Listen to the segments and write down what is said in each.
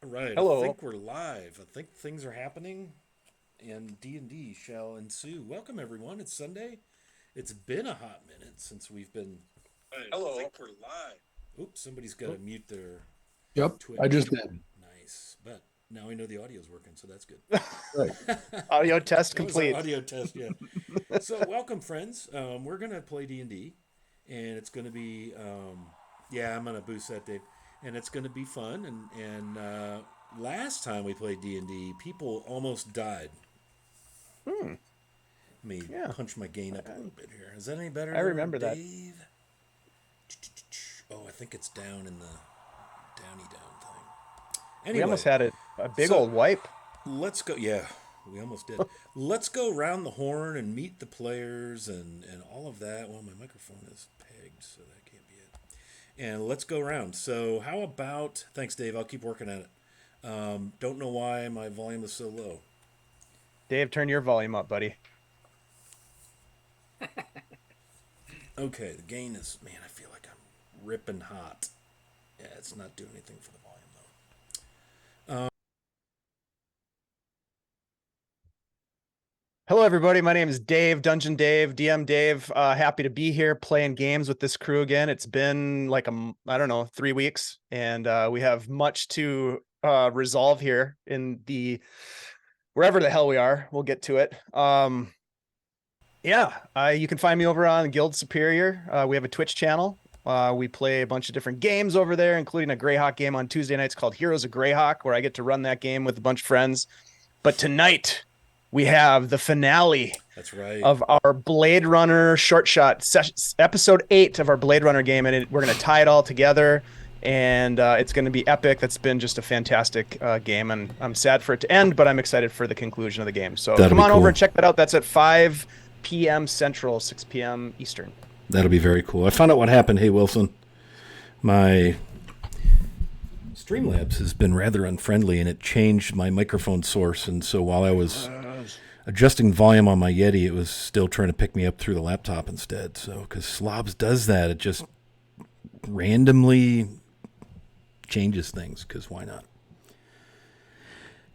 All right, I Hello. think we're live. I think things are happening, and D&D shall ensue. Welcome, everyone. It's Sunday. It's been a hot minute since we've been. Right, I Hello. think we're live. Oops, somebody's got to mute their Yep, I Twitch. just did. Nice, but now we know the audio's working, so that's good. Right. Audio test That was our complete. audio test, yeah. So, welcome, friends. We're gonna play D&D, and it's gonna be, yeah, I'm gonna boost that, Dave, and it's gonna be fun. And last time we played D&D, people almost died. Hmm. Let me Yeah. punch my gain up a I, little bit here. Is that any better I there, remember that. Dave? Oh, I think it's down in the downy down thing. We almost Anyway, had a big so old wipe. let's go. Yeah, we almost did. Let's go round the horn and meet the players and all of that. Well, my microphone is pegged, so that can't be it. And let's go around. So, how about? Thanks, Dave. I'll keep working at it. Don't know why my volume is so low. Dave, turn your volume up, buddy. Okay, the gain is. Man, I feel like I'm ripping hot. Yeah, it's not doing anything for the volume though. Hello, everybody. My name is Dave, Dungeon Dave, DM Dave. Happy to be here playing games with this crew again. It's been like I don't know, 3 weeks, and we have much to resolve here in the wherever the hell we are. We'll get to it. Yeah, you can find me over on Guild Superior. We have a Twitch channel. We play a bunch of different games over there, including a Greyhawk game on Tuesday nights called Heroes of Greyhawk, where I get to run that game with a bunch of friends. But tonight we have the finale That's right. of our Blade Runner short shot episode 8 of our Blade Runner game, and we're going to tie it all together. And it's going to be epic. That's been just a fantastic game, and I'm sad for it to end, but I'm excited for the conclusion of the game. So That'll come be on over cool. and check that out. That's at 5 p.m. Central, 6 p.m. Eastern. That'll be very cool. I found out what happened. Hey, Wilson. My Streamlabs has been rather unfriendly, and it changed my microphone source. And so while I was adjusting volume on my Yeti, it was still trying to pick me up through the laptop instead. So because Slobs does that, it just randomly changes things. Because why not?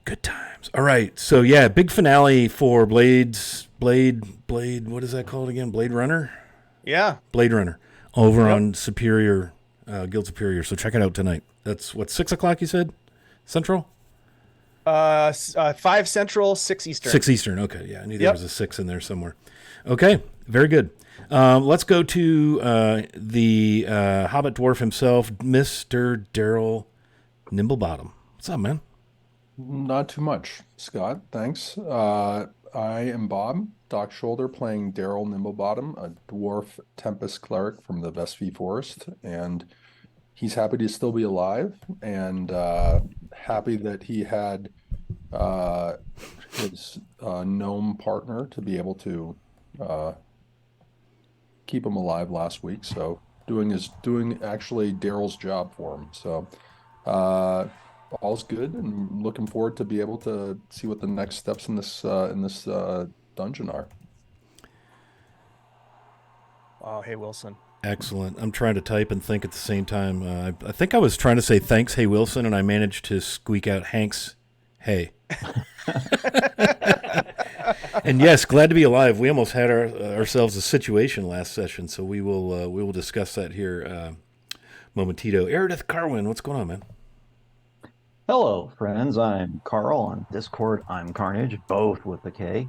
Good times. All right. So yeah, big finale for Blade. What is that called again? Blade Runner. Yeah. Blade Runner over Yep. on Superior, Guild Superior. So check it out tonight. That's what 6 o'clock you said, Central. 5 Central, 6 Eastern. 6 Eastern. Okay, yeah, I knew there was Yep. a six in there somewhere. Okay, very good. Let's go to the Hobbit dwarf himself, Mister Daryl Nimblebottom. What's up, man? Not too much, Scott. Thanks. I am Bob, Doc Shoulder, playing Daryl Nimblebottom, a dwarf Tempest cleric from the Vestfy Forest, and he's happy to still be alive and happy that he had uh, his gnome partner to be able to uh, keep him alive last week. So doing actually Daryl's job for him. So. Uh, all's good, and looking forward to be able to see what the next steps in this dungeon are. Oh, hey, Wilson. Excellent. I'm trying to type and think at the same time. I think I was trying to say thanks, hey Wilson, and I managed to squeak out Hanks, hey. And yes, glad to be alive. We almost had ourselves a situation last session, so we will discuss that here momentito. Meredith Carwin, what's going on, man? Hello, friends. I'm Carl on Discord. I'm Carnage, both with the K.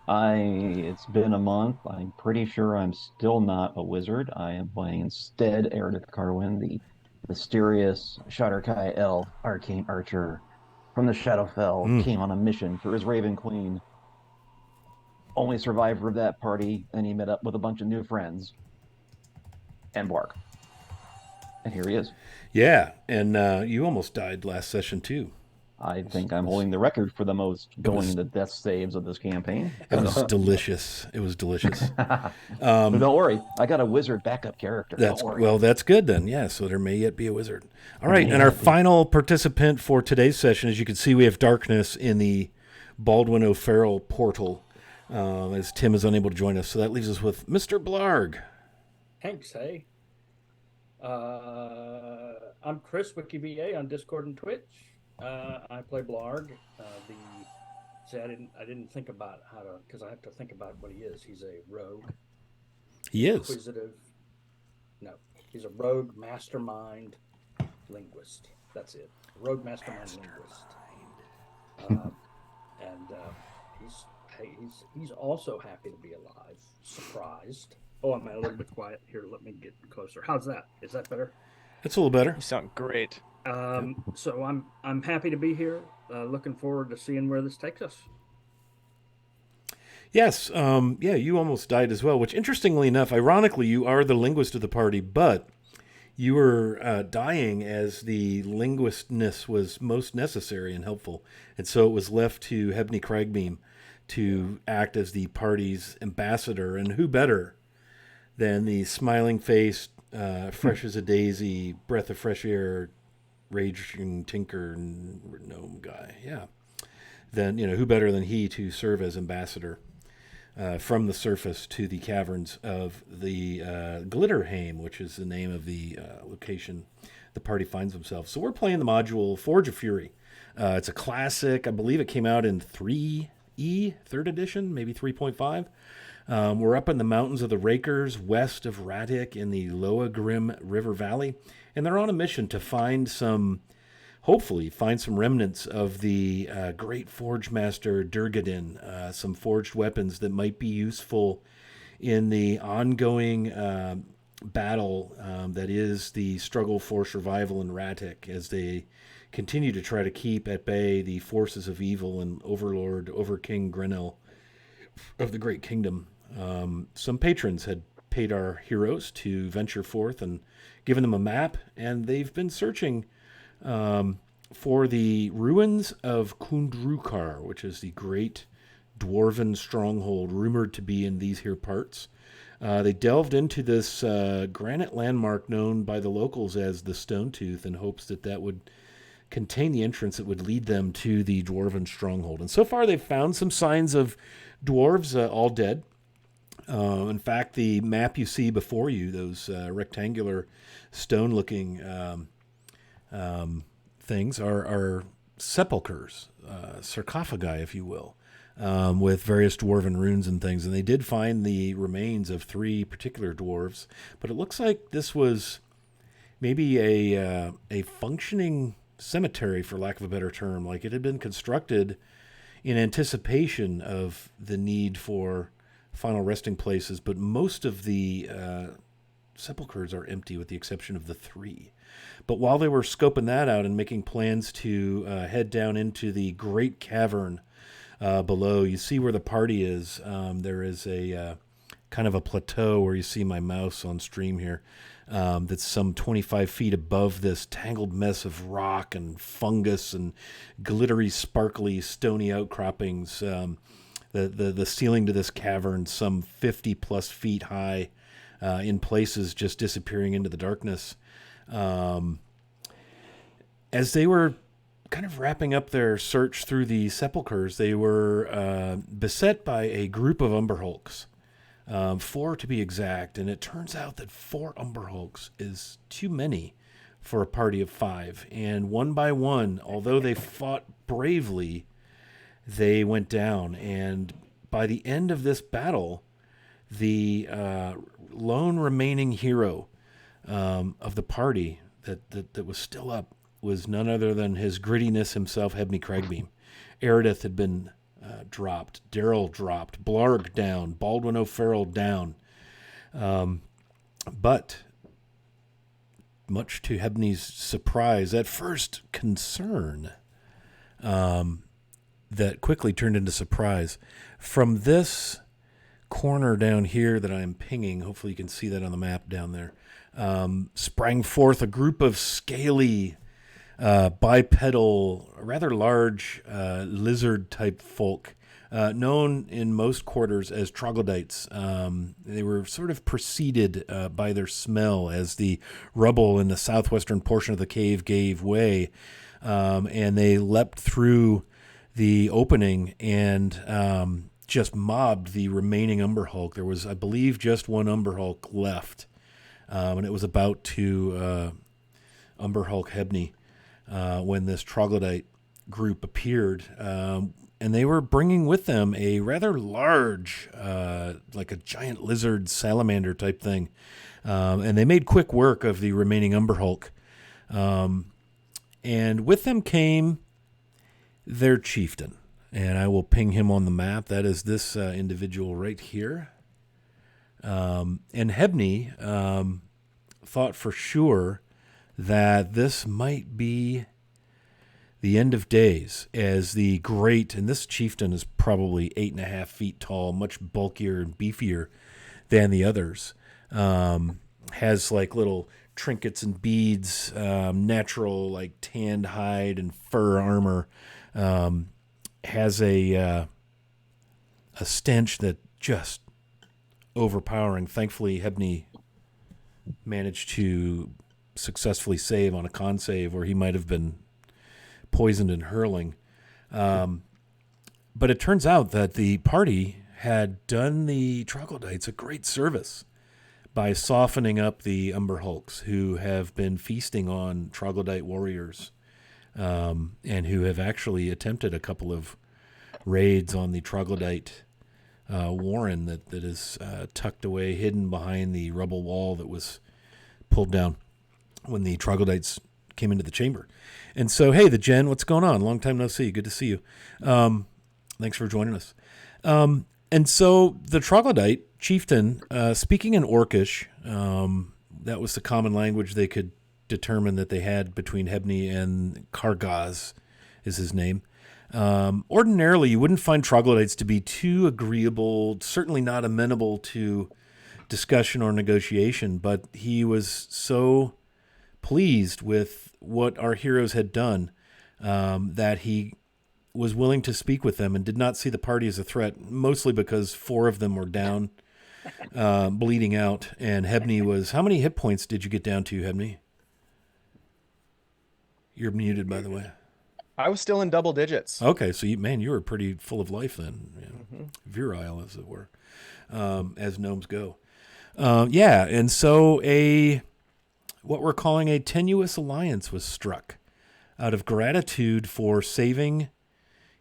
It's been a month. I'm pretty sure I'm still not a wizard. I am playing instead Eredith Carwin, the mysterious Shadar-kai elf arcane archer from the Shadowfell, Mm. came on a mission for his Raven Queen, only survivor of that party, and he met up with a bunch of new friends and Bark. And here he is. Yeah, and you almost died last session too. I It was, think it I'm was holding the record for the most it going was into death saves of this campaign. it was So delicious. It was delicious. but Um, don't worry, I got a wizard backup character. Don't that's worry. well, that's good then. Yeah, so there may yet be a wizard. All There right, may and our yet be. final participant for today's session, as you can see, we have darkness in the Baldwin O'Farrell portal. As Tim is unable to join us, so that leaves us with Mr. Blarg. Thanks, I'm Chris, WikiVA on Discord and Twitch. I play Blarg. The See, I didn't think about how to, because I have to think about what he is. He's a rogue, He is. inquisitive. No, he's a rogue mastermind linguist. That's it. Rogue mastermind linguist. Uh, and he's he's also happy to be alive. Surprised. Oh, I'm a little bit quiet here. Let me get closer. How's that? Is that better? That's a little better. You sound great. So I'm happy to be here. Looking forward to seeing where this takes us. Yes. Yeah, you almost died as well, which interestingly enough, ironically, you are the linguist of the party, but you were dying as the linguistness was most necessary and helpful. And so it was left to Hebney Cragbeam to act as the party's ambassador. And who better than the smiling faced, fresh as a daisy, breath of fresh air, raging tinker gnome guy? Yeah. Then, who better than he to serve as ambassador? From the surface to the caverns of the Glitterheim, which is the name of the location the party finds themselves. So we're playing the module Forge of Fury. It's a classic. I believe it came out in 3E, 3rd edition, maybe 3.5. We're up in the mountains of the Rakers, west of Ratik in the Loa-Grim River Valley. And they're on a mission to hopefully find some remnants of the great forge master Durgadin, some forged weapons that might be useful in the ongoing battle that is the struggle for survival in Ratik as they continue to try to keep at bay the forces of evil and Overlord, Overking Grenell of the Great Kingdom. Some patrons had paid our heroes to venture forth and given them a map, and they've been searching for the ruins of Kundrukar, which is the great dwarven stronghold rumored to be in these here parts. They delved into this granite landmark known by the locals as the Stone Tooth in hopes that would contain the entrance that would lead them to the dwarven stronghold. And so far they've found some signs of dwarves, all dead. In fact, the map you see before you, those rectangular stone-looking things are sepulchres, sarcophagi, if you will, with various dwarven runes and things. And they did find the remains of 3 particular dwarves, but it looks like this was maybe a functioning cemetery, for lack of a better term. Like it had been constructed in anticipation of the need for final resting places, but most of the sepulchres are empty with the exception of the 3. But while they were scoping that out and making plans to head down into the great cavern below, you see where the party is. There is a kind of a plateau where you see my mouse on stream here. That's some 25 feet above this tangled mess of rock and fungus and glittery, sparkly, stony outcroppings. The ceiling to this cavern, some 50 plus feet high, in places just disappearing into the darkness. As they were kind of wrapping up their search through the sepulchres, they were beset by a group of Umberhulks, 4 to be exact, and it turns out that 4 Umberhulks is too many for a party of 5. And one by one, although they fought bravely, they went down. And by the end of this battle, the lone remaining hero of the party that was still up was none other than his grittiness himself, Hebney Cragbeam. Eredith had been dropped, Daryl dropped, Blarg down, Baldwin O'Farrell down. But much to Hebney's surprise, at first concern, that quickly turned into surprise. From this corner down here that I'm pinging, hopefully you can see that on the map down there, sprang forth a group of scaly, bipedal, rather large lizard-type folk, known in most quarters as troglodytes. They were sort of preceded by their smell as the rubble in the southwestern portion of the cave gave way, and they leapt through the opening and just mobbed the remaining Umberhulk. There was, I believe, just one Umberhulk left, and it was about to Umberhulk Hebney. when this troglodyte group appeared. And they were bringing with them a rather large, like a giant lizard salamander type thing. And they made quick work of the remaining Umber Hulk. And with them came their chieftain. And I will ping him on the map. That is this individual right here. And Hebney thought for sure that this might be the end of days, as the great, and this chieftain is probably 8.5 feet tall, much bulkier and beefier than the others. Has like little trinkets and beads, natural like tanned hide and fur armor. Has a stench that just overpowering. Thankfully, Hebney managed to successfully save on a con save, or he might have been poisoned and hurling. But it turns out that the party had done the troglodytes a great service by softening up the Umber Hulks, who have been feasting on troglodyte warriors, and who have actually attempted a couple of raids on the troglodyte warren that is tucked away, hidden behind the rubble wall that was pulled down when the troglodytes came into the chamber. And so, hey, the Jen, what's going on? Long time no see. Good to see you. Thanks for joining us. And so the troglodyte chieftain, speaking in Orcish, that was the common language they could determine that they had between Hebney and Kargaz is his name. Ordinarily, you wouldn't find troglodytes to be too agreeable, certainly not amenable to discussion or negotiation, but he was so pleased with what our heroes had done that he was willing to speak with them and did not see the party as a threat, mostly because 4 of them were down, bleeding out, and Hebney was... How many hit points did you get down to, Hebney? You're muted, by the way. I was still in double digits. Okay, so you were pretty full of life then. Yeah. Virile, as it were, as gnomes go. And so what we're calling a tenuous alliance was struck out of gratitude for saving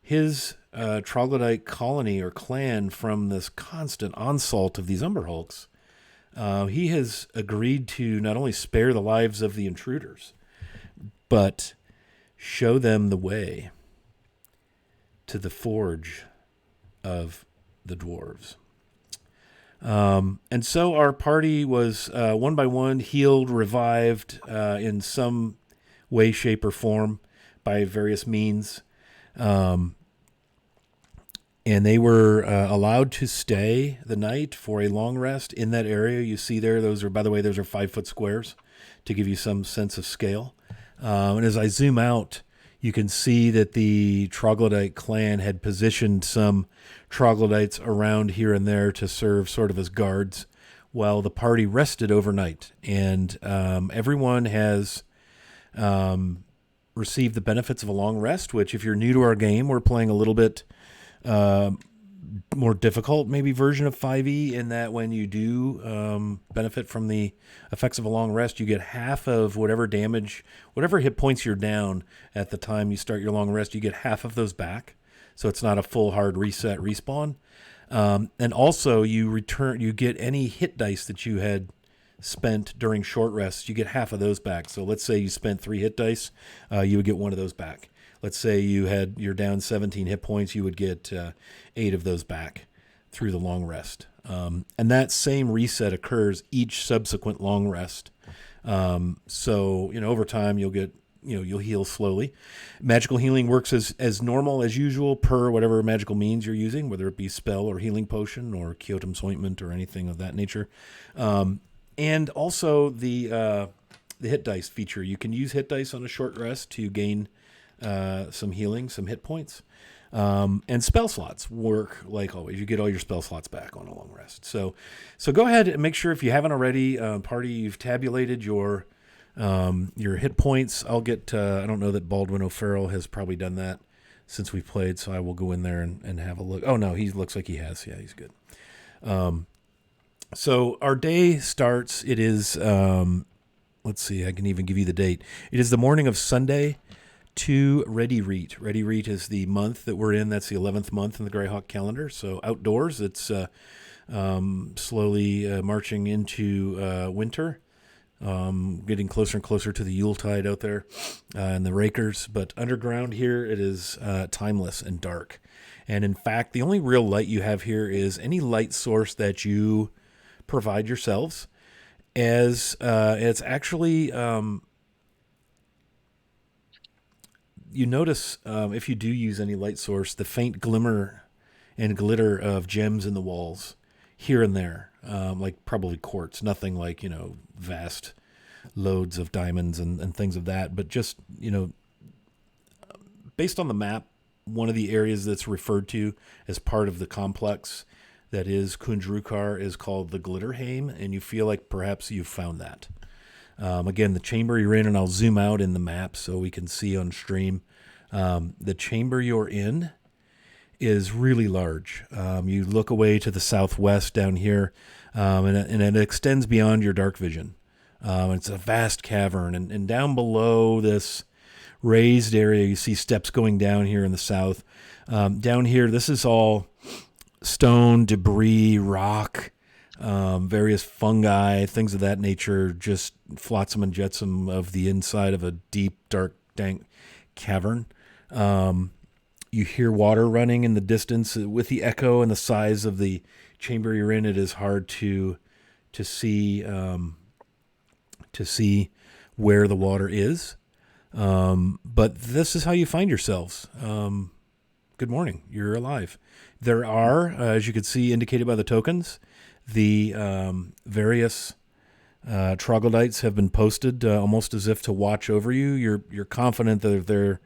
his troglodyte colony or clan from this constant onslaught of these Umber Hulks. He has agreed to not only spare the lives of the intruders, but show them the way to the forge of the dwarves. And so our party was one by one healed, revived in some way, shape, or form by various means. And they were allowed to stay the night for a long rest in that area. You see there, those are 5-foot squares to give you some sense of scale. And as I zoom out, you can see that the troglodyte clan had positioned some troglodytes around here and there to serve sort of as guards while the party rested overnight. And everyone has received the benefits of a long rest, which, if you're new to our game, we're playing a little bit more difficult maybe version of 5e, in that when you do benefit from the effects of a long rest, you get half of whatever damage, whatever hit points you're down at the time you start your long rest, you get half of those back. So it's not a full hard reset respawn. And also you get any hit dice that you had spent during short rests, you get half of those back. So let's say you spent 3 hit dice, you would get 1 of those back. Let's say you're down 17 hit points, you would get 8 of those back through the long rest. And that same reset occurs each subsequent long rest. So, over time you'll heal slowly. Magical healing works as normal as usual per whatever magical means you're using, whether it be spell or healing potion or Kyotum's ointment or anything of that nature. And also the hit dice feature. You can use hit dice on a short rest to gain some healing, some hit points. And spell slots work like always. You get all your spell slots back on a long rest. So go ahead and make sure, if you haven't already, party, you've tabulated your hit points. I'll get, I don't know that Baldwin O'Farrell has probably done that since we played, so I will go in there and have a look. Oh no, he looks like he has. Yeah, he's good. So our day starts, it is, let's see, I can even give you the date. It is the morning of Sunday, to Ready Reet. Ready Reet is the month that we're in. That's the 11th month in the Greyhawk calendar. So outdoors, it's slowly marching into winter. Getting closer and closer to the Yuletide out there and the rakers. But underground here, it is timeless and dark. And in fact, the only real light you have here is any light source that you provide yourselves. As it's actually, you notice if you do use any light source, the faint glimmer and glitter of gems in the walls here and there, like probably quartz, nothing like, vast loads of diamonds and things of that, but just, based on the map, one of the areas that's referred to as part of the complex that is Kundrukar is called the Glitterhaim, and you feel like perhaps you've found that. Again, the chamber you're in, and I'll zoom out in the map so we can see on stream. The chamber you're in is really large. You look away to the southwest down here, and it extends beyond your dark vision. It's a vast cavern, and down below this raised area, you see steps going down here in the south. Down here, this is all stone, debris, rock, various fungi, things of that nature, just flotsam and jetsam of the inside of a deep, dark, dank cavern. You hear water running in the distance. With the echo and the size of the chamber you're in, it is hard to see where the water is. But this is how you find yourselves. Good morning. You're alive. There are, as you can see, indicated by the tokens, the various troglodytes have been posted almost as if to watch over you. You're confident that they're there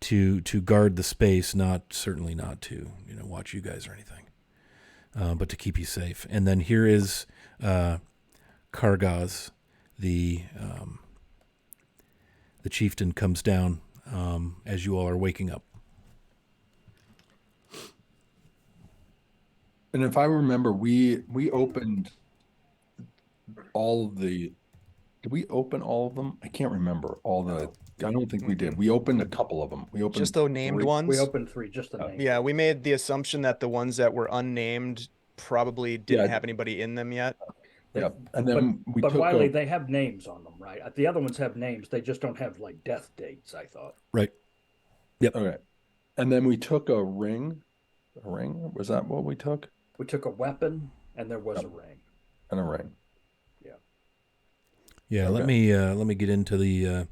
to guard the space, certainly not to watch you guys or anything, but to keep you safe. And then here is Kargaz, the chieftain, comes down as you all are waking up. And if I remember, we opened all of the. Did we open all of them? I can't remember all the. I don't think we did. We opened a couple of them. We opened Just the named 3. ones. We opened 3, just the name. Yeah, we made the assumption that the ones that were unnamed probably didn't have anybody in them yet. Yeah, and then but Wiley, they have names on them, right? The other ones have names. They just don't have like death dates, I thought. Right. Yep. Okay. And then we took a ring. A ring? Was that what we took? We took a weapon, and there was a ring. And a ring. Yeah. Yeah. Okay. Let me get into the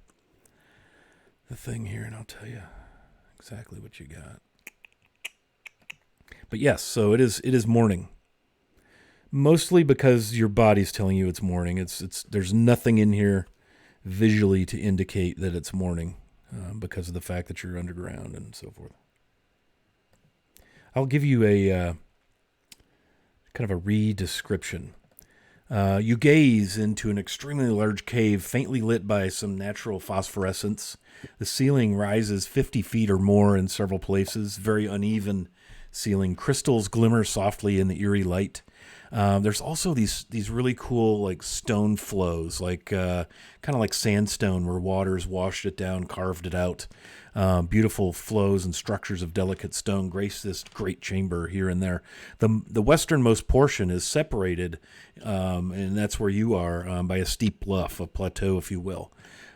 thing here, and I'll tell you exactly what you got. But yes, so it is morning. Mostly because your body's telling you it's morning. It's there's nothing in here visually to indicate that it's morning because of the fact that you're underground and so forth. I'll give you a kind of a re-description. You gaze into an extremely large cave, faintly lit by some natural phosphorescence. The ceiling rises 50 feet or more in several places, very uneven ceiling. Crystals glimmer softly in the eerie light. There's also these really cool like stone flows, like kind of like sandstone where water's washed it down, carved it out. Beautiful flows and structures of delicate stone grace this great chamber here and there. The westernmost portion is separated, and that's where you are, by a steep bluff, a plateau, if you will.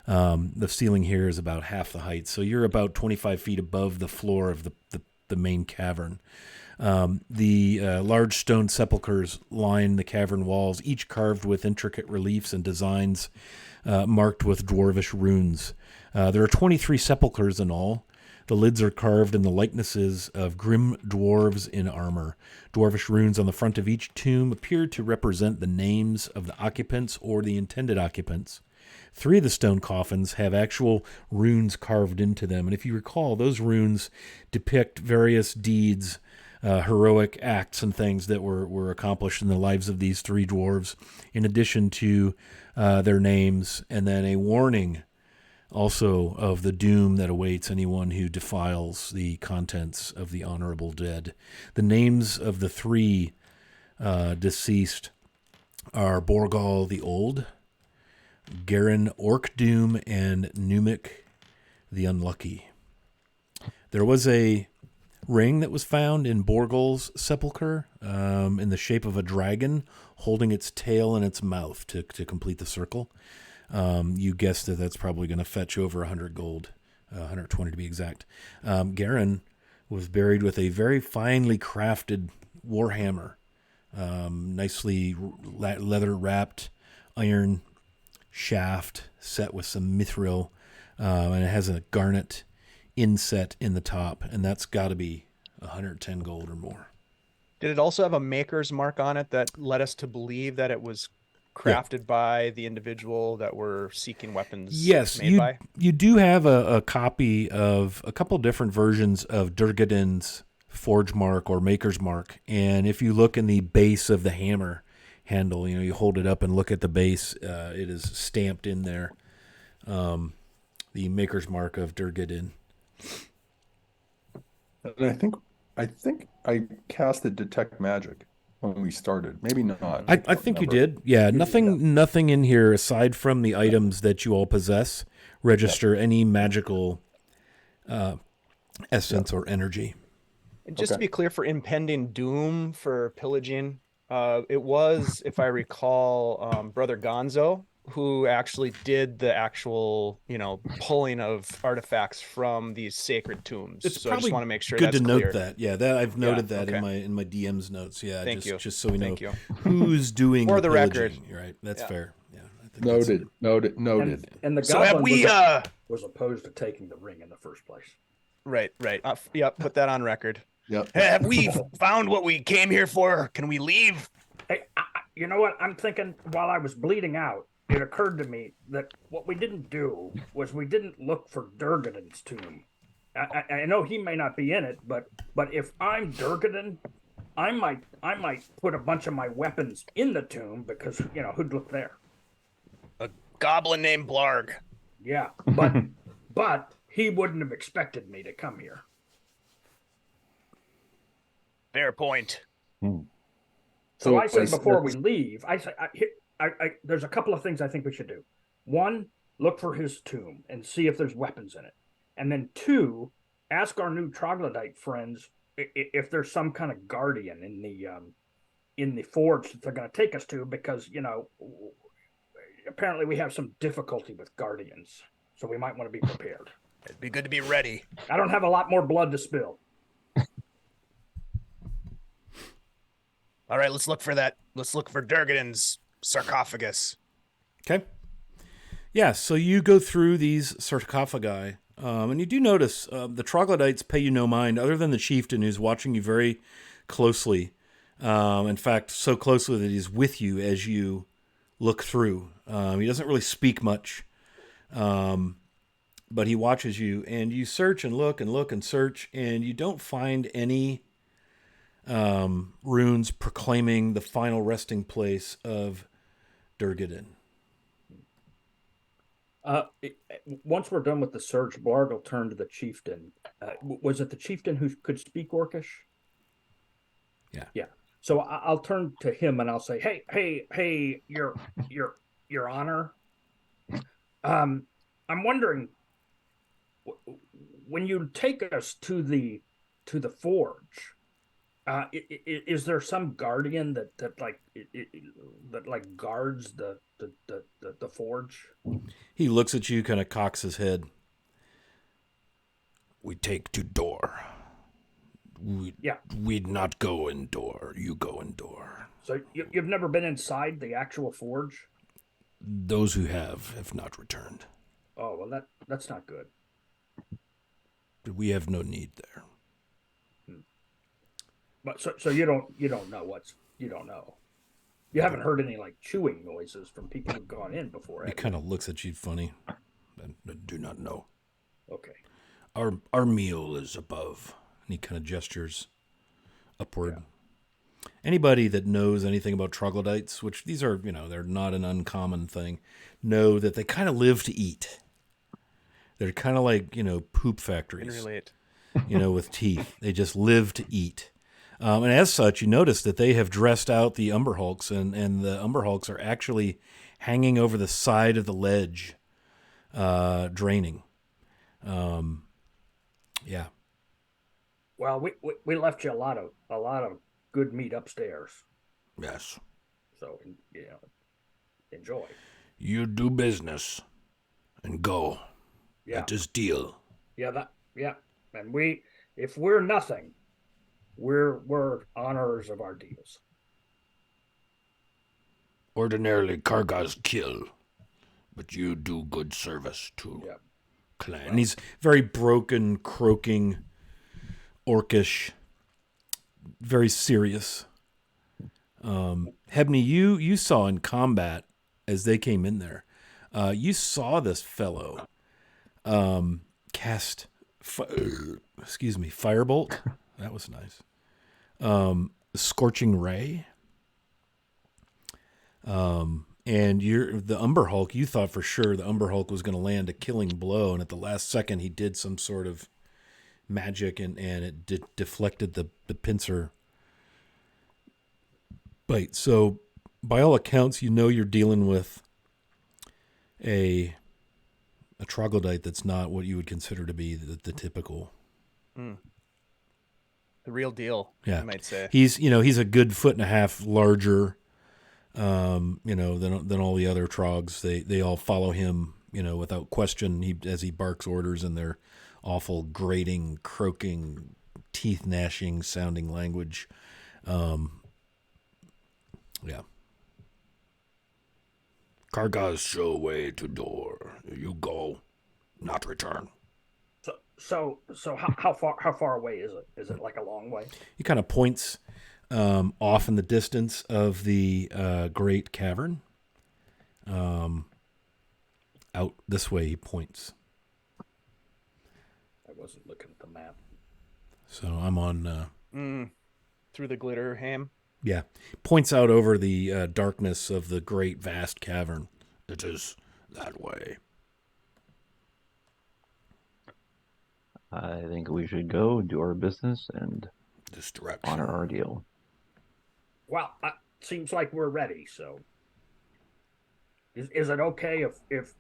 The ceiling here is about half the height, so you're about 25 feet above the floor of the main cavern. The large stone sepulchres line the cavern walls, each carved with intricate reliefs and designs marked with dwarvish runes. There are 23 sepulchres in all. The lids are carved in the likenesses of grim dwarves in armor. Dwarvish runes on the front of each tomb appear to represent the names of the occupants or the intended occupants. 3 of the stone coffins have actual runes carved into them, and if you recall, those runes depict various deeds, heroic acts and things that were accomplished in the lives of these 3 dwarves, in addition to their names, and then a warning also of the doom that awaits anyone who defiles the contents of the honorable dead. The names of the 3 deceased are Borgal the Old, Garen Orkdoom, and Numik the unlucky. There was a ring that was found in Borgul's sepulcher in the shape of a dragon holding its tail in its mouth to complete the circle. You guessed that that's probably going to fetch over 100 gold, 120 to be exact. Garen was buried with a very finely crafted warhammer, nicely leather wrapped iron shaft set with some mithril, and it has a garnet inset in the top, and that's got to be 110 gold or more. Did it also have a maker's mark on it that led us to believe that it was crafted by the individual that we're seeking weapons Yes, made by? You do have a copy of a couple different versions of Durgadin's forge mark or maker's mark, and if you look in the base of the hammer handle, you hold it up and look at the base, it is stamped in there, the maker's mark of Durgadin. And I think I casted detect magic when we started. Maybe not. I think you did. Yeah, nothing in here aside from the items that you all possess register any magical essence or energy. And just to be clear, for impending doom for pillaging, it was, if I recall, Brother Gonzo who actually did the actual, pulling of artifacts from these sacred tombs. It's so I just want to make sure good that's to clear. note that. Yeah, that I've noted that okay. in my DM's notes. Yeah, Thank you. Just so we know Thank you. who's doing For the the record. pillaging. You're right. That's fair. Yeah, I think Noted. And the So have goblin we? was opposed to taking the ring in the first place. Right. Yep. Put that on record. Yep. Have we found what we came here for? Can we leave? Hey, you know what? I'm thinking while I was bleeding out, it occurred to me that what we didn't do was we didn't look for Durgadin's tomb. I know he may not be in it, but if I'm Durgadin, I might put a bunch of my weapons in the tomb because who'd look there? A goblin named Blarg. Yeah, but he wouldn't have expected me to come here. Fair point. So I said before we leave, I there's a couple of things I think we should do. One, look for his tomb and see if there's weapons in it. And then two, ask our new troglodyte friends if there's some kind of guardian in the forge that they're going to take us to, because apparently we have some difficulty with guardians, so we might want to be prepared. It'd be good to be ready. I don't have a lot more blood to spill. All right, let's look for that. Let's look for Durgadin's sarcophagus. Okay. Yeah, so you go through these sarcophagi, and you do notice the troglodytes pay you no mind, other than the chieftain who's watching you very closely. In fact, so closely that he's with you as you look through. He doesn't really speak much, but he watches you, and you search and look and search, and you don't find any runes proclaiming the final resting place of Durgadin. Once we're done with the search, Blarg will turn to the chieftain. Was it the chieftain who could speak Orcish? Yeah. So I'll turn to him and I'll say, "Hey, your honor. I'm wondering, when you take us to the forge, is there some guardian that guards the forge?" He looks at you, kind of cocks his head. We take to door. We'd not go in door. You go in door. So you've never been inside the actual forge? Those who have not returned. Oh, well, that's not good. We have no need there. But so you don't know you don't know. You haven't heard any chewing noises from people who've gone in before. He kind of looks at you funny. I do not know. Okay. Our meal is above. And he kind of gestures upward. Yeah. Anybody that knows anything about troglodytes, which these are, they're not an uncommon thing, know that they kind of live to eat. They're kind of like, poop factories. Can relate. With teeth. They just live to eat. And as such, you notice that they have dressed out the Umberhulks, and the Umberhulks are actually hanging over the side of the ledge, draining. Yeah. Well, we left you a lot of good meat upstairs, Yes. so enjoy. You do business and go. Yeah, That is deal. yeah, and if we're nothing, we're honors of our deals. Ordinarily, Kargas kill, but you do good service to Yeah, clan. Well- He's very broken, croaking, orcish, very serious. Hebney, you saw in combat as they came in there. You saw this fellow cast, firebolt. That was nice. Scorching ray. And the Umber Hulk. You thought for sure the Umber Hulk was going to land a killing blow, and at the last second, he did some sort of magic, and it deflected the pincer bite. So, by all accounts, you're dealing with a troglodyte that's not what you would consider to be the typical. The real deal, Yeah, you might say. he's a good 1.5 feet larger, than all the other trogs. They all follow him, without question. As he barks orders in their awful grating, croaking, teeth gnashing sounding language. Yeah. Kargas show way to door. You go, not return. So how far away is it? Is it like a long way? He kind of points off in the distance of the great cavern. Out this way he points. I wasn't looking at the map. So I'm on... Through the glitter ham. Yeah. Points out over the darkness of the great vast cavern. It is that way. I think we should go do our business and This direction. honor our deal. Well, seems like we're ready. So, is it okay if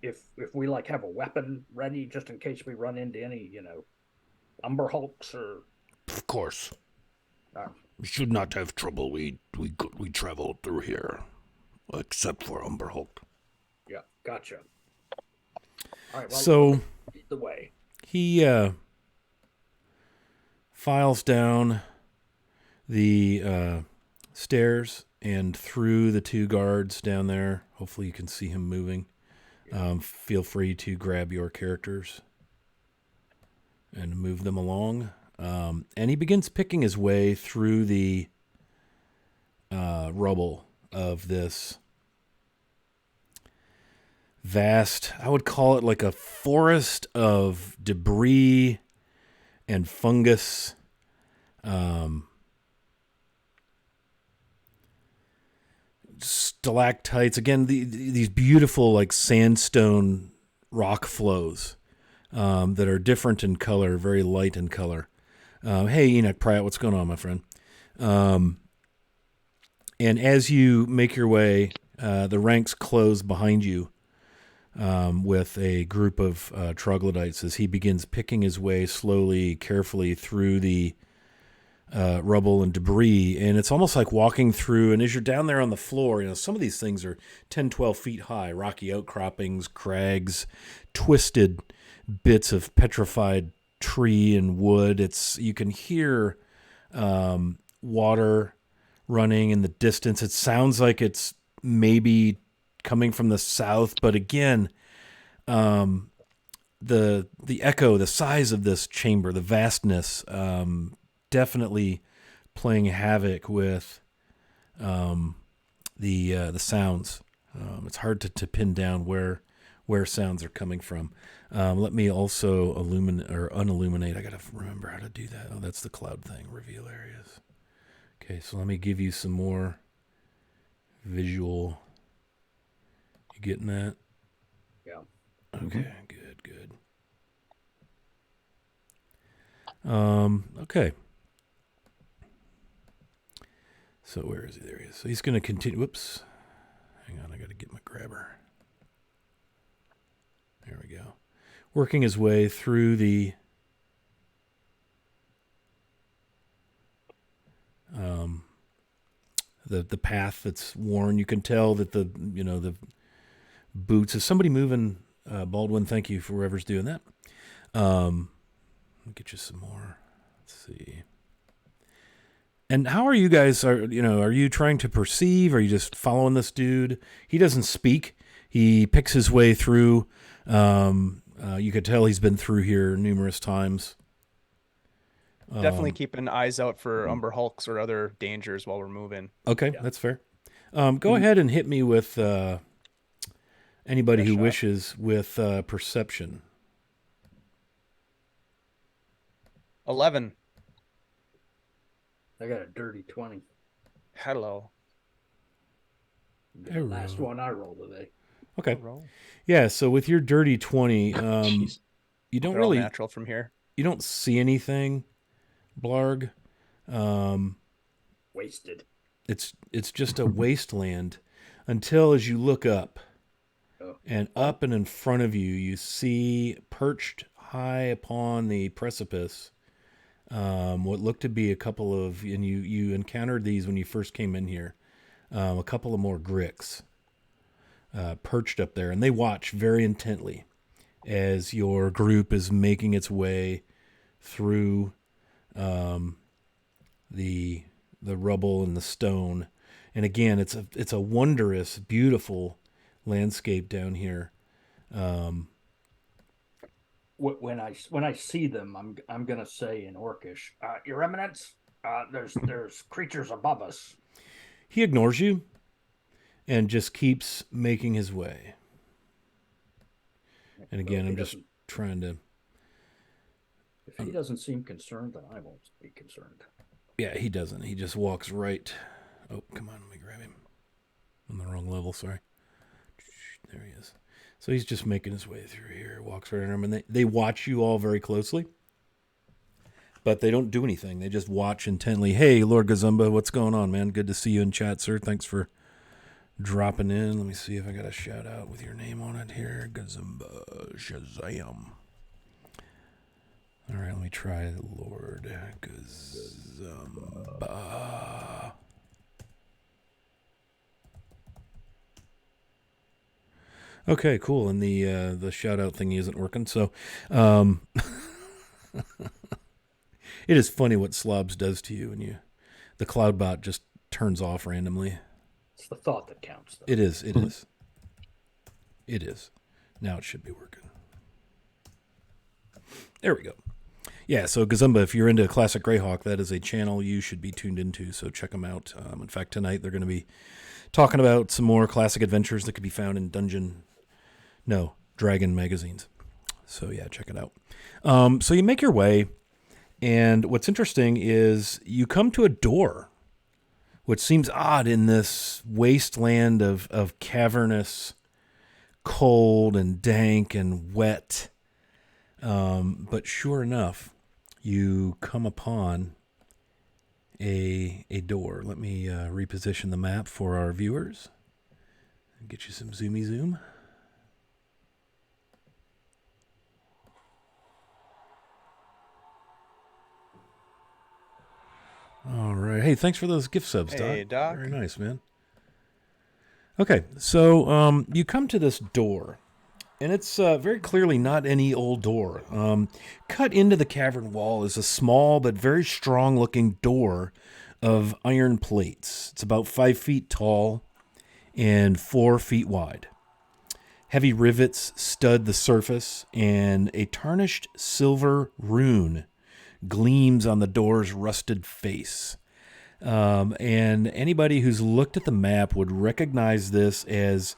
we like have a weapon ready just in case we run into any Umber Hulks or? Of course. We should not have trouble. We travel through here, except for Umber Hulk. Yeah, gotcha. All right. Well, So lead the way. he files down the stairs and through the two guards down there. Hopefully you can see him moving. Feel free to grab your characters and move them along. And he begins picking his way through the rubble of this vast, I would call it like a forest of debris and fungus. Stalactites. Again, these beautiful like sandstone rock flows that are different in color, very light in color. Hey, Enoch Pratt, what's going on, my friend? And as you make your way, the ranks close behind you with a group of troglodytes as he begins picking his way slowly, carefully through the rubble and debris. And it's almost like walking through, and as you're down there on the floor, some of these things are 10, 12 feet high, rocky outcroppings, crags, twisted bits of petrified tree and wood. You can hear water running in the distance. It sounds like it's maybe coming from the south, but again, the echo, the size of this chamber, the vastness, definitely playing havoc with the sounds. It's hard to pin down where sounds are coming from. Let me also illuminate or unilluminate. I gotta remember how to do that. Oh, that's the cloud thing. Reveal areas. Okay, so let me give you some more visual. You getting that? Yeah. Okay, good. Okay. So where is he? There he is. So he's going to continue. Whoops. Hang on, I got to get my grabber. There we go. working his way through the the path that's worn. You can tell that the boots. Is somebody moving? Baldwin, thank you for whoever's doing that. Let me get you some more. Let's see. And how are you guys? Are you trying to perceive? Are you just following this dude? He doesn't speak. He picks his way through. You could tell he's been through here numerous times. Definitely keeping eyes out for Umber Hulks or other dangers while we're moving. Okay, that's fair. Go ahead and hit me with anybody who wishes with perception. 11. I got a dirty 20. Hello. The last one I rolled today. Okay. Yeah, so with your dirty 20, you don't They're really all natural from here. You don't see anything, Blarg. Wasted. It's just a wasteland until as you look up. And up and in front of you, you see perched high upon the precipice what looked to be a couple of, and you encountered these when you first came in here, a couple of more gricks perched up there, and they watch very intently as your group is making its way through the rubble and the stone. And again, it's a wondrous, beautiful landscape down here. When I see them, I'm gonna say in Orcish, Your Eminence, there's creatures above us. He ignores you and just keeps making his way. And again, I'm just trying to. If he doesn't seem concerned, then I won't be concerned. Yeah, he doesn't. He just walks right. Oh, come on, let me grab him. On the wrong level, sorry. There he is. So he's just making his way through here, walks right under him, and they watch you all very closely. But they don't do anything. They just watch intently. Hey, Lord Gazumba, what's going on, man? Good to see you in chat, sir. Thanks for dropping in. Let me see if I got a shout out with your name on it here. Gazumba Shazam. All right, let me try Lord Gazumba. Okay, cool. And the shout out thingy isn't working. So, it is funny what Slobs does to you, and the Cloudbot just turns off randomly. It's the thought that counts, though. It is. It is. Now it should be working. There we go. Yeah, so Gazumba, if you're into classic Greyhawk, that is a channel you should be tuned into, so check them out. In fact, tonight they're going to be talking about some more classic adventures that could be found in Dragon magazines. So yeah, check it out. So you make your way, and what's interesting is you come to a door, which seems odd in this wasteland of cavernous, cold and dank and wet. But sure enough, you come upon a door. Let me reposition the map for our viewers. Get you some zoomy zoom. All right. Hey, thanks for those gift subs, Doc. Hey, Doc. Very nice, man. Okay, so you come to this door, and it's very clearly not any old door. Cut into the cavern wall is a small but very strong-looking door of iron plates. It's about 5 feet tall and 4 feet wide. Heavy rivets stud the surface, and a tarnished silver rune gleams on the door's rusted face. And anybody who's looked at the map would recognize this as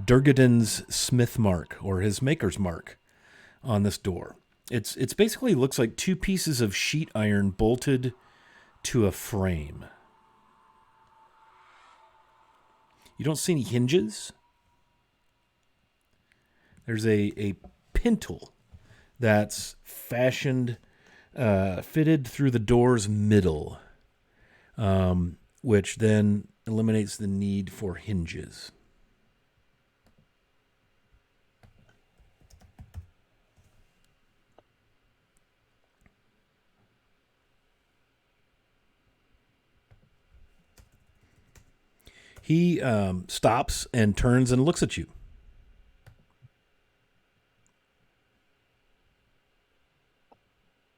Durgaden's smith mark, or his maker's mark, on this door. It's basically looks like two pieces of sheet iron bolted to a frame. You don't see any hinges. There's a pintle that's fashioned, fitted through the door's middle, which then eliminates the need for hinges. He stops and turns and looks at you.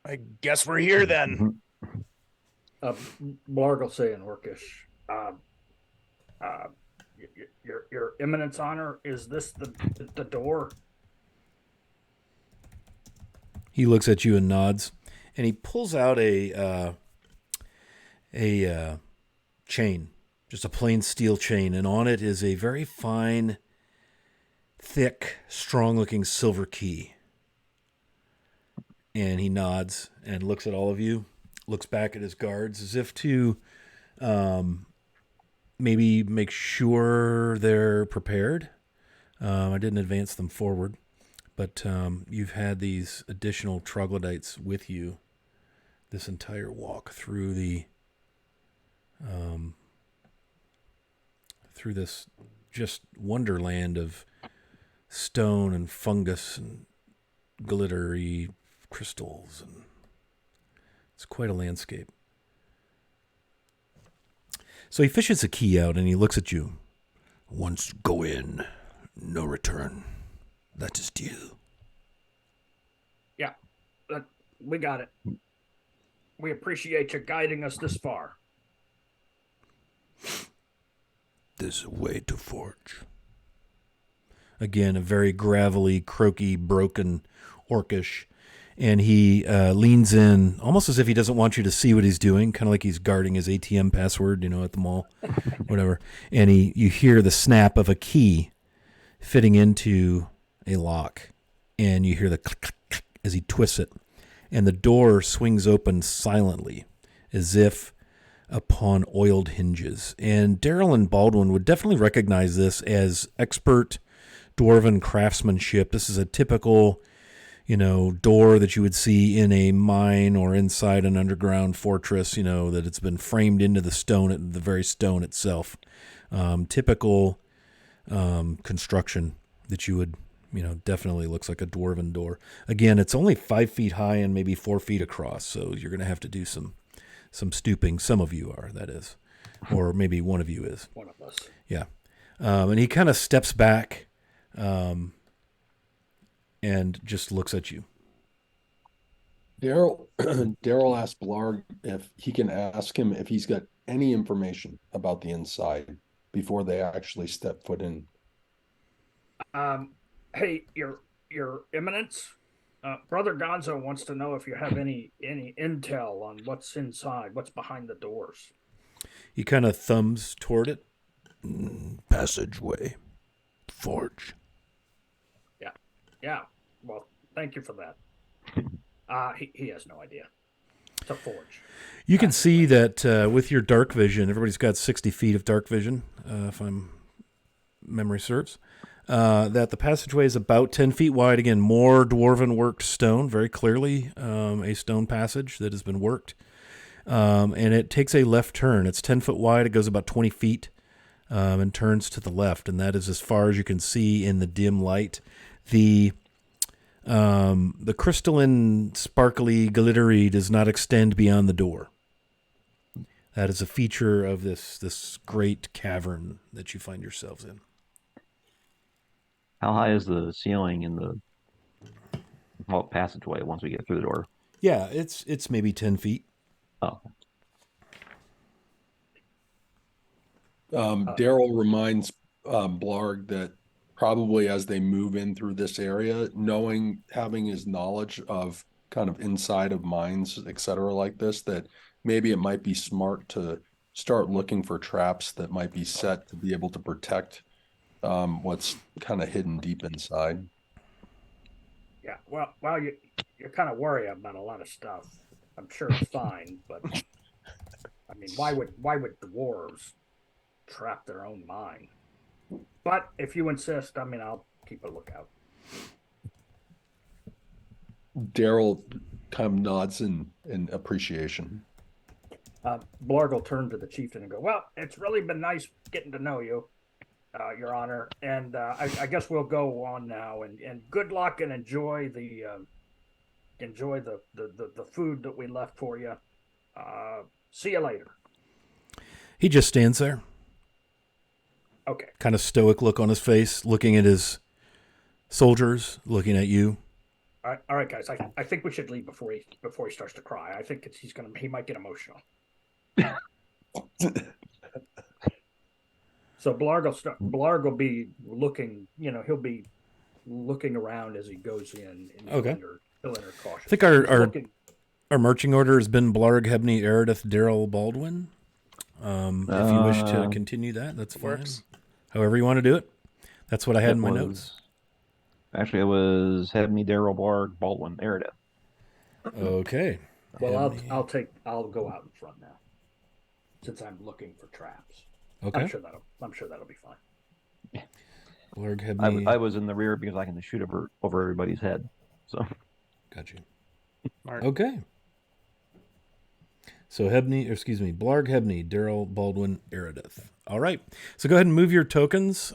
I guess we're here then. Blarg will say in Orcish, your Eminence Honor, is this the door? He looks at you and nods, and he pulls out a chain, just a plain steel chain, and on it is a very fine, thick, strong-looking silver key. And he nods and looks at all of you, looks back at his guards as if to maybe make sure they're prepared. I didn't advance them forward, but you've had these additional troglodytes with you this entire walk through through this just wonderland of stone and fungus and glittery crystals, and it's quite a landscape. So he fishes a key out and he looks at you. Once go in, no return. That is due. Yeah, we got it. We appreciate you guiding us this far. There's a way to forge. Again, a very gravelly, croaky, broken Orcish. And he leans in almost as if he doesn't want you to see what he's doing, kind of like he's guarding his ATM password, at the mall, whatever. And you hear the snap of a key fitting into a lock, and you hear the click, click, click as he twists it. And the door swings open silently, as if upon oiled hinges. And Daryl and Baldwin would definitely recognize this as expert dwarven craftsmanship. This is a typical door that you would see in a mine or inside an underground fortress, that it's been framed into the stone, the very stone itself. Typical construction that you would, definitely looks like a dwarven door. Again, it's only 5 feet high and maybe 4 feet across, so you're going to have to do some stooping. Some of you are, that is. Or maybe one of you is. One of us. Yeah. And he kind of steps back and just looks at you. Daryl asked Blarg if he can ask him if he's got any information about the inside before they actually step foot in. Hey, your Eminence, Brother Gonzo wants to know if you have any intel on what's inside, what's behind the doors. He kind of thumbs toward it. Passageway. Forge. Yeah. Well, thank you for that. He has no idea. It's a forge. You can see that with your dark vision, everybody's got 60 feet of dark vision, if memory serves, that the passageway is about 10 feet wide. Again, more dwarven worked stone, very clearly a stone passage that has been worked. And it takes a left turn. It's 10 foot wide. It goes about 20 feet and turns to the left. And that is as far as you can see in the dim light. The crystalline, sparkly, glittery does not extend beyond the door. That is a feature of this great cavern that you find yourselves in. How high is the ceiling in the passageway once we get through the door? Yeah, it's maybe 10 feet. Oh. Daryl reminds Blarg that probably as they move in through this area, having his knowledge of kind of inside of mines, et cetera, like this, that maybe it might be smart to start looking for traps that might be set to be able to protect what's kind of hidden deep inside. Yeah, well, you're kind of worried about a lot of stuff. I'm sure it's fine, but I mean, why would dwarves trap their own mine? But if you insist, I mean, I'll keep a lookout. Daryl kind of nods in appreciation. Blarg will turn to the chieftain and go, "Well, it's really been nice getting to know you, Your Honor, and I guess we'll go on now. And good luck and enjoy the food that we left for you. See you later." He just stands there. Okay. kind of stoic look on his face, looking at his soldiers, looking at you. All right, guys. I think we should leave before he starts to cry. I think he might get emotional. So Blarg will be looking. He'll be looking around as he goes in. And Okay. He'll enter cautious. I think our marching order has been Blarg, Hebney, Eridith, Daryl, Baldwin. If you wish to continue that, that's fine. Works. However you want to do it. That's what I had in my notes. Actually, it was Hebney, Daryl, Blarg, Baldwin, Eridith. Okay. Well, I'll go out in front now, since I'm looking for traps. Okay. I'm sure that'll be fine. Blarg, Hebney. I was in the rear because I can shoot over everybody's head. So Got you. Smart. Okay. So Blarg, Hebney, Daryl, Baldwin, Eridith. All right. So go ahead and move your tokens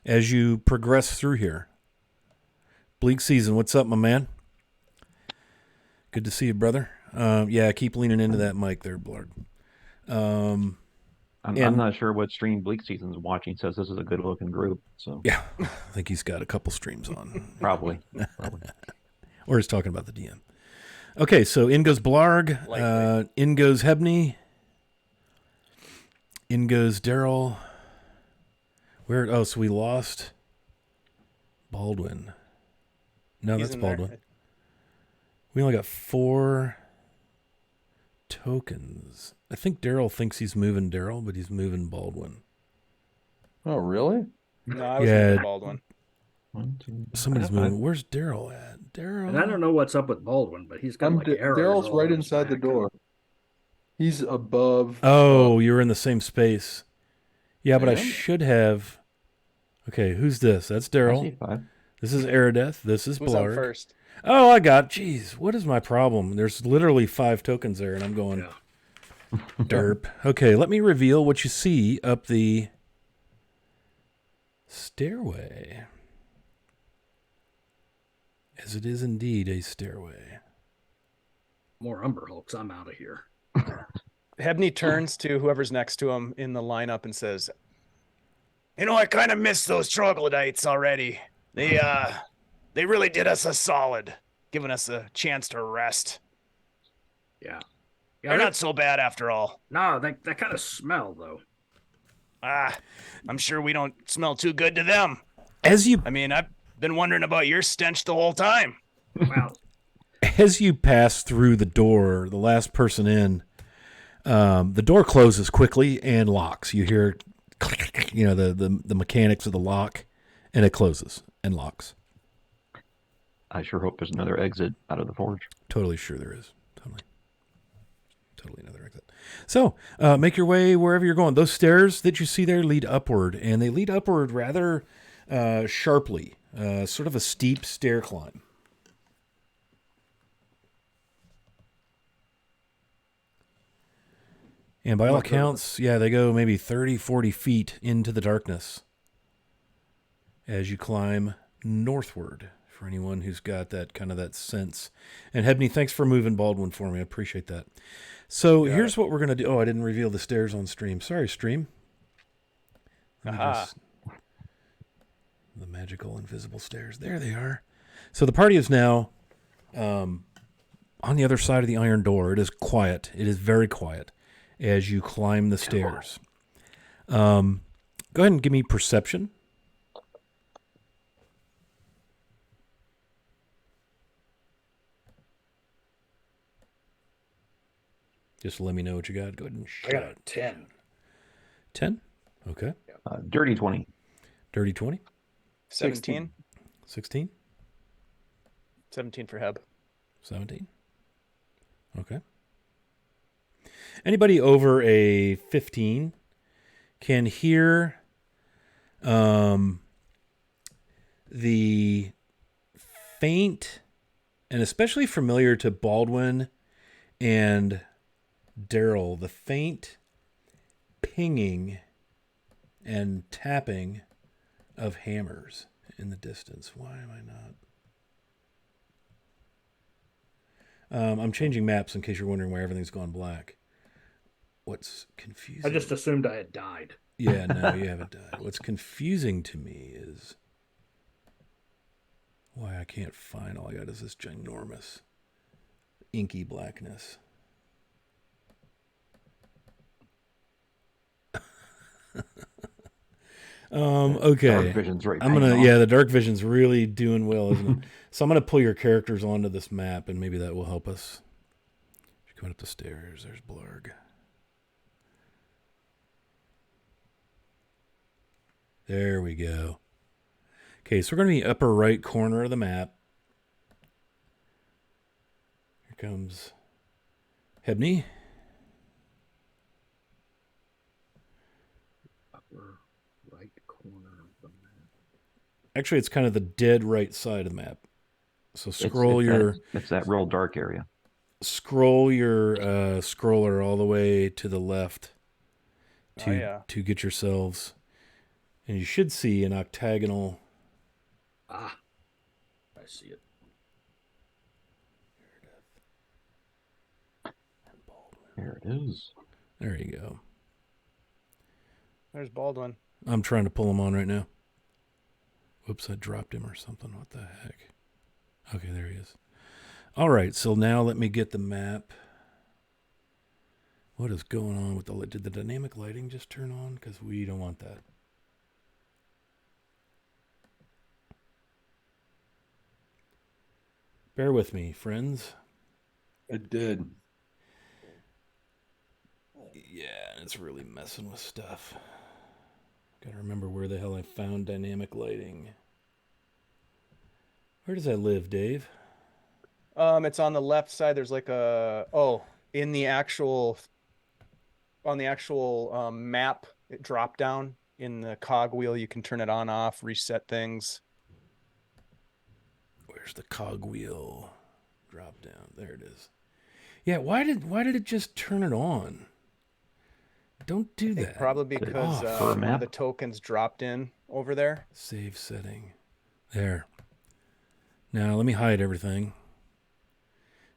as you progress through here. Bleak Season, what's up, my man? Good to see you, brother. Yeah, keep leaning into that mic there, Blarg. I'm not sure what stream Bleak Season's watching. Says this is a good looking group. So Yeah, I think he's got a couple streams on. probably. Or he's talking about the DM. Okay, so in goes Blarg. In goes Hebney. In goes Daryl. So we lost Baldwin. No, He's that's in there. Baldwin. We only got 4 tokens. I think Daryl thinks he's moving Daryl, but he's moving Baldwin. Oh, really? No, I was Yeah. moving Baldwin. Somebody's moving. Where's Daryl at? Daryl. And I don't know what's up with Baldwin, but he's got arrows. Daryl's all right over his inside the back. door. He's above. Oh, you were in the same space. Yeah, but I And? should have. Okay, who's this? That's I see Daryl. 5. This is Erideth. This is Who's on Blarg. first? Oh, I got. Jeez, what is my problem? There's literally 5 tokens there, and I'm going derp. Okay, let me reveal what you see up the stairway. As it is indeed a stairway. More Umber Hulks. I'm out of here. Hebney turns to whoever's next to him in the lineup and says, I kind of miss those troglodytes already. They really did us a solid, giving us a chance to rest. Yeah. They're not so bad after all. No, they kind of smell though. I'm sure we don't smell too good to them. As you I've been wondering about your stench the whole time. Well, as you pass through the door, the last person in, the door closes quickly and locks. You hear, the mechanics of the lock, and it closes and locks. I sure hope there's another exit out of the forge. Totally sure there is. Totally another exit. So make your way wherever you're going. Those stairs that you see there lead upward, and they lead upward rather sharply, sort of a steep stair climb. And by all accounts, they go maybe 30, 40 feet into the darkness as you climb northward, for anyone who's got that kind of that sense. And Hebney, thanks for moving Baldwin for me. I appreciate that. So here's what we're going to do. Oh, I didn't reveal the stairs on stream. Sorry, stream. The magical invisible stairs. There they are. So the party is now on the other side of the iron door. It is quiet. It is very quiet as you climb the stairs. Go ahead and give me perception. Just let me know what you got. Go ahead and shout. I got a 10. 10? Okay. Dirty 20. Dirty 20? 17? 16? 17 for Heb. 17? Okay. Anybody over a 15 can hear the faint and especially familiar to Baldwin and Daryl, the faint pinging and tapping of hammers in the distance. Why am I not? I'm changing maps in case you're wondering why everything's gone black. What's confusing? I just assumed I had died. Yeah, no, you haven't died. What's confusing to me is why I can't find. All I got is this ginormous inky blackness. Okay. Dark vision's right. The dark vision's really doing well, isn't it? So I'm gonna pull your characters onto this map, and maybe that will help us. You're going up the stairs. There's Blarg. There we go. Okay, so we're gonna be upper right corner of the map. Here comes Hebney. Right corner of the map. Actually, it's kind of the dead right side of the map. So scroll it's that real dark area. Scroll your scroller all the way to the left to get yourselves, and you should see an octagonal. Ah, I see it. There it is. There you go. There's Baldwin. I'm trying to pull him on right now. Whoops, I dropped him or something. What the heck? Okay, there he is. All right, so now let me get the map. What is going on with did the dynamic lighting just turn on? Because we don't want that. Bear with me, friends. It did. Yeah, it's really messing with stuff. Gotta remember where the hell I found dynamic lighting. Where does that live, Dave? It's on the left side. There's like on the actual map drop down in the cog wheel. You can turn it on, off, reset things. Where's the cog wheel? Drop down. There it is. Yeah, why did it just turn it on? Don't do that. Probably because one of the tokens dropped in over there. Save setting. There. Now let me hide everything.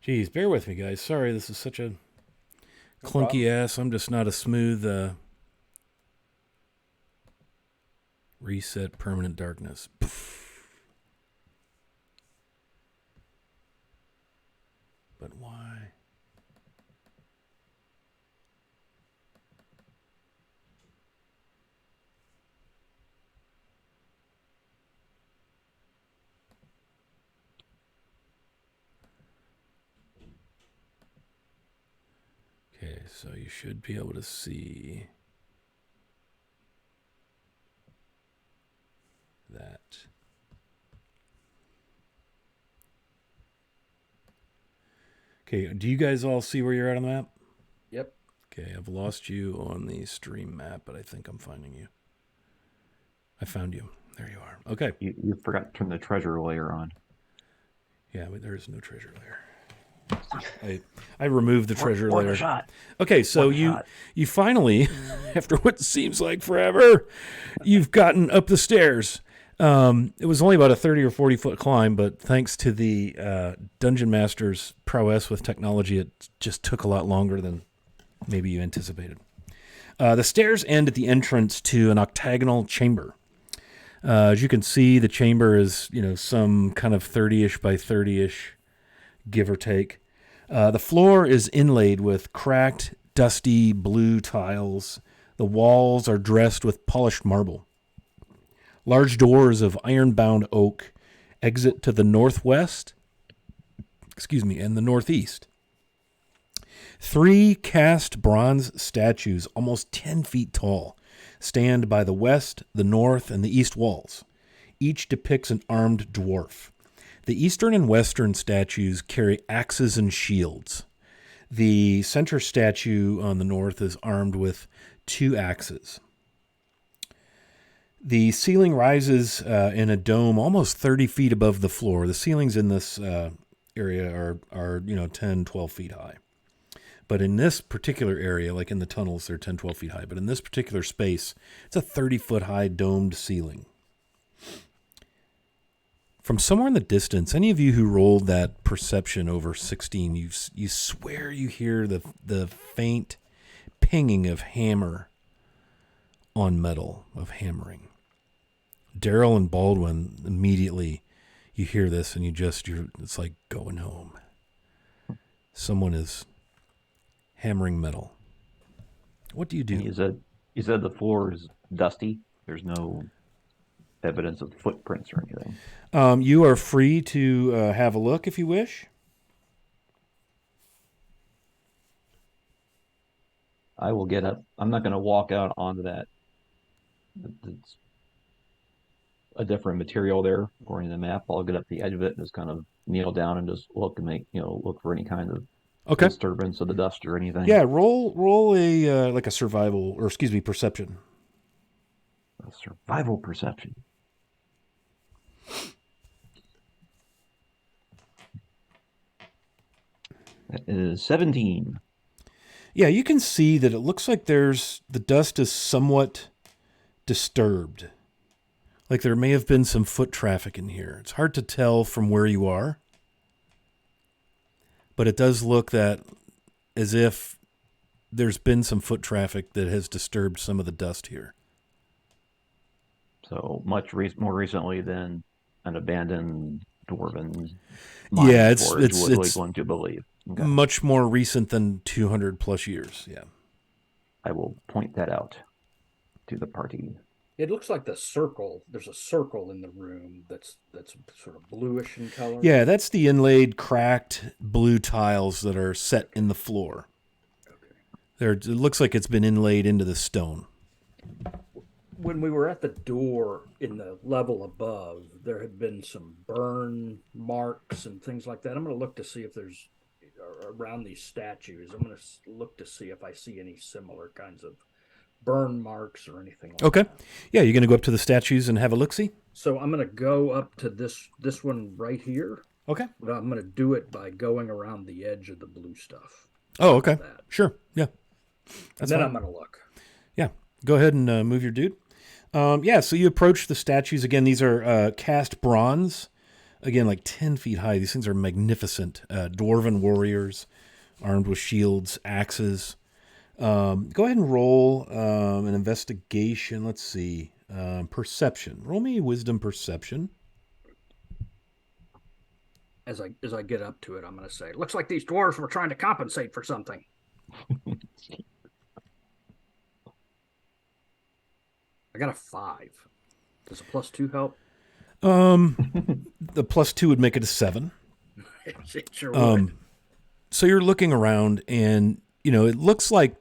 Jeez, bear with me, guys. Sorry, this is such a clunky ass. I'm just not a smooth reset permanent darkness. But why? Okay, so you should be able to see that. Okay, do you guys all see where you're at on the map? Yep. Okay, I've lost you on the stream map, but I think I'm finding you. I found you. There you are. Okay. You forgot to turn the treasure layer on. Yeah, but there is no treasure layer. I removed the treasure layer. Shot. Okay, so you finally, after what seems like forever, you've gotten up the stairs. It was only about a 30 or 40 foot climb, but thanks to the Dungeon Master's prowess with technology, it just took a lot longer than maybe you anticipated. The stairs end at the entrance to an octagonal chamber. As you can see, the chamber is, some kind of 30-ish by 30-ish, give or take. The floor is inlaid with cracked, dusty blue tiles. The walls are dressed with polished marble. Large doors of iron-bound oak exit to the northwest, and the northeast. 3 cast bronze statues, almost 10 feet tall, stand by the west, the north, and the east walls. Each depicts an armed dwarf. The eastern and western statues carry axes and shields. The center statue on the north is armed with 2 axes. The ceiling rises in a dome almost 30 feet above the floor. The ceilings in this area are 10, 12 feet high. But in this particular area, like in the tunnels, they're 10, 12 feet high. But in this particular space, it's a 30-foot high domed ceiling. From somewhere in the distance, any of you who rolled that perception over 16, you swear you hear the faint pinging of hammer on metal, of hammering. Daryl and Baldwin, immediately you hear this and it's like going home. Someone is hammering metal. What do you do? You said the floor is dusty. There's no evidence of footprints or anything. You are free to have a look if you wish. I will get up. I'm not going to walk out onto that. It's a different material there, according to the map. I'll get up the edge of it and just kind of kneel down and just look and look for any kind of disturbance of the dust or anything. Yeah, roll a like a survival, or excuse me, perception. A survival perception. That is 17. Yeah, you can see that it looks like the dust is somewhat disturbed. Like there may have been some foot traffic in here. It's hard to tell from where you are, but it does look as if there's been some foot traffic that has disturbed some of the dust here. So much more recently than an abandoned dwarven yeah, it's going to believe. Okay. Much more recent than 200 plus years. Yeah, I will point that out to the party. It looks like there's a circle in the room that's sort of bluish in color. Yeah, that's the inlaid, cracked blue tiles that are set in the floor. Okay. It looks like it's been inlaid into the stone. When we were at the door in the level above, there had been some burn marks and things like that. I'm going to look to see if there's, around these statues, I'm going to look to see if I see any similar kinds of burn marks or anything like okay. that. Yeah, you're going to go up to the statues and have a look-see? So I'm going to go up to this one right here. Okay. But I'm going to do it by going around the edge of the blue stuff. Oh, okay. Sure. Yeah. And then I'm going to look. Yeah. Go ahead and move your dude. So you approach the statues. Again, these are cast bronze. Again, like 10 feet high. These things are magnificent. Dwarven warriors armed with shields, axes. Go ahead and roll an investigation. Let's see. Perception. Roll me wisdom perception. As I get up to it, I'm going to say, looks like these dwarves were trying to compensate for something. I got a 5. Does a +2 help? The +2 would make it a 7. It sure would. So you're looking around and, it looks like,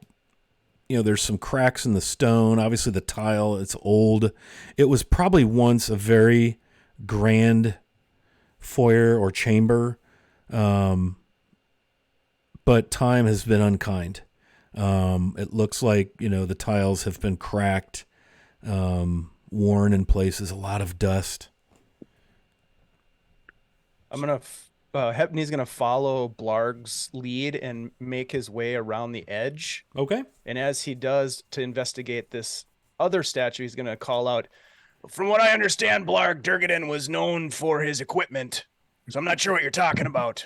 there's some cracks in the stone. Obviously the tile, it's old. It was probably once a very grand foyer or chamber. But time has been unkind. It looks like, the tiles have been cracked, worn in places, a lot of dust. I'm gonna Hepney's gonna follow Blarg's lead and make his way around the edge. Okay. And as he does to investigate this other statue, he's gonna call out, "From what I understand, Blarg Durgaden was known for his equipment, so I'm not sure what you're talking about."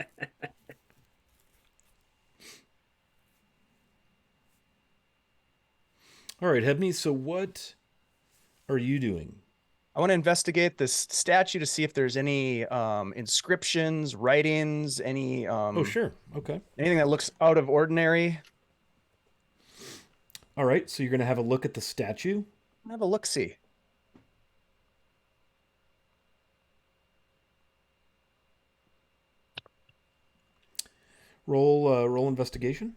All right, Hebney, so what are you doing? I want to investigate this statue to see if there's any inscriptions, writings, any oh, sure. Okay. Anything that looks out of ordinary. All right, so you're going to have a look at the statue? Have a look-see. Roll investigation.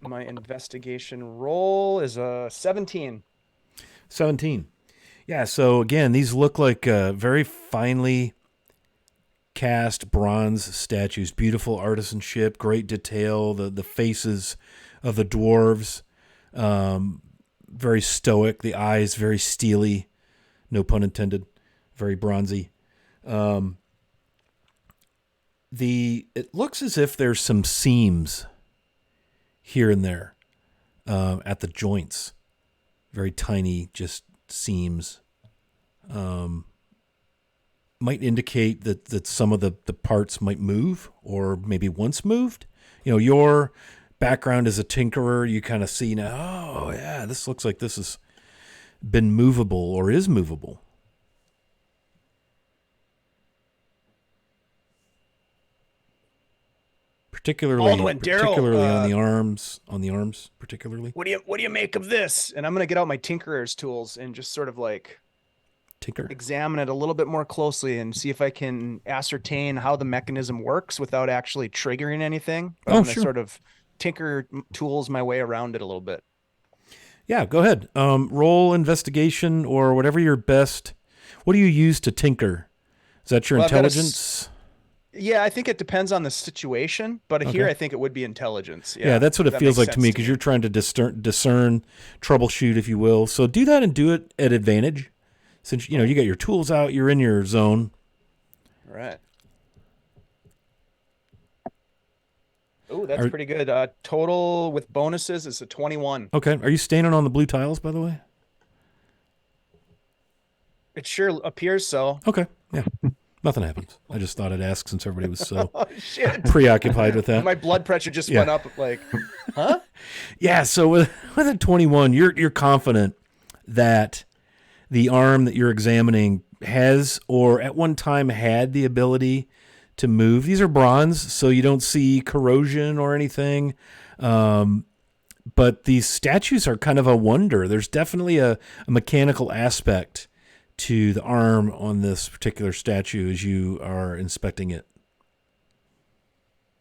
My investigation roll is a 17. 17. Yeah, so again, these look like very finely cast bronze statues. Beautiful artisanship, great detail. The faces of the dwarves, very stoic. The eyes very steely, no pun intended, very bronzy. It looks as if there's some seams here and there at the joints. Very tiny, just seams. Might indicate that some of the parts might move or maybe once moved. Your background as a tinkerer, you kind of see now, oh yeah, this looks like this has been movable or is movable. Baldwin, Daryl, particularly on the arms, particularly. What do you make of this? And I'm gonna get out my tinkerer's tools and just sort of like Tinker. examine it a little bit more closely and see if I can ascertain how the mechanism works without actually triggering anything. But I'm gonna sure. sort of tinker tools my way around it a little bit. Yeah, go ahead. Roll investigation or whatever your best. What do you use to tinker? Is that your intelligence? Yeah, I think it depends on the situation, but here I think it would be intelligence. Yeah, that's what it feels like to me because you're trying to discern, troubleshoot, if you will. So do that and do it at advantage. Since you got your tools out, you're in your zone. All right. Oh, that's pretty good. Total with bonuses is a 21. Okay. Are you standing on the blue tiles, by the way? It sure appears so. Okay. Yeah. Nothing happens. I just thought I'd ask since everybody was so Oh, shit. preoccupied with that. My blood pressure just went up like, huh? Yeah, so with a 21, you're confident that the arm that you're examining has or at one time had the ability to move. These are bronze, so you don't see corrosion or anything. But these statues are kind of a wonder. There's definitely a mechanical aspect to the arm on this particular statue as you are inspecting it.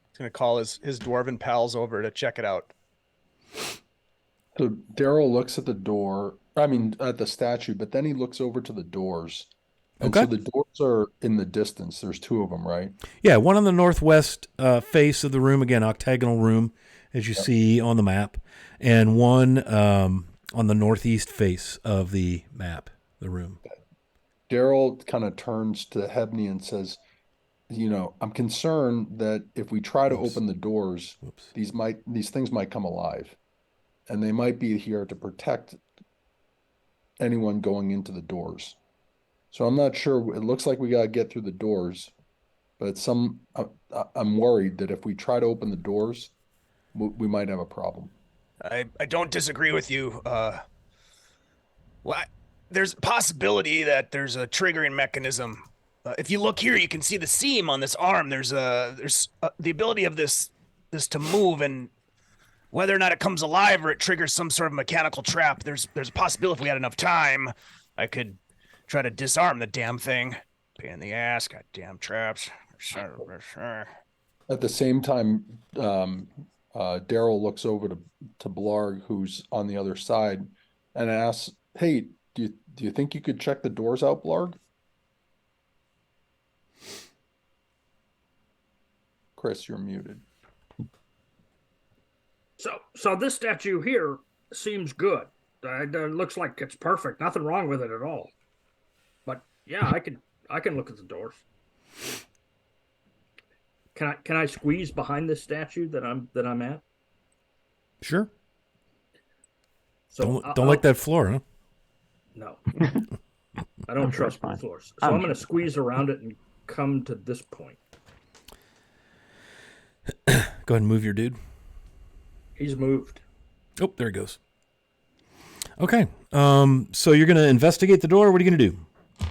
He's going to call his dwarven pals over to check it out. So Daryl looks at at the statue, but then he looks over to the doors. And so the doors are in the distance. There's two of them, right? Yeah, one on the northwest face of the room, again, octagonal room, as you see on the map, and one on the northeast face of the map, the room. Daryl kind of turns to Hebney and says, I'm concerned that if we try to open the doors, these things might come alive. And they might be here to protect anyone going into the doors. So I'm not sure. It looks like we got to get through the doors, but I'm worried that if we try to open the doors, we might have a problem. I don't disagree with you. There's a possibility that there's a triggering mechanism. If you look here, you can see the seam on this arm. There's the ability of this to move, and whether or not it comes alive or it triggers some sort of mechanical trap, there's a possibility if we had enough time, I could try to disarm the damn thing. Pain in the ass, goddamn traps. At the same time, Daryl looks over to Blarg, who's on the other side, and asks, "Hey, do you think you could check the doors out, Blarg?" Chris, you're muted. So this statue here seems good. It looks like it's perfect. Nothing wrong with it at all. But yeah, I can look at the doors. Can I squeeze behind this statue that I'm at? Sure. So don't like that floor, huh? No. I don't trust my floors. So I'm going to squeeze around it and come to this point. Go ahead and move your dude. He's moved. Oh, there he goes. Okay. So you're going to investigate the door. What are you going to do?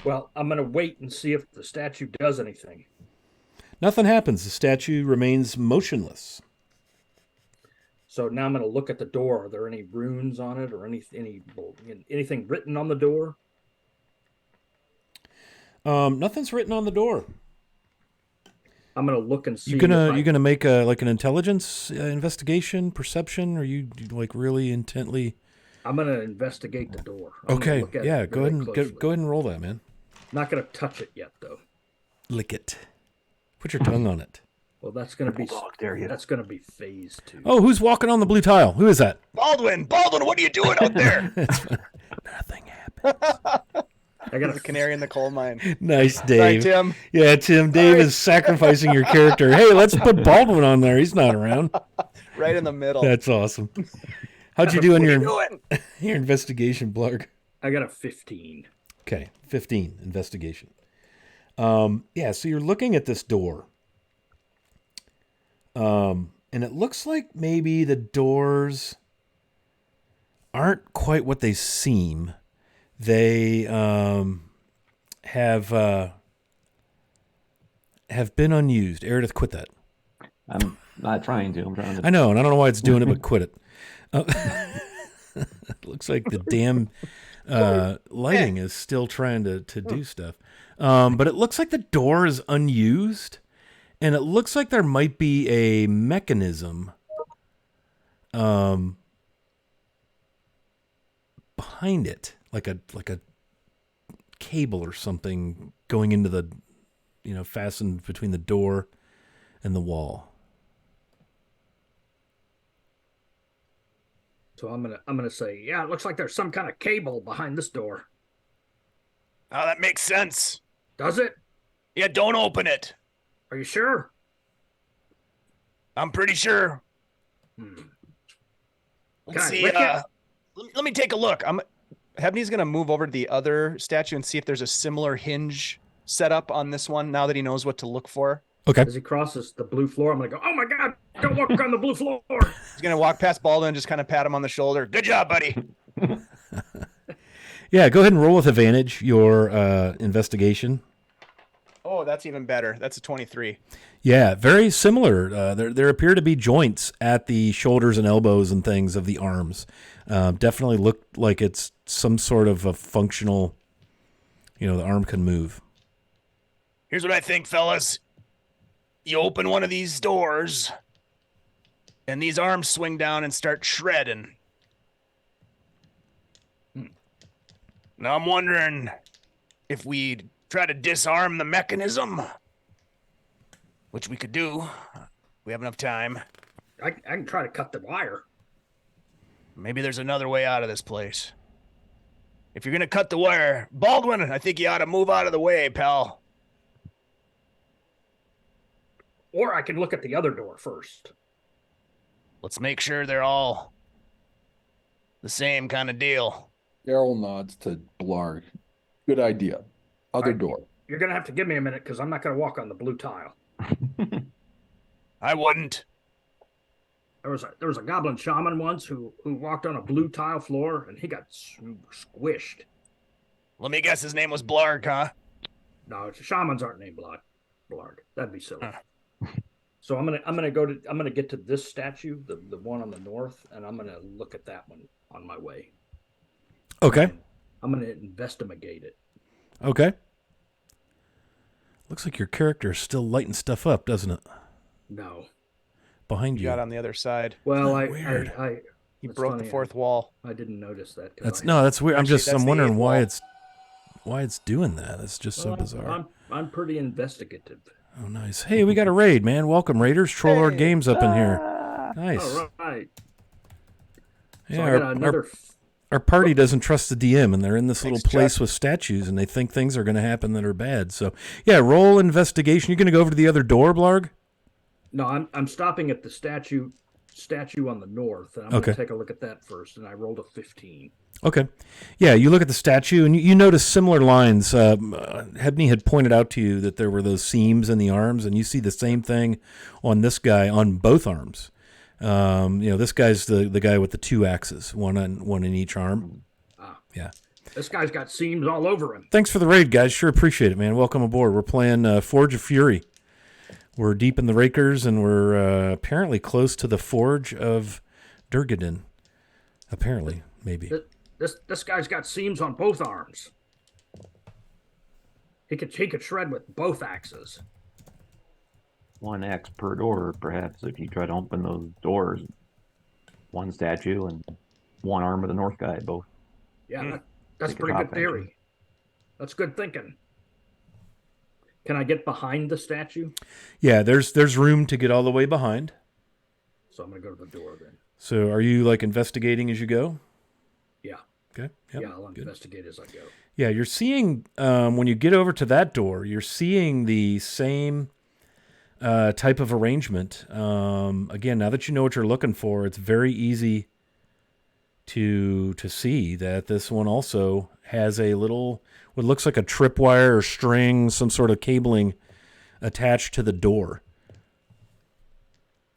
Well, I'm going to wait and see if the statue does anything. Nothing happens. The statue remains motionless. So now I'm going to look at the door. Are there any runes on it or anything written on the door? Nothing's written on the door. I'm going to look and see. You gonna make an intelligence investigation, perception? Or you like really intently? I'm going to investigate the door. Okay, yeah. Go ahead and roll that, man. Not going to touch it yet, though. Lick it. Put your tongue on it. Well, that's going to be that's going to be phase 2. Oh, who's walking on the blue tile? Who is that? Baldwin, what are you doing out there? Nothing happens. I got a canary in the coal mine. Nice, Dave. Sorry, Tim. Yeah, Tim. Dave is sacrificing your character. Hey, let's put Baldwin on there. He's not around. Right in the middle. That's awesome. How'd you do on your investigation, Blarg? I got a 15. Okay, 15 investigation. Yeah, so you're looking at this door. And it looks like maybe the doors aren't quite what they seem. They have been unused. Meredith, quit that. I'm not trying to. I'm trying to. I know, and I don't know why it's doing it, but quit it. It looks like the damn lighting is still trying to do stuff. But it looks like the door is unused, and it looks like there might be a mechanism behind it, like a cable or something going into the, fastened between the door and the wall. So I'm gonna say, yeah, it looks like there's some kind of cable behind this door. Oh, that makes sense. Does it? Yeah, don't open it. Are you sure? I'm pretty sure. Can Let's I see. lick it? Let me take a look. Hebney's gonna move over to the other statue and see if there's a similar hinge set up on this one. Now that he knows what to look for, Okay. As he crosses the blue floor, I'm gonna go, oh my God, don't walk on the blue floor. he's gonna walk past Baldwin and just kind of pat him on the shoulder. Good job, buddy. Yeah, go ahead and roll with advantage your investigation. Oh, that's even better. That's a 23. Yeah, very similar. There appear to be joints at the shoulders and elbows and things of the arms. Definitely look like it's some sort of a functional, the arm can move. Here's what I think, fellas. You open one of these doors, and these arms swing down and start shredding. Now I'm wondering if we try to disarm the mechanism, which we could do. We have enough time. I can try to cut the wire. Maybe there's another way out of this place. If you're gonna cut the wire, Baldwin, I think you ought to move out of the way, pal. Or I can look at the other door first. Let's make sure they're all the same kind of deal. Daryl nods to Blarg. Good idea. Other door. You're gonna have to give me a minute because I'm not gonna walk on the blue tile. I wouldn't. There was a goblin shaman once who walked on a blue tile floor and he got squished. Let me guess his name was Blarg, huh? No, shamans aren't named Blarg. That'd be silly. So I'm gonna get to this statue, the one on the north, and I'm gonna look at that one on my way. Okay. I'm gonna investigate it. Okay. Looks like your character is still lighting stuff up, doesn't it? No. Behind you. Got on the other side. Well, Weird. He that's broke the funny, fourth wall. I didn't notice that. That's weird. Actually, that's I'm the wondering eighth why it's doing that. It's just so bizarre. I'm pretty investigative. Oh, nice. Hey, we got a raid, man. Welcome, Raiders. Trollord Games up in here. Nice. All right. So Yeah, I got another. our party doesn't trust the DM, and they're in this little Thanks, place Chuck. with statues, and they think things are going to happen that are bad. So, yeah, roll investigation. You're going to go over to the other door, Blarg? No, I'm stopping at the statue on the north, and I'm Okay. gonna take a look at that first. And I rolled a 15. Okay. Yeah, you look at the statue, and you notice similar lines. Hebney had pointed out to you that there were those seams in the arms, and you see the same thing on this guy on both arms. This guy's the guy with the two axes, one in each arm. Yeah. This guy's got seams all over him. Thanks for the raid, guys. Sure appreciate it, man. Welcome aboard. We're playing Forge of Fury. We're deep in the Rakers, and we're apparently close to the Forge of Durgadin. Apparently, maybe. This guy's got seams on both arms. He could shred with both axes. One axe per door, perhaps, if you try to open those doors. One statue and one arm of the north guy, both. Yeah, that's Take a pretty top good theory. action. That's good thinking. Can I get behind the statue? Yeah, there's room to get all the way behind. So I'm gonna go to the door then. So are you like investigating as you go? Yeah. Okay. Yep. Yeah, I'll Good. investigate as I go. Yeah, you're seeing when you get over to that door, you're seeing the same type of arrangement. Again, now that you know what you're looking for, it's very easy to see that this one also has a little what looks like a tripwire or string, some sort of cabling attached to the door.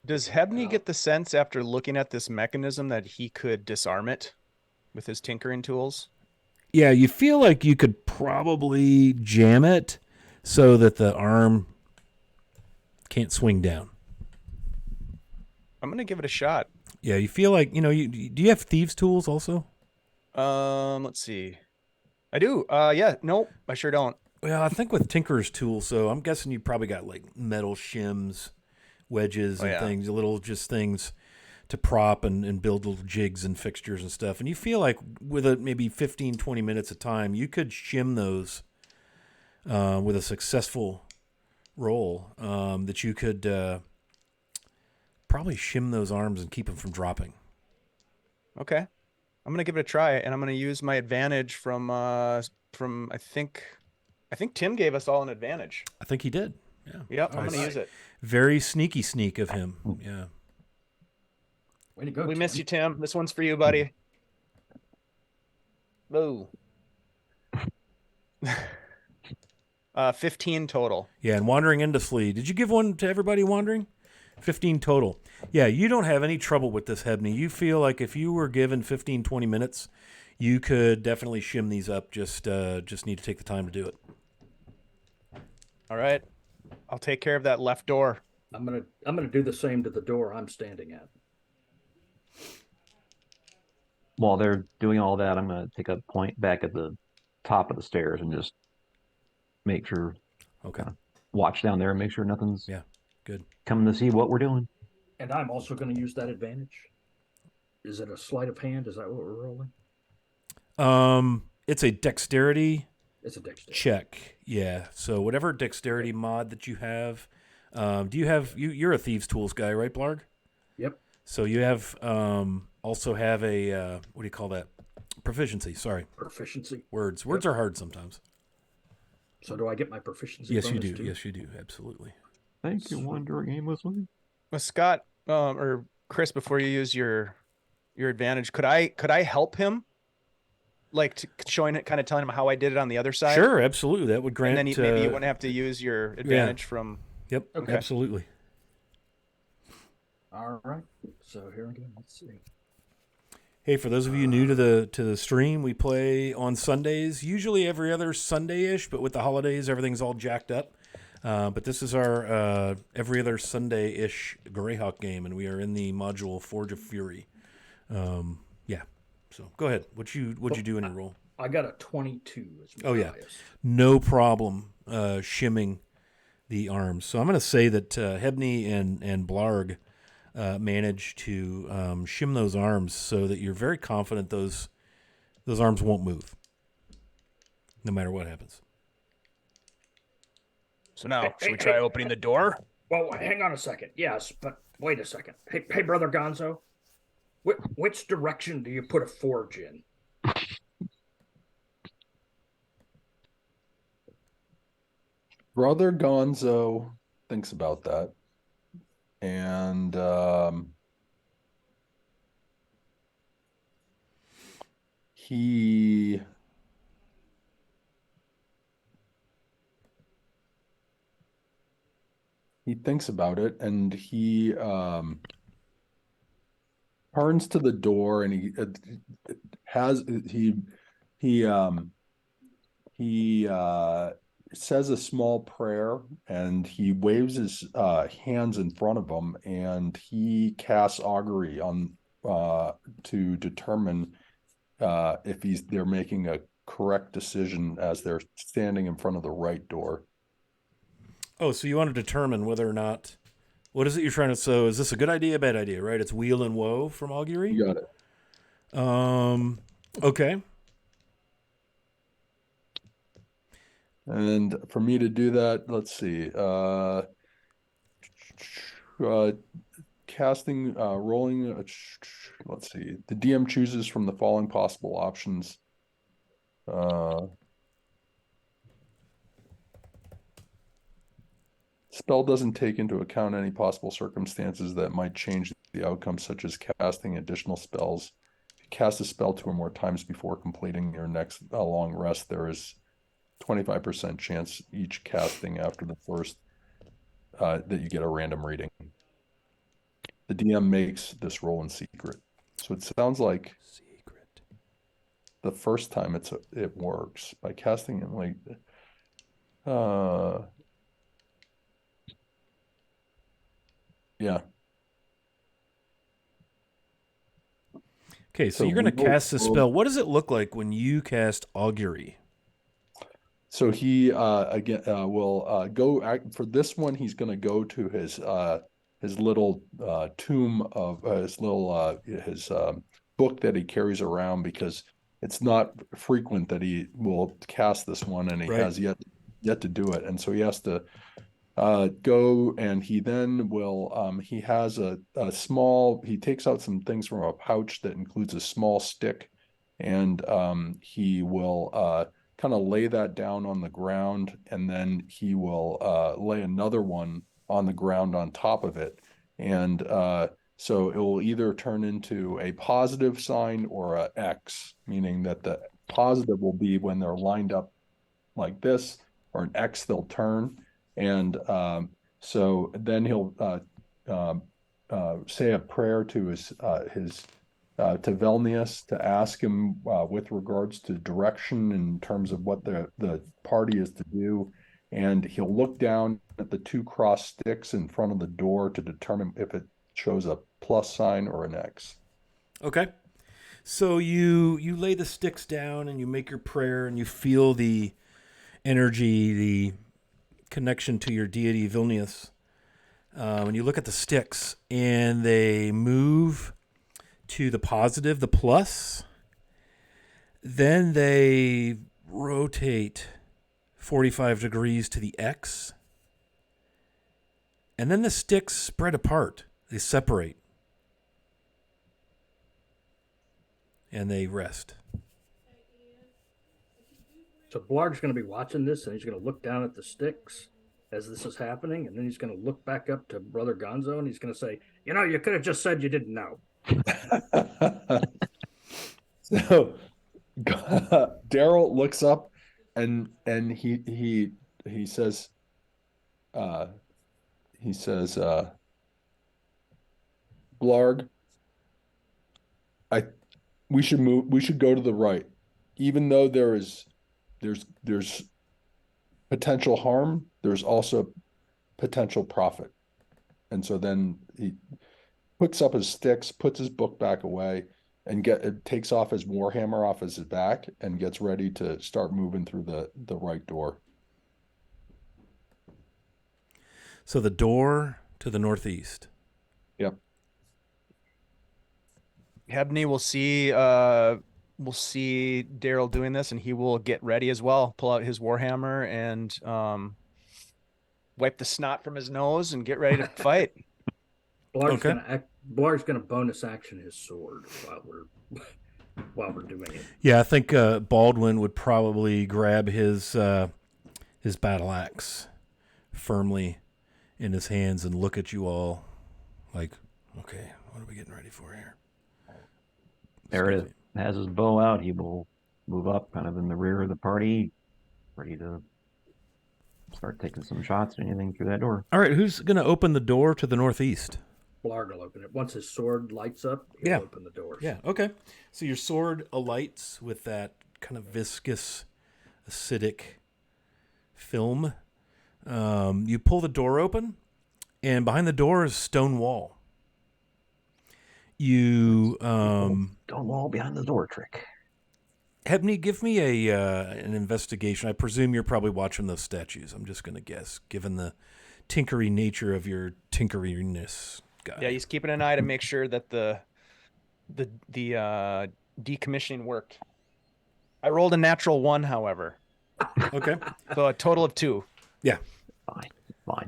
Does Hebney Uh, get the sense after looking at this mechanism that he could disarm it with his tinkering tools? Yeah, you feel like you could probably jam it so that the arm can't swing down. I'm gonna give it a shot. Yeah, you feel like, do you have thieves tools also? Let's see. I do. Yeah, nope, I sure don't. Well, I think with Tinker's tools, so I'm guessing you probably got like metal shims, wedges, Oh, and yeah. things, little just things to prop and build little jigs and fixtures and stuff. And you feel like with maybe 15, 20 minutes of time, you could shim those with a successful roll, that you could probably shim those arms and keep them from dropping. Okay. I'm gonna give it a try, and I'm gonna use my advantage from I think Tim gave us all an advantage. I think he did. Yeah. Yep, I'm Nice. gonna use it. Very sneak of him. Yeah. Way to go! We Tim. miss you, Tim. This one's for you, buddy. Boo. 15 total. Yeah, and wandering into Flea. Did you give one to everybody wandering? 15 total. Yeah, you don't have any trouble with this, Hebney. You feel like if you were given 15, 20 minutes, you could definitely shim these up. Just need to take the time to do it. All right. I'll take care of that left door. I'm gonna do the same to the door I'm standing at. While they're doing all that, I'm going to take a point back at the top of the stairs and just make sure, Okay. watch down there and make sure nothing's Yeah, good. coming to see what we're doing. And I'm also going to use that advantage. Is it a sleight of hand? Is that what we're rolling? It's a dexterity It's a dexterity check. Yeah. So whatever dexterity mod that you have, do you have you're a thieves tools guy, right, Blarg? Yep. So you have also have a what do you call that? Proficiency. Sorry, Proficiency. words. Words are hard sometimes. So do I get my proficiency? Yes, you bonus do. too? Yes, you do. Absolutely. Thank you, wandering aimlessly. Well, Scott, or Chris, before you use your advantage, could I help him? Like showing it, kind of telling him how I did it on the other side. Sure, absolutely. That would grant. And then maybe you wouldn't have to use your advantage from. Yep. Okay. Absolutely. All right. So here again, let's see. Hey, for those of you new to the stream, we play on Sundays, usually every other Sunday-ish, but with the holidays, everything's all jacked up. But this is our every other Sunday-ish Greyhawk game, and we are in the module Forge of Fury. Yeah. So go ahead. What'd you do in your roll? I got a 22. As my Oh, yeah. highest. No problem shimming the arms. So I'm going to say that Hebney and Blarg managed to shim those arms so that you're very confident those arms won't move, no matter what happens. So now, should we try opening the door? Well, hang on a second. Yes, but wait a second. Hey, brother Gonzo, which direction do you put a forge in? Brother Gonzo thinks about that. And he thinks about it, and he turns to the door, and he says a small prayer, and he waves his hands in front of him, and he casts augury on to determine if they're making a correct decision as they're standing in front of the right door. Oh, so you want to determine whether or not, what is it you're trying to, so is this a good idea, bad idea, right? It's weal and woe from augury? You got it. Okay. And for me to do that, let's see. Casting, rolling. Let's see. The DM chooses from the following possible options. Spell doesn't take into account any possible circumstances that might change the outcome, such as casting additional spells. If you cast a spell 2 or more times before completing your next long rest, there is 25% chance each casting after the first that you get a random reading. the DM makes this roll in secret. So it sounds like Secret. the first time it works by casting it like yeah. Okay, so So you're going to cast this we'll spell. What does it look like when you cast Augury? So he again will go for this one. He's going to go to his little tomb of his little his book that he carries around, because it's not frequent that he will cast this one, and he Right. has yet to do it, and so he has to go, and he then will he has a small, he takes out some things from a pouch that includes a small stick, and he will kind of lay that down on the ground, and then he will lay another one on the ground on top of it, and so it will either turn into a positive sign or a X, meaning that the positive will be when they're lined up like this, or an X they'll turn. And so then he'll say a prayer to his to Velnius, to ask him with regards to direction in terms of what the party is to do. And he'll look down at the two cross sticks in front of the door to determine if it shows a plus sign or an X. Okay. So you lay the sticks down and you make your prayer and you feel the energy, the connection to your deity Vilnius. When you look at the sticks and they move to the positive, the plus, then they rotate 45 degrees to the X, and then the sticks spread apart. They separate. And they rest. So Blarg's going to be watching this, and he's going to look down at the sticks as this is happening, and then he's going to look back up to Brother Gonzo, and he's going to say, you could have just said you didn't know. So Daryl looks up, and he says Blarg, we should go to the right, even though there's potential harm, there's also potential profit. And so then he picks up his sticks, puts his book back away, and takes off his warhammer off his back and gets ready to start moving through the right door. So the door to the northeast. Yep. Hebney will see Daryl doing this, and he will get ready as well. Pull out his warhammer and wipe the snot from his nose and get ready to fight. Blarg's gonna bonus action his sword while we're doing it. Yeah, I think Baldwin would probably grab his battle axe firmly in his hands and look at you all like, okay, what are we getting ready for here? Meredith has his bow out. He will move up kind of in the rear of the party, ready to start taking some shots or anything through that door. All right, who's going to open the door to the northeast? Blarg will open it. Once his sword lights up, he'll open the doors. Yeah, okay. So your sword alights with that kind of viscous, acidic film. You pull the door open, and behind the door is a stone wall. Stone wall behind the door trick. Hebney, give me an investigation. I presume you're probably watching those statues. I'm just going to guess, given the tinkery nature of your tinkeriness guy. Yeah, he's keeping an eye to make sure that the decommissioning worked. I rolled a natural 1, however. Okay. So a total of 2. Yeah. Fine.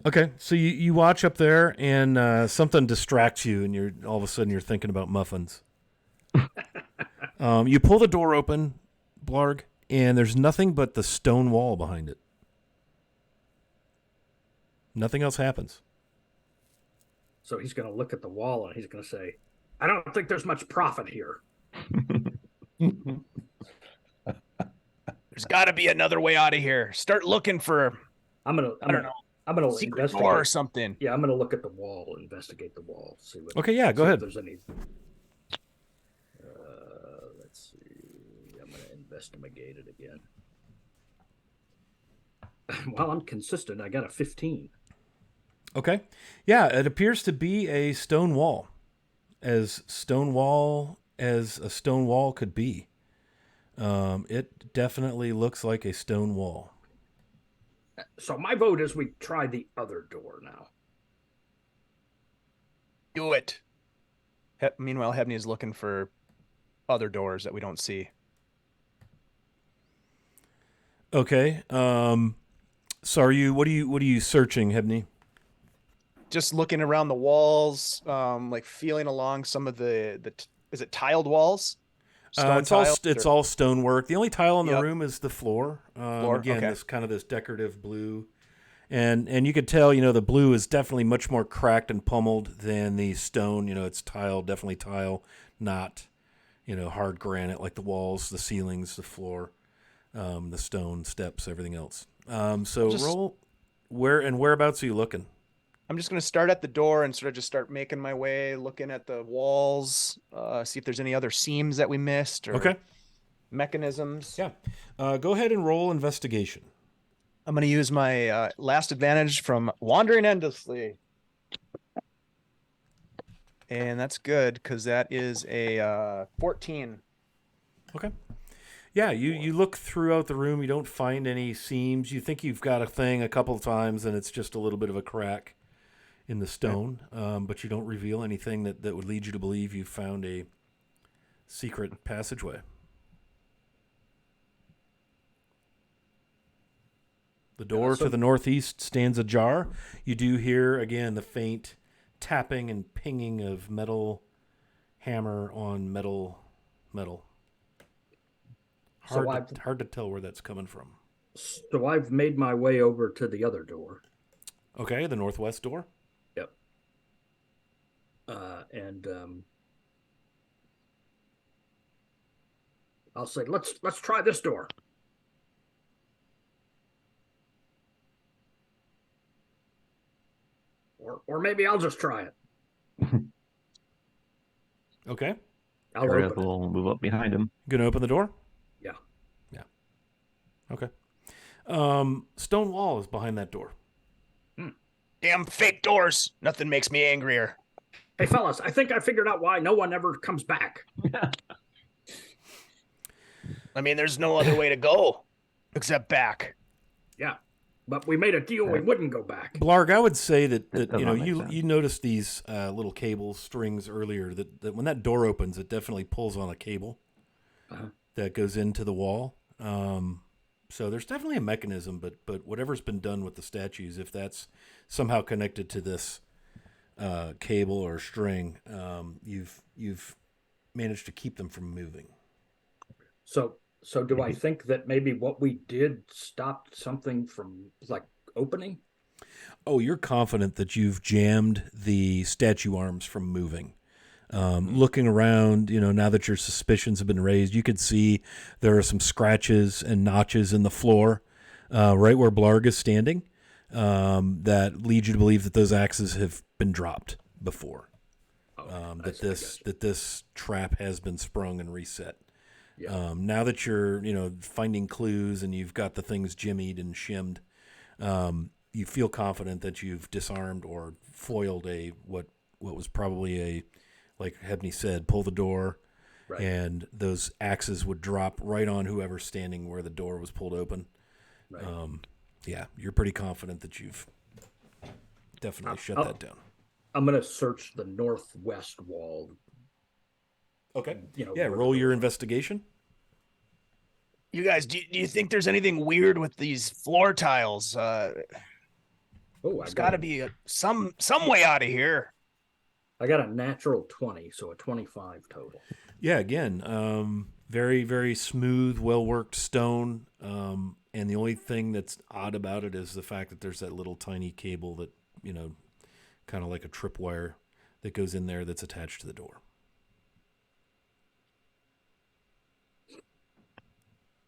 Okay, so you watch up there, and something distracts you, and all of a sudden you're thinking about muffins. You pull the door open, Blarg, and there's nothing but the stone wall behind it. Nothing else happens. So he's going to look at the wall, and he's going to say, I don't think there's much profit here. There's got to be another way out of here. Start looking for. I'm gonna I'm gonna secret investigate. door or something. Yeah, I'm gonna look at the wall, investigate the wall, see what. Okay, yeah, go see if ahead. there's any. Let's see. I'm gonna investigate it again. Well, I'm consistent. I got a 15. Okay. Yeah, it appears to be a stone wall. As a stone wall could be. It definitely looks like a stone wall. So my vote is we try the other door now. Do it. Meanwhile, Hebney is looking for other doors that we don't see. Okay. So what are you searching, Hebney? Just looking around the walls, like feeling along some of is it tiled walls? Stone It's all stonework. The only tile in the Yep. room is the floor. Floor, Again, okay. this decorative blue, and you could tell, the blue is definitely much more cracked and pummeled than the stone. It's tile, definitely tile, not hard granite like the walls, the ceilings, the floor, the stone steps, everything else. Roll whereabouts are you looking? I'm just going to start at the door and sort of just start making my way, looking at the walls, see if there's any other seams that we missed or Okay. mechanisms. Yeah. Go ahead and roll investigation. I'm going to use my last advantage from wandering endlessly. And that's good because that is a 14. Okay. Yeah, you look throughout the room. You don't find any seams. You think you've got a thing a couple of times, and it's just a little bit of a crack in the stone, but you don't reveal anything that would lead you to believe you found a secret passageway. The door to the northeast stands ajar. You do hear, again, the faint tapping and pinging of metal hammer on metal. Hard to tell where that's coming from. So I've made my way over to the other door. Okay, the northwest door. Yep. And I'll say, let's try this door. Or maybe I'll just try it. Okay. I'll Meredith open it. will move up behind him. Gonna open the door? Yeah. Yeah. Okay. Stone wall is behind that door. Damn fake doors. Nothing makes me angrier. Hey, fellas, I think I figured out why no one ever comes back. I mean, there's no other way to go except back. Yeah. But we made a deal we wouldn't go back. Blarg, I would say that does not make sense. you noticed these little cable strings earlier that when that door opens, it definitely pulls on a cable that goes into the wall. So there's definitely a mechanism, but whatever's been done with the statues, if that's somehow connected to this cable or string, you've managed to keep them from moving. So do I think that maybe what we did stopped something from opening? Oh, you're confident that you've jammed the statue arms from moving. Looking around, now that your suspicions have been raised, you could see there are some scratches and notches in the floor, right where Blarg is standing, that lead you to believe that those axes have been dropped before. That this trap has been sprung and reset. Yeah. Now that you're, finding clues and you've got the things jimmied and shimmed, you feel confident that you've disarmed or foiled what was probably a, like Hebney said, pull the door, Right. and those axes would drop right on whoever's standing where the door was pulled open. Right. Yeah, you're pretty confident that you've definitely shut that down. I'm going to search the northwest wall. Okay. Where the Roll your door- investigation. You guys, do you think there's anything weird with these floor tiles? There's got to be some way out of here. I got a natural 20, so a 25 total. Yeah, again, very, very smooth, well-worked stone. And the only thing that's odd about it is the fact that there's that little tiny cable that, kind of like a tripwire that goes in there that's attached to the door.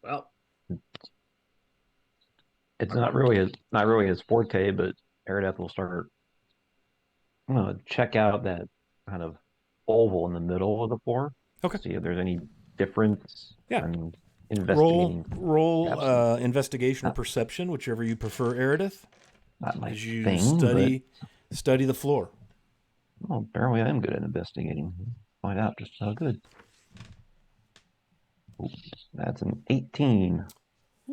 Well, It's not really his forte, but Aerodeth will start check out that kind of oval in the middle of the floor. Okay. See if there's any difference. Yeah. And investigating. Roll Absolutely. investigation or perception, whichever you prefer, Aerodeth, Not my as you thing, study the floor. but apparently I am good at investigating. Find out just how good. Oops, that's an 18.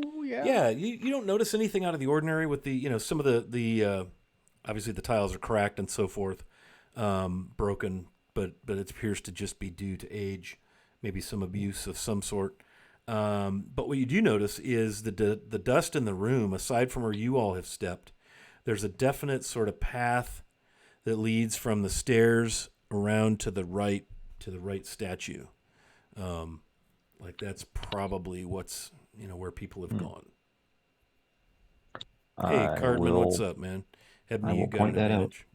Oh yeah. Yeah, you don't notice anything out of the ordinary with the some of the obviously the tiles are cracked and so forth, broken, but it appears to just be due to age, maybe some abuse of some sort. But what you do notice is the dust in the room, aside from where you all have stepped, there's a definite sort of path that leads from the stairs around to the right statue. Like that's probably what's where people have gone. Hey, Cartman, what's up, man? I You will got point an that out. advantage.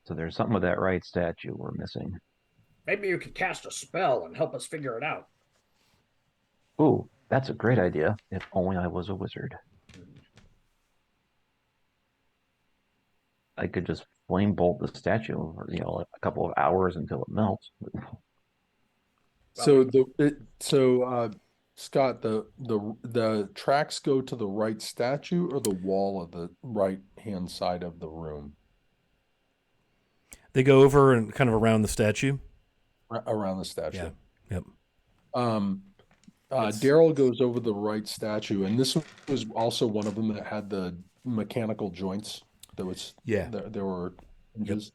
So there's something with that right statue we're missing. Maybe you could cast a spell and help us figure it out. Ooh, that's a great idea. If only I was a wizard. I could just flame bolt the statue for a couple of hours until it melts. So Scott, the tracks go to the right statue or the wall of the right hand side of the room? They go over and kind of around the statue. Around the statue. Yeah. Yep. Daryl goes over the right statue, and this was also one of them that had the mechanical joints. There were hinges.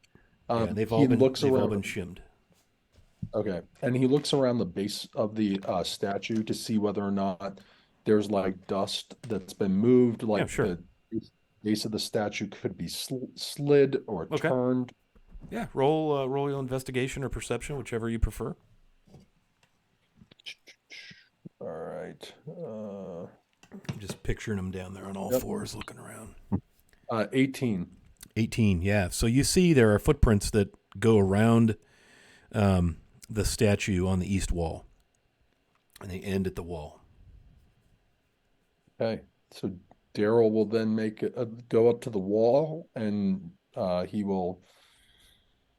Yeah, they've all been shimmed. Okay, and he looks around the base of the statue to see whether or not there's like dust that's been moved, like sure. the base of the statue could be slid or turned. Yeah, roll your investigation or perception, whichever you prefer. All right. I'm just picturing them down there on all fours looking around. 18. 18, yeah. So you see there are footprints that go around the statue on the east wall, and they end at the wall. Okay, so Daryl will then go up to the wall, and he will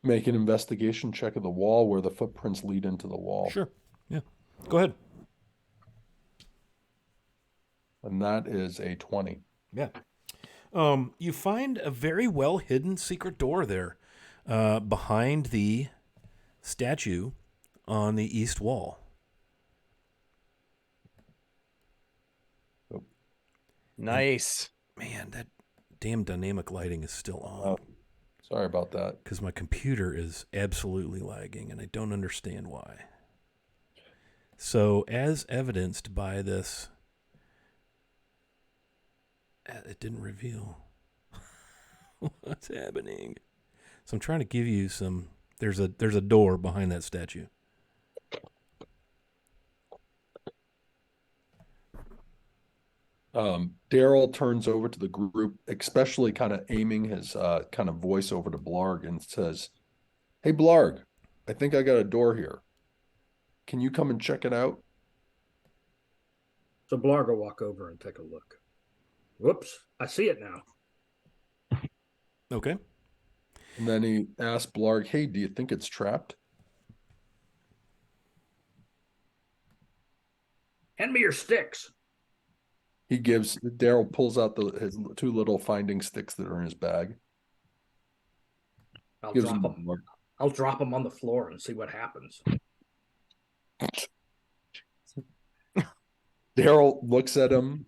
make an investigation check of the wall where the footprints lead into the wall. Sure, yeah. Go ahead. And that is a 20. Yeah. You find a very well hidden secret door there behind the statue on the east wall. Nice. Man, that damn dynamic lighting is still on. Oh, sorry about that. Because my computer is absolutely lagging, and I don't understand why. So, as evidenced by this, it didn't reveal what's happening. So I'm trying to give you some. There's a door behind that statue. Daryl turns over to the group, especially kind of aiming his kind of voice over to Blarg, and says, "Hey Blarg, I think I got a door here. Can you come and check it out?" So Blarg will walk over and take a look. Whoops, I see it now. Okay. And then he asks Blarg, "Hey, do you think it's trapped?" Hand me your sticks. Daryl pulls out his two little finding sticks that are in his bag. I'll drop them on the floor and see what happens. Daryl looks at him,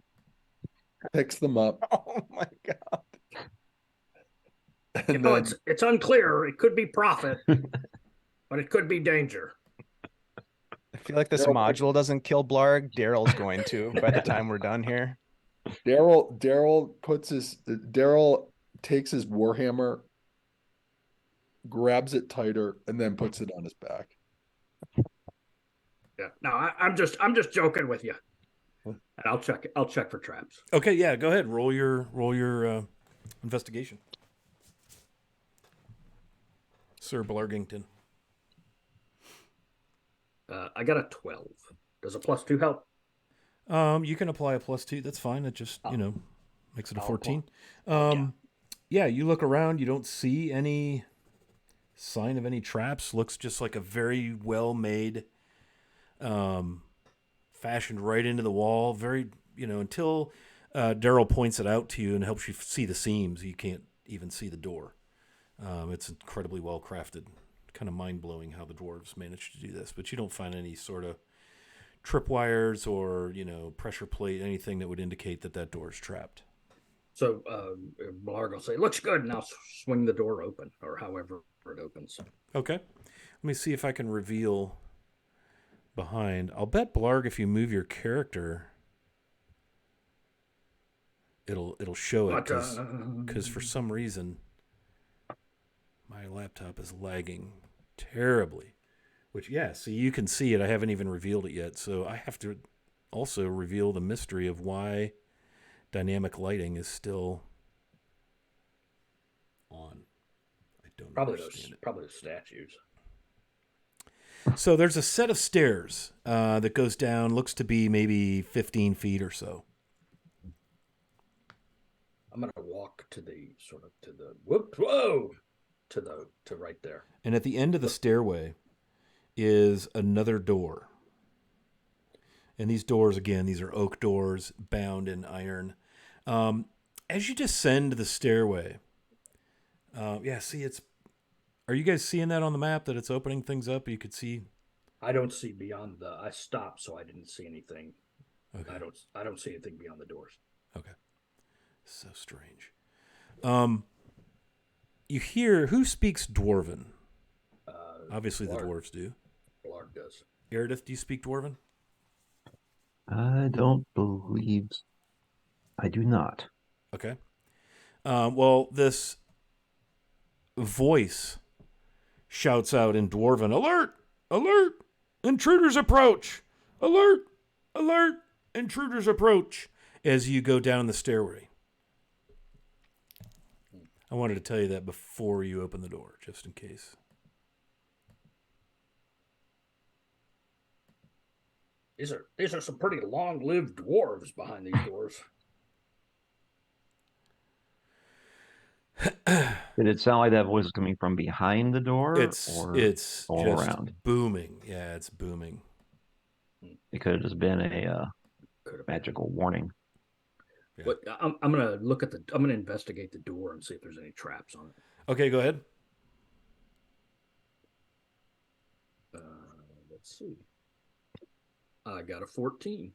picks them up. Oh my god! And then, it's unclear. It could be profit, but it could be danger. I feel like this module doesn't kill Blarg. Daryl's going to by the time we're done here. Daryl takes his warhammer, grabs it tighter, and then puts it on his back. Yeah. No, I'm just joking with you. And I'll check for traps. Okay, yeah, go ahead. Roll your investigation. Sir Blargington. I got a 12. Does a +2 help? You can apply a +2. That's fine. It just, makes it a I'll 14. yeah. Yeah, you look around. You don't see any sign of any traps. Looks just like a very well-made, fashioned right into the wall. Very, until Daryl points it out to you and helps you see the seams, you can't even see the door. It's incredibly well crafted. Kind of mind-blowing how the dwarves managed to do this. But you don't find any sort of tripwires or, pressure plate, anything that would indicate that door is trapped. So Blarg will say, "Looks good," and I'll swing the door open, or however it opens. Okay. Let me see if I can reveal behind. I'll bet Blarg, if you move your character, it'll show it, because for some reason my laptop is lagging terribly. Which, yeah, see, you can see it. I haven't even revealed it yet, so I have to also reveal the mystery of why dynamic lighting is still on. I don't understand it. Probably the statues. So there's a set of stairs that goes down, looks to be maybe 15 feet or so. I'm gonna walk to right there. And at the end of the stairway is another door. And these doors, again, these are oak doors bound in iron. As you descend the stairway, see, are you guys seeing that on the map, that it's opening things up? You could see. I don't see beyond I stopped, so I didn't see anything. Okay. I don't see anything beyond the doors. Okay. So strange. You hear, who speaks Dwarven? Obviously Blarg. the dwarves do. Blarg does. Meredith, do you speak Dwarven? I don't believe I do not. Okay. Well, this voice shouts out in Dwarven, "Alert! Alert! Intruders approach! Alert! Alert! Intruders approach!" as you go down the stairway. I wanted to tell you that before you open the door, just in case. These are some pretty long-lived dwarves behind these doors. Did it sound like that voice was coming from behind the door? It's or just all around? booming. Yeah, it's booming. It could have just been a magical warning. Yeah. But I'm gonna investigate the door and see if there's any traps on it. Okay, go ahead. Let's see. I got a 14.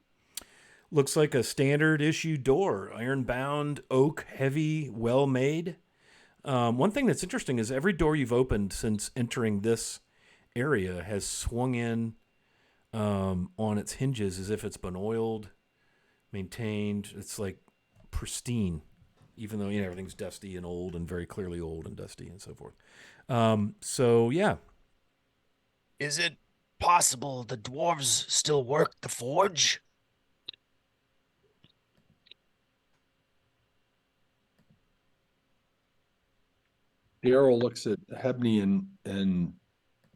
Looks like a standard issue door, iron bound, oak, heavy, well made. One thing that's interesting is every door you've opened since entering this area has swung in on its hinges as if it's been oiled, maintained. It's like pristine, even though everything's dusty and old, and very clearly old and dusty and so forth. So yeah. Is it possible the dwarves still work the forge? Daryl looks at Hebney and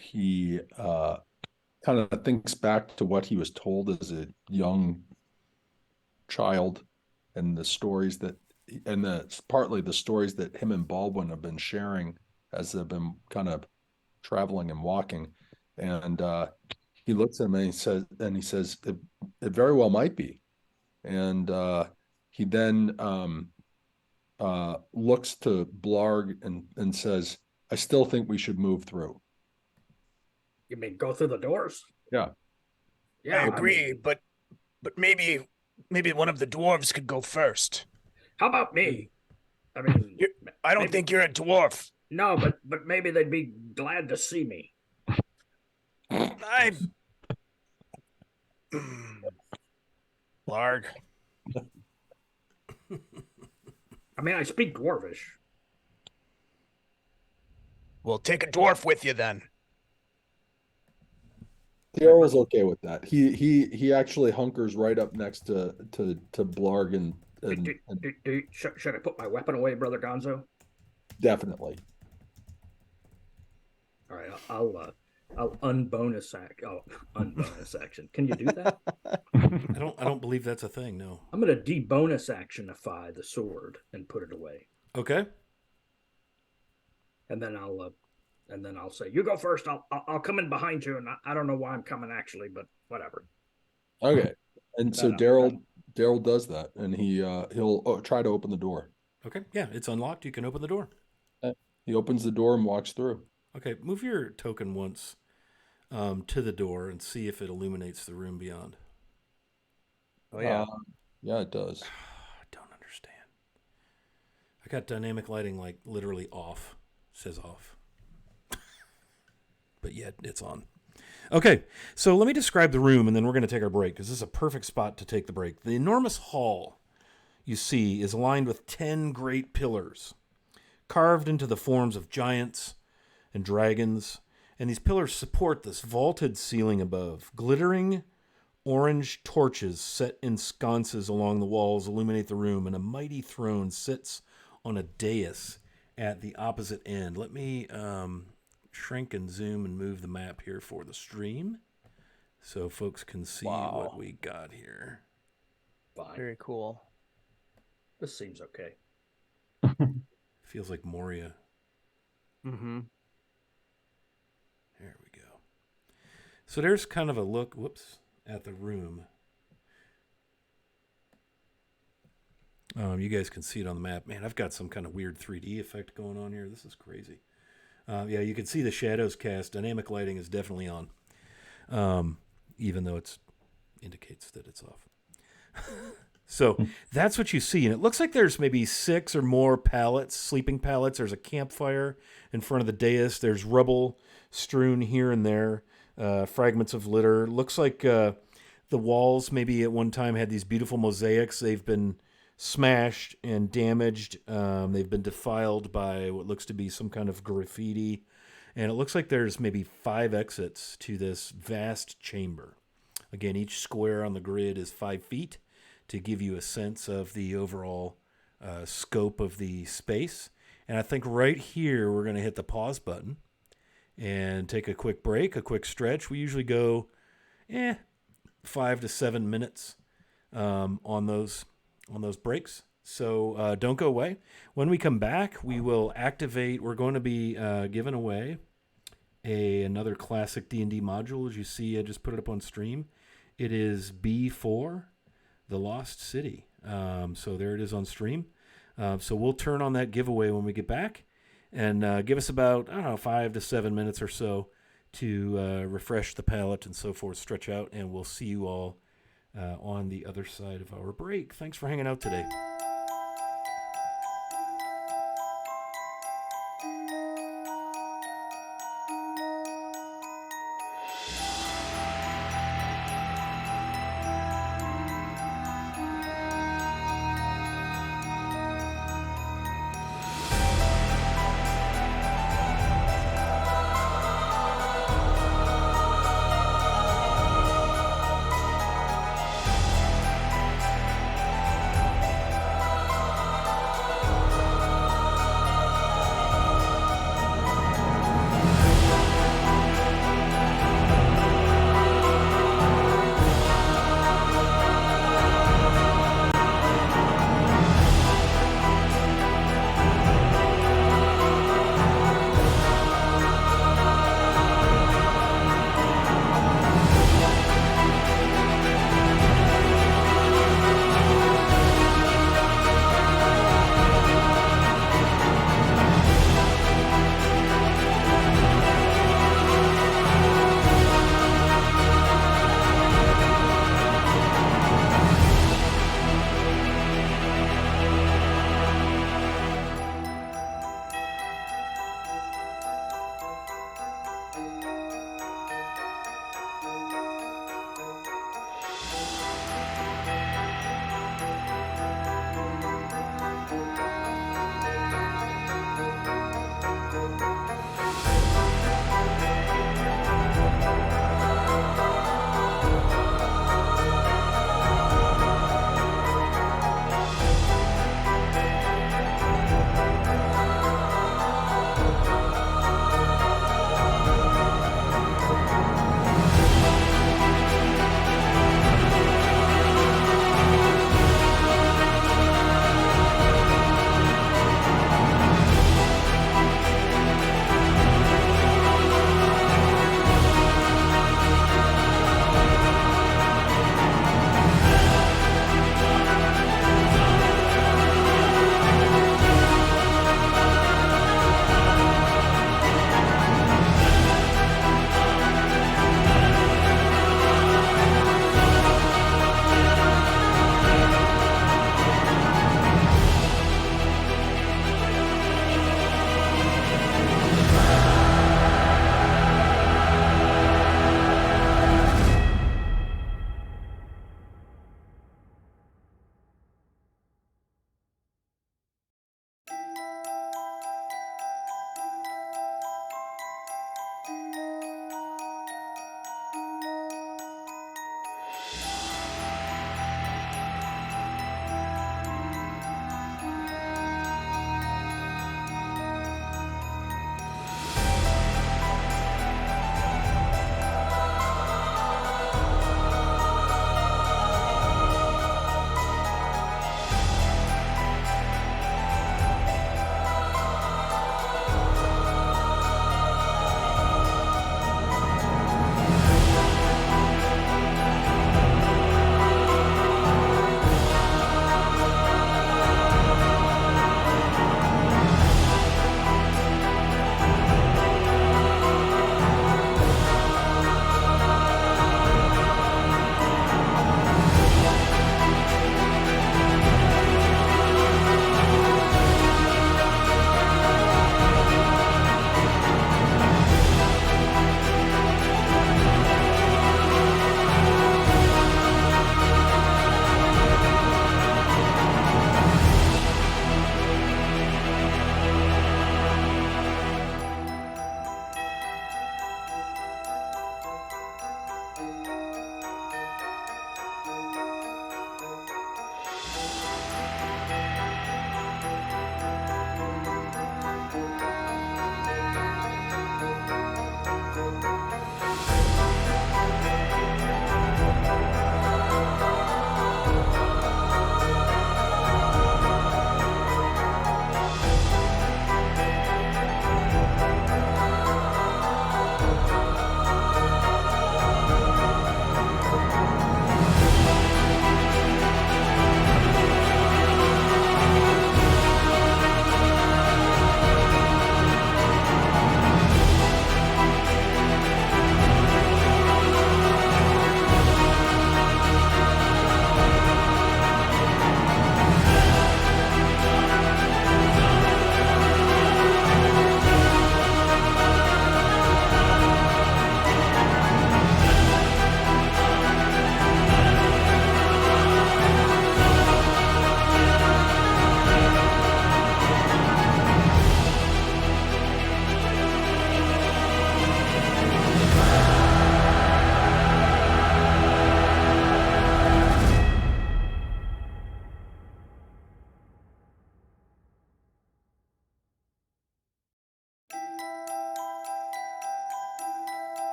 he kind of thinks back to what he was told as a young child, and the stories partly the stories that him and Baldwin have been sharing as they've been kind of traveling and walking. And he looks at him and he says, it very well might be. And he then looks to Blarg and says, "I still think we should move through." You mean go through the doors? Yeah. Yeah, I agree, but maybe one of the dwarves could go first. How about me? I mean, I don't think you're a dwarf. No, but maybe they'd be glad to see me. Larg. I mean, I speak Dwarvish. Well, take a dwarf with you then. Daryl's okay with that. He actually hunkers right up next to Blarg and Should I put my weapon away, Brother Gonzo? definitely. All right, I'll unbonus action. Can you do that? I don't believe that's a thing. No. I'm going to debonus actionify the sword and put it away, Okay. and then I'll say, "You go first. I'll come in behind you." And I don't know why I'm coming actually, but whatever. Okay. And so No. Daryl does that, and he'll try to open the door. Okay. Yeah, it's unlocked. You can open the door. He opens the door and walks through. Okay. Move your token once to the door and see if it illuminates the room beyond. Oh yeah. Yeah, it does. I don't understand. I got dynamic lighting like literally off. It says off. But yet it's on. Okay, so let me describe the room and then we're going to take our break because this is a perfect spot to take the break. The enormous hall you see is lined with 10 great pillars carved into the forms of giants and dragons, and these pillars support this vaulted ceiling above. Glittering orange torches set in sconces along the walls illuminate the room, and a mighty throne sits on a dais at the opposite end. Let me shrink and zoom and move the map here for the stream so folks can see what we got here. Fine. Very cool. This seems okay. Feels like Moria. Mm-hmm. There we go. So there's kind of a look, at the room. You guys can see it on the map. Man, I've got some kind of weird 3D effect going on here. This is crazy. Yeah, you can see the shadows cast. Dynamic lighting is definitely on, even though it indicates that it's off. So that's what you see. And it looks like there's maybe 6 or more pallets, sleeping pallets. There's a campfire in front of the dais. There's rubble strewn here and there, fragments of litter. Looks like the walls maybe at one time had these beautiful mosaics. They've been smashed and damaged. They've been defiled by what looks to be some kind of graffiti. And it looks like there's maybe 5 exits to this vast chamber. Again, each square on the grid is 5 feet to give you a sense of the overall scope of the space. And I think right here we're going to hit the pause button and take a quick break, a quick stretch. We usually go 5 to 7 minutes on those breaks. So don't go away. When we come back, we will activate. We're going to be giving away another classic D&D module. As you see, I just put it up on stream. It is B4, The Lost City. So there it is on stream. So we'll turn on that giveaway when we get back, and give us about 5 to 7 minutes or so to refresh the palate and so forth, stretch out, and we'll see you all on the other side of our break. Thanks for hanging out today.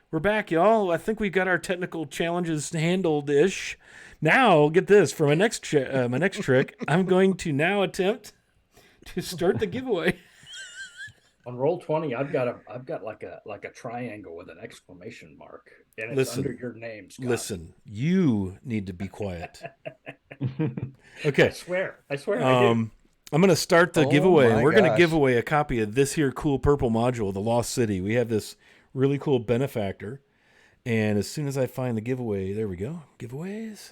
We're back, y'all. I think we got our technical challenges handled-ish. Now, get this. For my next trick, I'm going to now attempt to start the giveaway. On Roll20, I've got like a triangle with an exclamation mark, and it's Listen, under your name, Scott. Listen, you need to be quiet. Okay. I swear I do. I'm going to start the Oh giveaway. my We're going to give gosh. away a copy of this here cool purple module, the Lost City. We have this really cool benefactor. And as soon as I find the giveaway, there we go. Giveaways.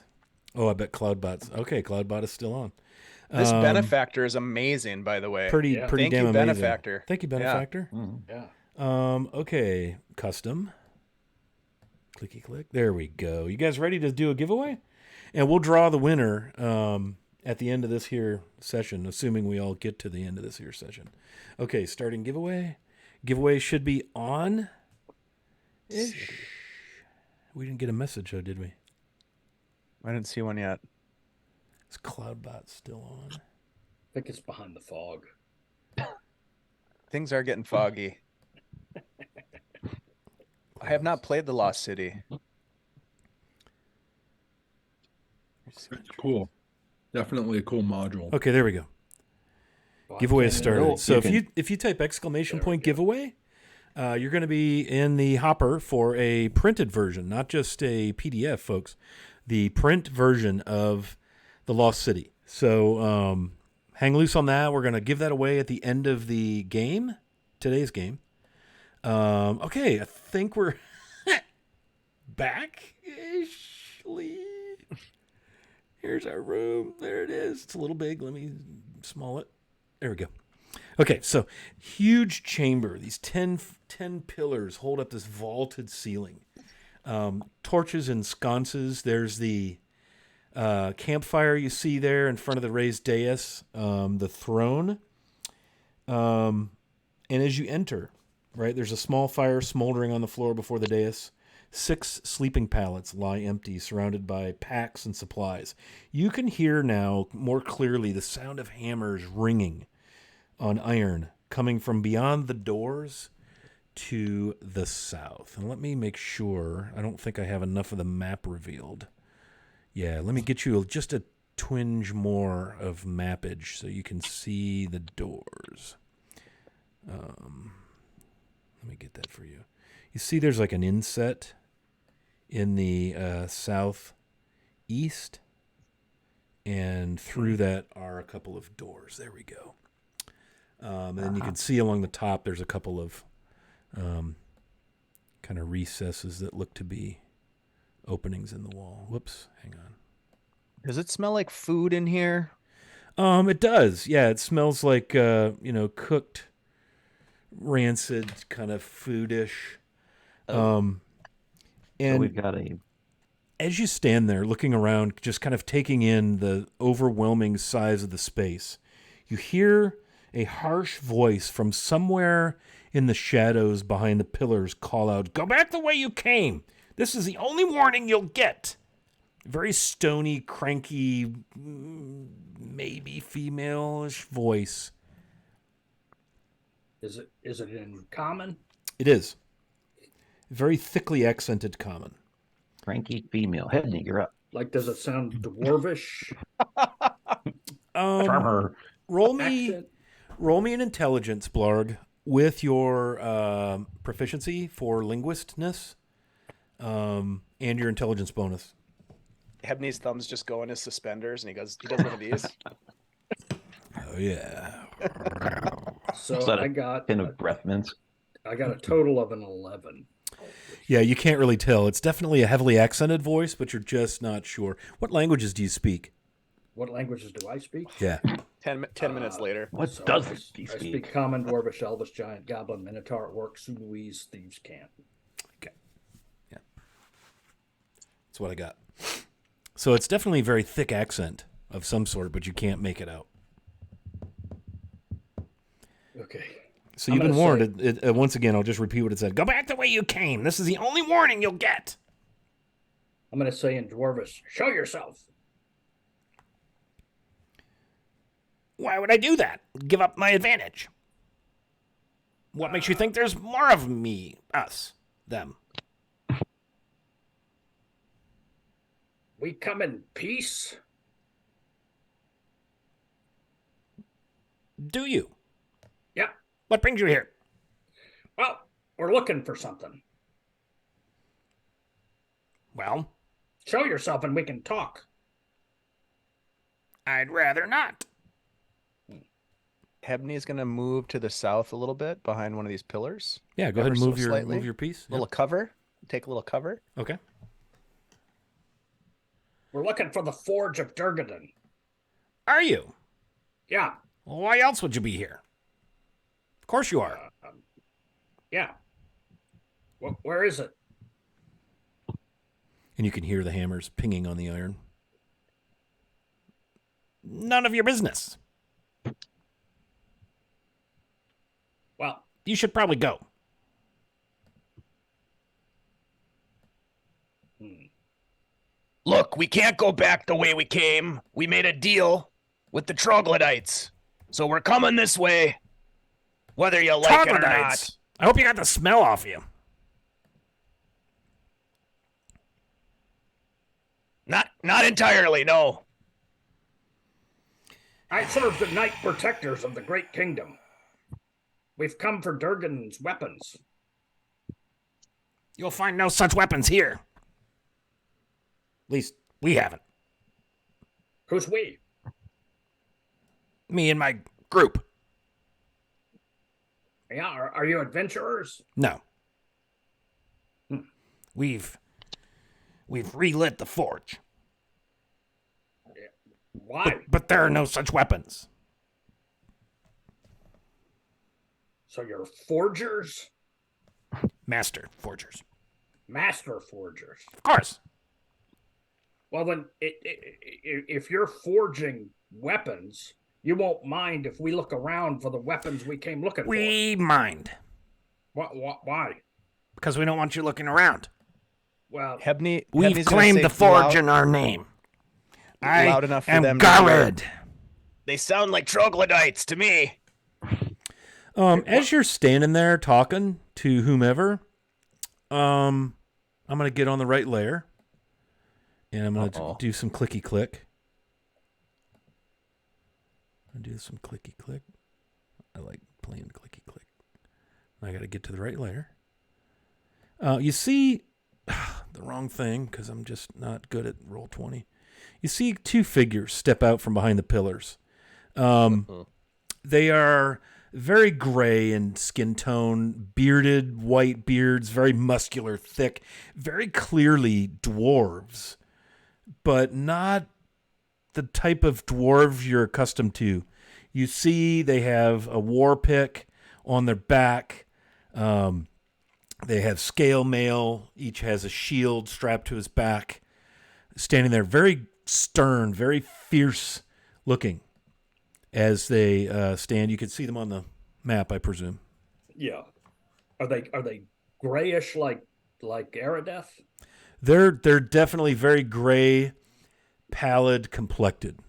Oh, I bet Cloudbot's. Okay, Cloudbot is still on. This benefactor is amazing, by the way. Pretty Yeah. pretty Thank damn you, amazing. benefactor. Thank you, Yeah. benefactor. Yeah. Okay, custom. Clicky click. There we go. You guys ready to do a giveaway? And we'll draw the winner at the end of this here session, assuming we all get to the end of this here session. Okay, starting giveaway. Giveaway should be on. Ish. We didn't get a message, though, did we? I didn't see one yet. Is Cloudbot still on? I think it's behind the fog. Things are getting foggy. I have not played the Lost City. It's cool. Definitely a cool module. Okay, there we go. Well, I Giveaway can't started. even- So you if you type exclamation There we point go. giveaway, you're going to be in the hopper for a printed version, not just a PDF, folks. The print version of the Lost City. So hang loose on that. We're going to give that away at the end of the game, today's game. Okay, I think we're back-ishly. Here's our room. There it is. It's a little big. Let me small it. There we go. Okay, so huge chamber. These 10 pillars hold up this vaulted ceiling. Torches and sconces. There's the campfire you see there in front of the raised dais, the throne. And as you enter, right, there's a small fire smoldering on the floor before the dais. 6 sleeping pallets lie empty, surrounded by packs and supplies. You can hear now more clearly the sound of hammers ringing on iron coming from beyond the doors to the south. And let me make sure. I don't think I have enough of the map revealed. Yeah, let me get you just a twinge more of mappage so you can see the doors. Let me get that for you. You see there's like an inset in the southeast, and through that are a couple of doors. There we go. And then you can see along the top there's a couple of kind of recesses that look to be openings in the wall. Whoops, hang on. Does it smell like food in here? It does. Yeah, it smells like cooked, rancid, kind of foodish. So And we've got a as you stand there looking around, just kind of taking in the overwhelming size of the space, you hear a harsh voice from somewhere in the shadows behind the pillars call out, "Go back the way you came. This is the only warning you'll get." Very stony, cranky, maybe female-ish voice. Is it in common? It is. Very thickly accented common. cranky female. Hedney, you're up. Like, does it sound dwarvish? Trevor. Roll me Accent? an intelligence, Blarg, with your proficiency for linguistness and your intelligence bonus. Hebney's thumbs just go in his suspenders, and he does one of these. Oh, yeah. So Is that I a got pin of breath mints? I got a total of an 11. Yeah, you can't really tell. It's definitely a heavily accented voice, but you're just not sure. What languages do you speak? What languages do I speak? Yeah. 10 minutes later. What So does I he speak speak? Common, Dwarvish, Elvish, Giant, Goblin, Minotaur, Orc, Sulawese, Thieves' Cant. Okay. Yeah. That's what I got. So it's definitely a very thick accent of some sort, but you can't make it out. Okay. So I'm you've been gonna warned. Once again, I'll just repeat what it said. Go back the way you came. This is the only warning you'll get. I'm going to say in Dwarvish, show yourself. Why would I do that? Give up my advantage. What makes you think there's more of me, us? them. We come in peace? Do you? Yep. What brings you here? Well, we're looking for something. Well, Show yourself and we can talk. I'd rather not. Hebney is going to move to the south a little bit behind one of these pillars. Yeah, go ahead and Ever so move slightly. your piece. Little cover. Take a little cover. Yep. Okay. We're looking for the Forge of Durgadan. Are you? Yeah. Well, why else would you be here? Of course you are. Yeah. Where is it? And you can hear the hammers pinging on the iron. None of your business. Well, You should probably go. Look, we can't go back the way we came. We made a deal with the troglodytes. So we're coming this way, whether you like it or not. I hope you got the smell off you. Not entirely, no. I serve the Knight Protectors of the Great Kingdom. We've come for Durgan's weapons. You'll find no such weapons here. At least we haven't. Who's we? Me and my group. Yeah, are you adventurers? No. We've relit the forge. Why? But there are no such weapons. So you're forgers? Master forgers. Master forgers. Of course. Well, then, if you're forging weapons, you won't mind if we look around for the weapons we came looking We mind. for. Why? Because we don't want you looking around. Well, Hebney. We've Hebney's gonna claimed say the forge loud- in our name. I loud enough for am them to hear. Garred. They sound like troglodytes to me. As you're standing there talking to whomever, I'm gonna get on the right layer, and I'm gonna do some clicky click. I do some clicky click. I like playing clicky click. I got to get to the right layer. You see the wrong thing because I'm just not good at Roll20. You see two figures step out from behind the pillars. They are very gray in skin tone, bearded, white beards, very muscular, thick, very clearly dwarves, but not the type of dwarves you're accustomed to. You see they have a war pick on their back. They have scale mail. Each has a shield strapped to his back. Standing there very stern, very fierce looking as they stand. You can see them on the map, I presume. yeah. Are they grayish like Aerodeth? They're definitely very gray, pallid complected.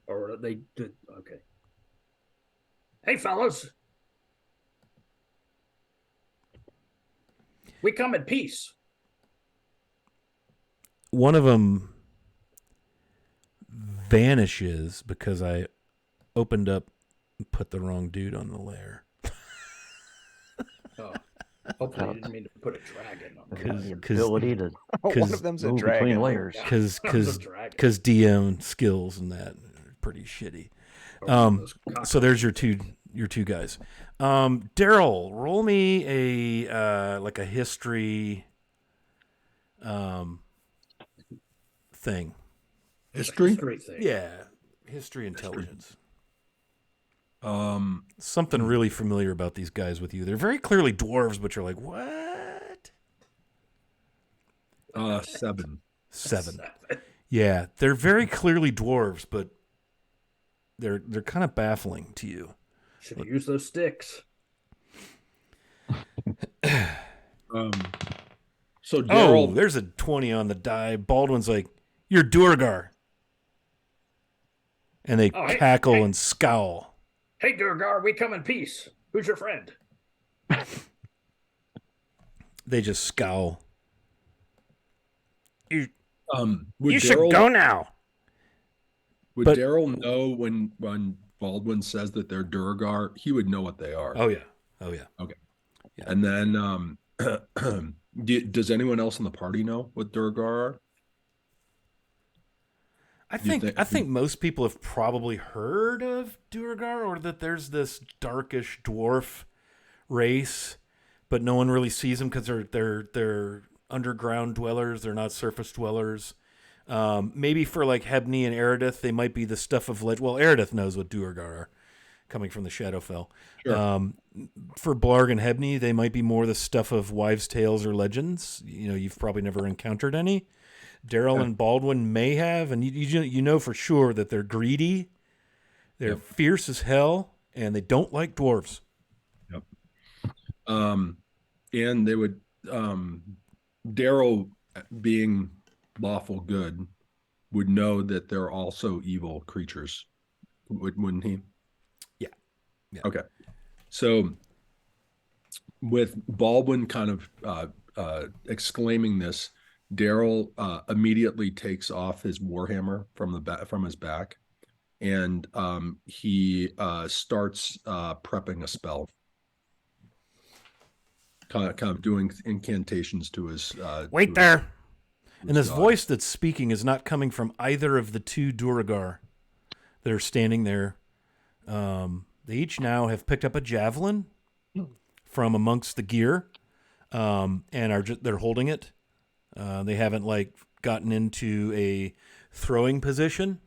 Or are they okay? Hey, fellas. We come in peace. One of them vanishes because I opened up and put the wrong dude on the layer. Oh, hopefully you didn't mean to put a dragon on The that. ability to One of them's a move between dragon. layers. Because It's a dragon. DM skills and that are pretty shitty. So there's your two guys. Daryl, roll me a like a history thing. History? History thing. Yeah, history intelligence. Something really familiar about these guys with you. They're very clearly dwarves, but you're like, what? 7. 7. Yeah, they're very clearly dwarves, but they're kind of baffling to you. Should use those sticks. So Oh, Daryl, there's a 20 on the die. Baldwin's like, you're Durgar. And they Oh, hey, cackle hey. and scowl. Hey, Durgar, we come in peace. Who's your friend? They just scowl. You Would should Daryl go now. would but- Daryl know when Baldwin says that they're Durgar? He would know what they are. Oh yeah. And then does anyone else in the party know what Durgar are? I You think most people have probably heard of Duergar, or that there's this darkish dwarf race, but no one really sees them because they're underground dwellers. They're not surface dwellers. Maybe for like Hebney and Eredith, they might be the stuff of legend. Well, Eredith knows what Duergar are, coming from the Shadowfell. Sure. For Blarg and Hebney, they might be more the stuff of wives' tales or legends. You've probably never encountered any. Daryl and Baldwin may have, and you know for sure that they're greedy, they're fierce as hell, and they don't like dwarves. Yep. And they would, Daryl, being lawful good, would know that they're also evil creatures, wouldn't he? Yeah. Okay. So with Baldwin kind of exclaiming this, Daryl immediately takes off his warhammer from his back, and he starts prepping a spell, kind of doing incantations to his. Wait there. And this voice that's speaking is not coming from either of the two Duergar that are standing there. They each now have picked up a javelin from amongst the gear, and they're holding it. They haven't gotten into a throwing position,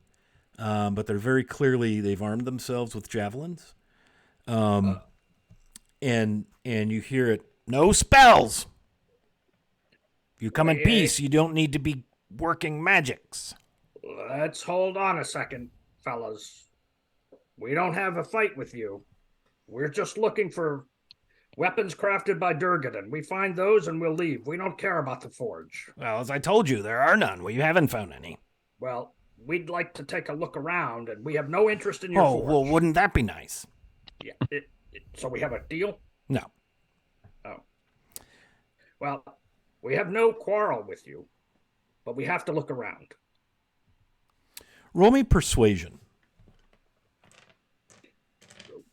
but they're very clearly, they've armed themselves with javelins. And you hear it. No spells. If you come in peace, you don't need to be working magics. Let's hold on a second, fellas. We don't have a fight with you. We're just looking for weapons crafted by Durgadan. We find those and we'll leave. We don't care about the forge. Well, as I told you, there are none. We haven't found any. Well, we'd like to take a look around, and we have no interest in your forge. Well, wouldn't that be nice? Yeah. So we have a deal? No. Oh. Well, we have no quarrel with you, but we have to look around. Roll me persuasion,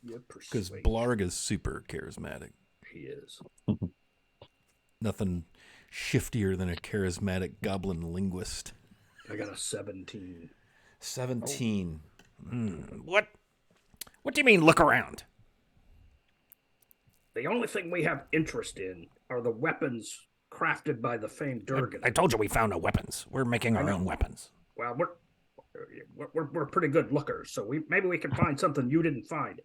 because Persuade. Blarg is super charismatic. He is. Nothing shiftier than a charismatic goblin linguist. I got a 17. 17. What do you mean, look around? The only thing we have interest in are the weapons crafted by the famed Durgan. I told you we found no weapons. We're making our own weapons. Well, we're pretty good lookers, so maybe we can find something you didn't find.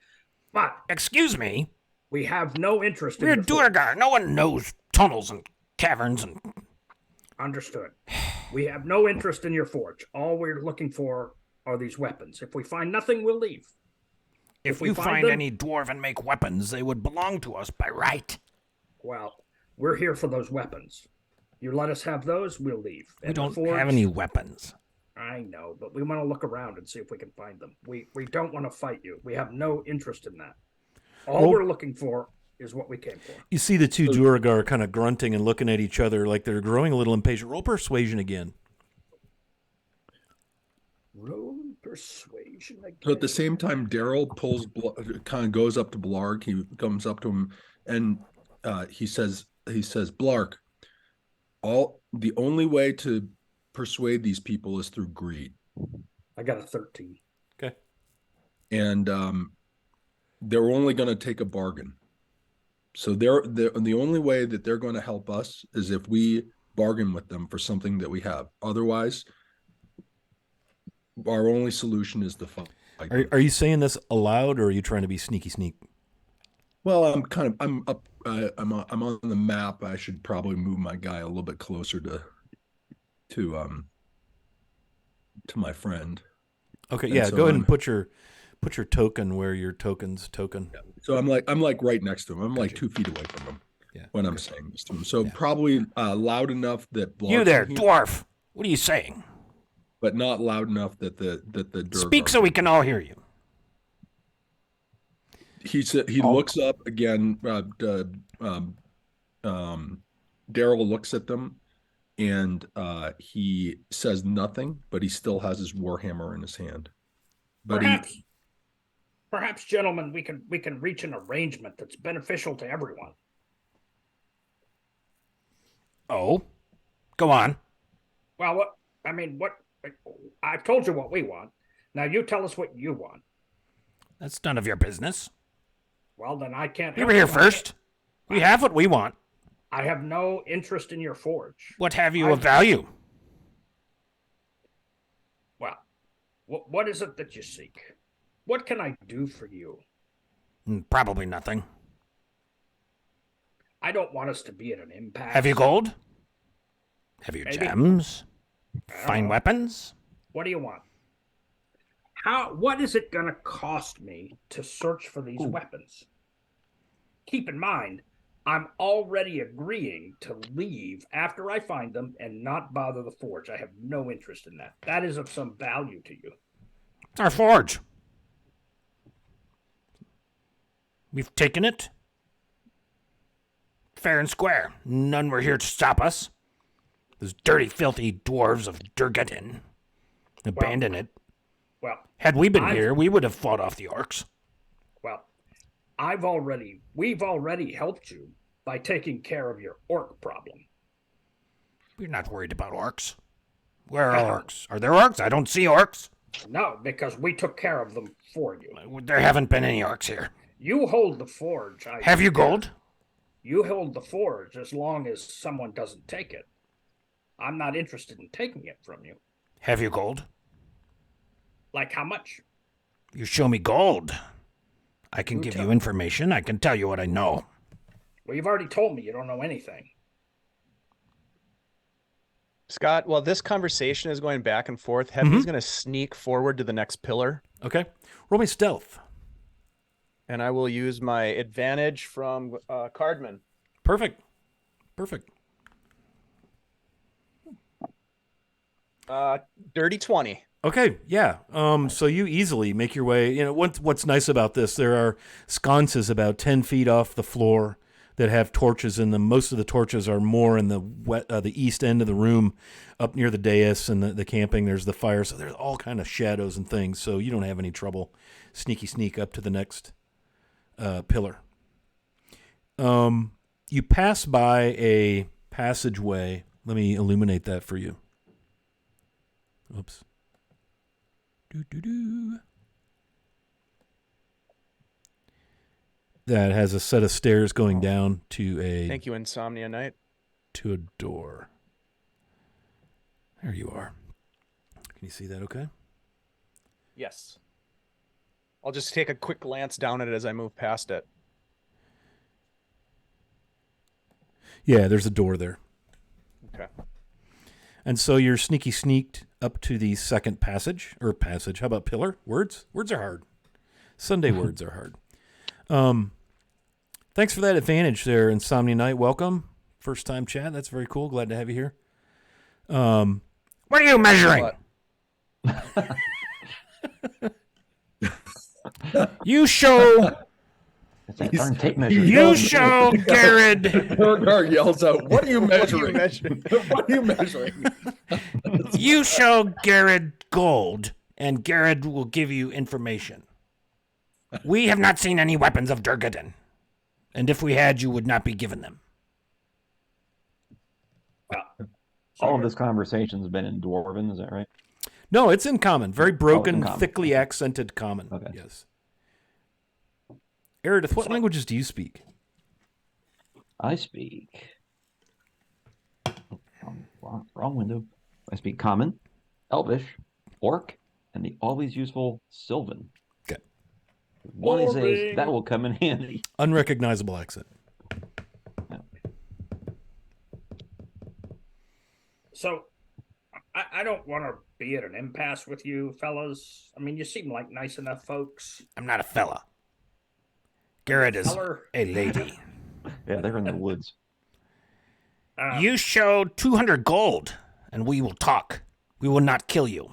But Excuse me? we have no interest in We're your forge. Duergar. No one knows tunnels and caverns and... Understood. We have no interest in your forge. All we're looking for are these weapons. If we find nothing, we'll leave. If we you find find them- any dwarven make weapons, they would belong to us by right. Well, we're here for those weapons. You let us have those, we'll leave. We And the don't forge- have any weapons. I know, but we want to look around and see if we can find them. We don't want to fight you. We have no interest in that. All Well- we're looking for is what we came for. You see the two Duergar kind of grunting and looking at each other like they're growing a little impatient. Roll persuasion again. Roll persuasion again. So at the same time, Daryl kind of goes up to Blarg. He comes up to him and he says, Blarg, the only way to persuade these people is through greed. I got a 13. Okay. And they're only going to take a bargain. So the only way that they're going to help us is if we bargain with them for something that we have. Otherwise, our only solution is to fight. Are you saying this aloud, or are you trying to be sneaky sneak? Well, I'm up. I'm on the map. I should probably move my guy a little bit closer to my friend. Okay, And yeah. so Go ahead I'm- and put your token where your token's token. So I'm like right next to him. I'm like Gotcha. 2 feet away from him Yeah. when I'm saying this to him. So probably loud enough that Blarg You there, can hear, dwarf. What are you saying? but not loud enough that the Durgar Speak so we can all hear you. he looks up again. Daryl looks at them and he says nothing, but he still has his warhammer in his hand. But Perhaps, gentlemen, we can reach an arrangement that's beneficial to everyone. Oh, go on. Well, I've told you what we want. Now you tell us what you want. That's none of your business. Well, then I can't. We were here first. We have what we want. I have no interest in your forge. What have you of value? Well, what is it that you seek? What can I do for you? Probably nothing. I don't want us to be at an impasse. Have you gold? Have you Maybe. gems? Fine weapons? What do you want? What is it going to cost me to search for these weapons? Keep in mind, I'm already agreeing to leave after I find them and not bother the forge. I have no interest in that. That is of some value to you. It's our forge. We've taken it. Fair and square. None were here to stop us. Those dirty, filthy dwarves of Durgetin abandoned it. Well, had we been here, we would have fought off the orcs. Well, we've already helped you by taking care of your orc problem. We're not worried about orcs. Where are orcs? Are there orcs? I don't see orcs. No, because we took care of them for you. There haven't been any orcs here. You hold the forge. Have you gold? You hold the forge as long as someone doesn't take it. I'm not interested in taking it from you. Have you gold? Like how much? You show me gold. I can give you information. I can tell you what I know. Well, you've already told me you don't know anything. Scott, while this conversation is going back and forth, Heavy's going to sneak forward to the next pillar. Okay. Roll me stealth. And I will use my advantage from Cardman. Perfect. Perfect. Dirty 20. Okay, yeah. So you easily make your way. You know, what's nice about this, there are sconces about 10 feet off the floor that have torches in them. Most of the torches are more in the east end of the room, up near the dais and the camping. There's the fire, so there's all kind of shadows and things. So you don't have any trouble sneak up to the next pillar. You pass by a passageway. Let me illuminate that for you. Oops. That has a set of stairs going down to a... Thank you, Insomnia Knight. To a door. There you are. Can you see that okay? Yes. I'll just take a quick glance down at it as I move past it. Yeah, there's a door there. Okay. And so you're sneaked up to the second passage. How about pillar? Words? Words are hard. Sunday words are hard. Thanks for that advantage there, Insomnia Knight. Welcome. First time chat. That's very cool. Glad to have you here. What are you measuring? You show... It's that darn tape measure. You show Garrett... Bergar yells out, what are you measuring? What are you measuring? You show Garrett gold, and Garrett will give you information. We have not seen any weapons of Durgetin, and if we had, you would not be given them. All of this conversation's been in Dwarven, is that right? No, it's in common. Very broken, common. thickly accented common. Okay. Yes. Eridith, what languages do you speak? I speak... Wrong window. I speak Common, Elvish, Orc, and the always useful Sylvan. Okay. One is a... That will come in handy. Unrecognizable accent. Yeah. So, I don't want to be at an impasse with you, fellas. I mean, you seem like nice enough folks. I'm not a fella. Garrett is a lady. Yeah, they're in the woods. You show 200 gold, and we will talk. We will not kill you.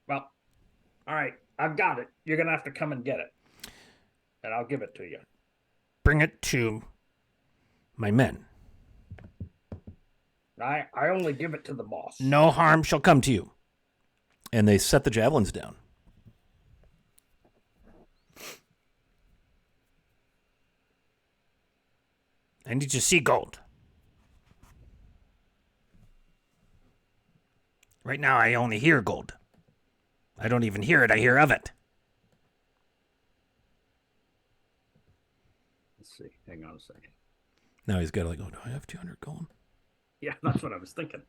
Well, all right. I've got it. You're gonna have to come and get it, and I'll give it to you. Bring it to my men. I only give it to the boss. No harm shall come to you. And they set the javelins down. I need to see gold. Right now, I only hear gold. I don't even hear it, I hear of it. Let's see. Hang on a second. Now he's got to like, oh, do I have 200 gold? Yeah, that's what I was thinking.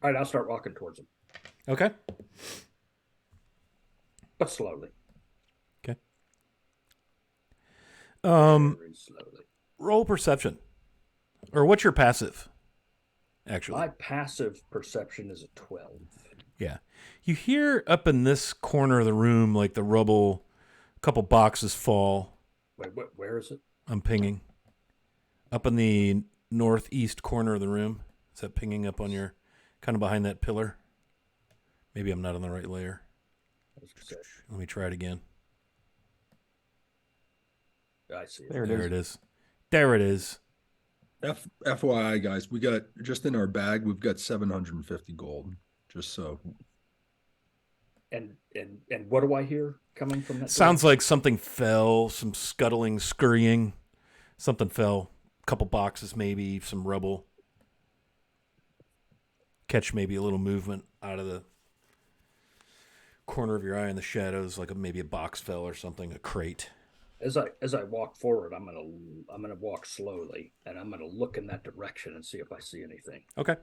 All right, I'll start walking towards him, Okay. but slowly. Okay. Very slowly. Roll perception. Or what's your passive? Actually. My passive perception is a 12. Yeah. You hear up in this corner of the room, like the rubble, a couple boxes fall. Wait, where is it? I'm pinging. Up in the northeast corner of the room. Is that pinging up on your, kind of behind that pillar? Maybe I'm not on the right layer. Let me try it again. I see it. There There it it is. There it is. FYI, guys, we got just in our bag, we've got 750 gold. Just so. And what do I hear coming from that? Sounds like something fell, some scuttling, scurrying. Something fell. A couple boxes, maybe, some rubble. Catch maybe a little movement out of the corner of your eye in the shadows, like maybe a box fell or something, a crate. As I walk forward, I'm gonna walk slowly, and I'm gonna look in that direction and see if I see anything. Okay.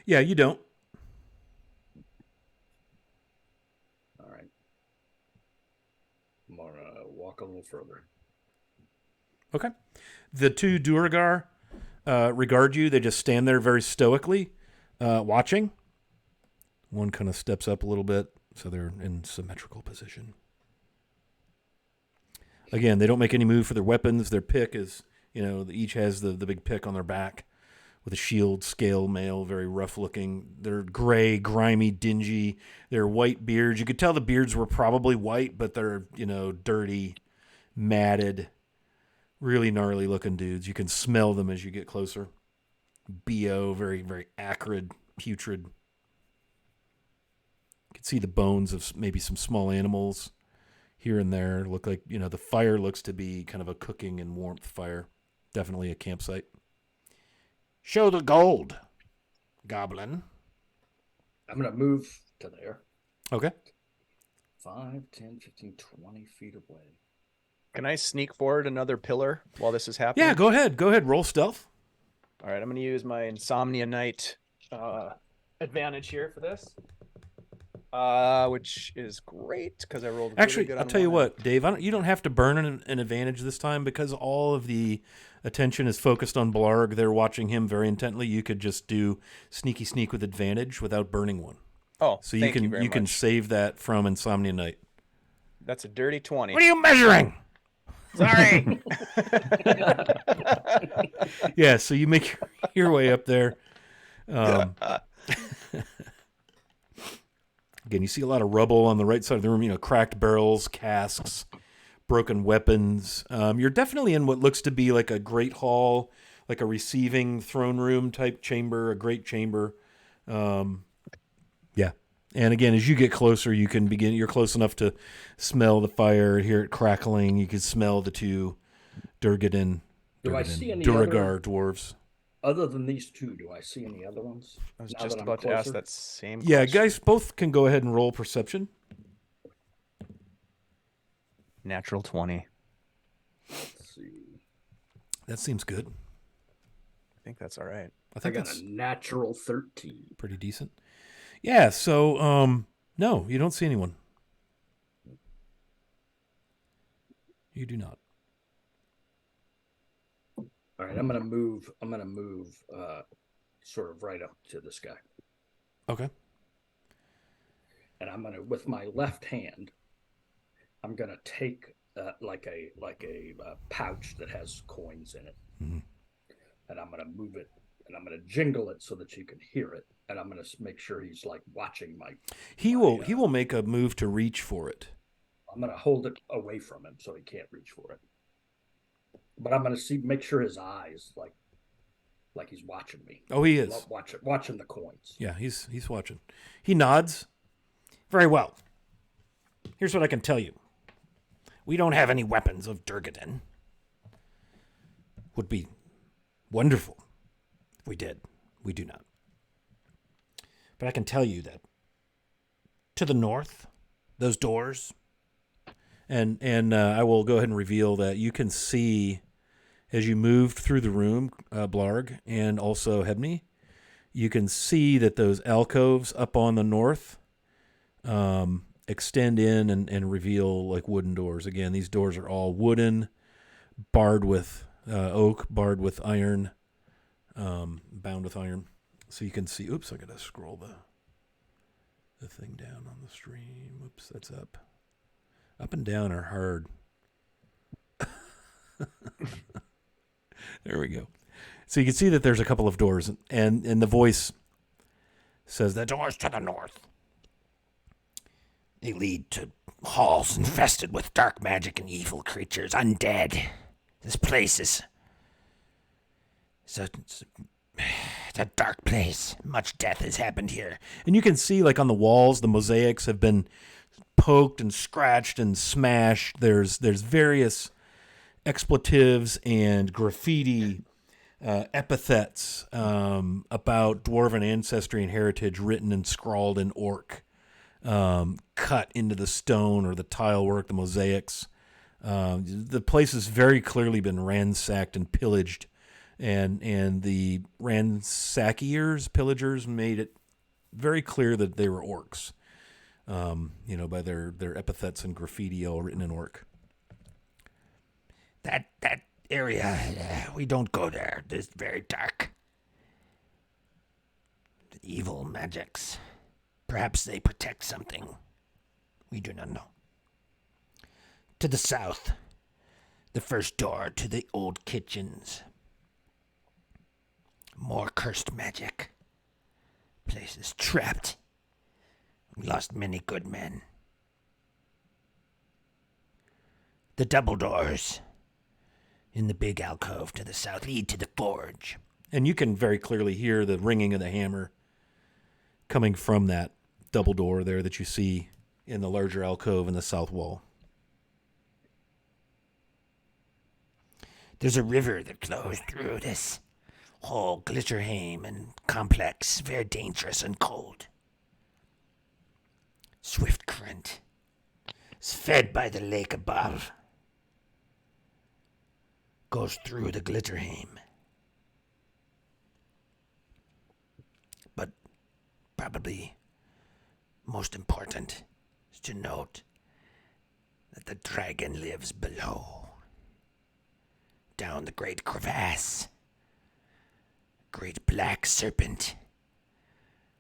Yeah, you don't. All right. I'm gonna walk a little further. Okay. The two Duergar regard you. They just stand there very stoically, watching. One kind of steps up a little bit, so they're in symmetrical position. Again, they don't make any move for their weapons. Their pick is, each has the big pick on their back with a shield, scale mail, very rough looking. They're gray, grimy, dingy. They're white beards. You could tell the beards were probably white, but they're, dirty, matted, really gnarly looking dudes. You can smell them as you get closer. BO, very, very acrid, putrid. You can see the bones of maybe some small animals here and there. Look like, the fire looks to be kind of a cooking and warmth fire. Definitely a campsite. Show the gold, goblin. I'm gonna move to there. Okay. 5, 10, 15, 20 feet away. Can I sneak forward another pillar while this is happening? Yeah, go ahead. Go ahead. Roll stealth. All right, I'm going to use my Insomnia Night advantage here for this, which is great because I rolled really Actually, good I'll on tell you one. what, Dave, you don't have to burn an advantage this time because all of the attention is focused on Blarg. They're watching him very intently. You could just do sneaky sneak with advantage without burning one. Oh, So thank you very can much. save that from Insomnia Night. That's a dirty 20. What are you measuring? Sorry. Yeah, so you make your way up there. Again, you see a lot of rubble on the right side of the room, cracked barrels, casks, broken weapons. You're definitely in what looks to be like a great hall, like a receiving throne room type chamber, a great chamber. Yeah. And again, as you get closer, you're close enough to smell the fire, hear it crackling. You can smell the two Durgadin, Do I see any Duergar dwarves. Other than these two, do I see any other ones? I was now just that I'm about to ask closer? that same Yeah, question. guys, both can go ahead and roll perception. Natural 20. Let's see. That seems good. I think that's all right. I I think got that's a natural 13. pretty decent. Yeah, so no, you don't see anyone. You do not. All right, I'm gonna move. Sort of right up to this guy, Okay. and I'm gonna, with my left hand, I'm gonna take like a pouch that has coins in it, Mhm. and I'm gonna move it and I'm going to jingle it so that you can hear it, and I'm going to make sure he's like watching my. He will make a move to reach for it. I'm going to hold it away from him so he can't reach for it. But I'm going to make sure his eyes like he's watching me. Oh, he is watching the coins. Yeah, he's watching. He nods. Very well. Here's what I can tell you. We don't have any weapons of Durgaden. Would be wonderful if we did. We do not. But I can tell you that to the north, those doors, and I will go ahead and reveal that you can see as you moved through the room, Blarg, and also Hebney, you can see that those alcoves up on the north extend in and reveal like wooden doors. Again, these doors are all wooden, barred with oak, barred with iron, bound with iron. So you can see, oops, I got to scroll the thing down on the stream. Oops, that's up. Up and down are hard. There we go. So you can see that there's a couple of doors, and the voice says that doors to the north. They lead to halls infested with dark magic and evil creatures, undead. This place is it's a dark place. Much death has happened here. And you can see, like, on the walls, the mosaics have been poked and scratched and smashed. There's various expletives and graffiti epithets about dwarven ancestry and heritage written and scrawled in orc, cut into the stone or the tile work, the mosaics. The place has very clearly been ransacked and pillaged, and the pillagers made it very clear that they were orcs, by their epithets and graffiti all written in orc. That area, we don't go there. It's very dark. Evil magics. Perhaps they protect something. We do not know. To the south, the first door to the old kitchens. More cursed magic. Place is trapped. We lost many good men. The double doors in the big alcove to the south lead to the forge. And you can very clearly hear the ringing of the hammer coming from that double door there that you see in the larger alcove in the south wall. There's a river that flows through this whole Glitterhame and complex, very dangerous and cold. Swift current. It's fed by the lake above. Goes through the Glitterhame. But probably most important is to note that the dragon lives below. Down the great crevasse. Great black serpent.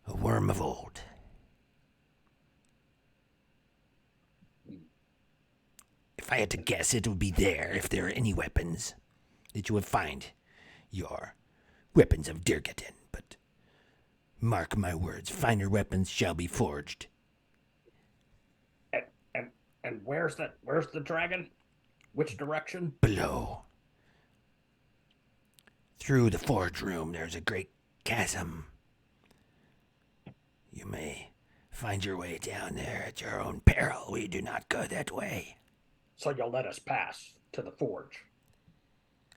A worm of old. If I had to guess, it would be there if there are any weapons that you would find your weapons of Dirgaten. But mark my words, finer weapons shall be forged. And where's the dragon? Which direction? Below. Through the forge room, there's a great chasm. You may find your way down there at your own peril. We do not go that way. So you'll let us pass to the forge.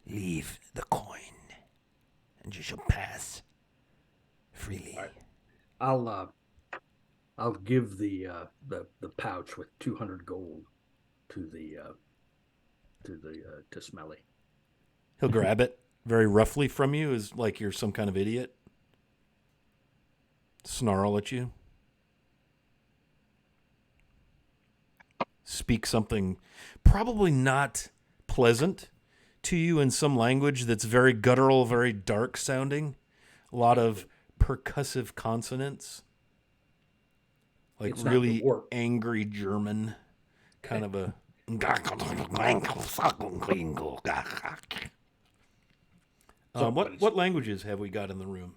Leave the coin, and you shall pass freely. All right. I'll give the pouch with 200 gold to Smelly. He'll grab it very roughly from you, as like you're some kind of idiot. Snarl at you. Speak something probably not pleasant to you in some language that's very guttural, very dark sounding. A lot of percussive consonants. Like It's really angry German. Kind of a... What languages have we got in the room?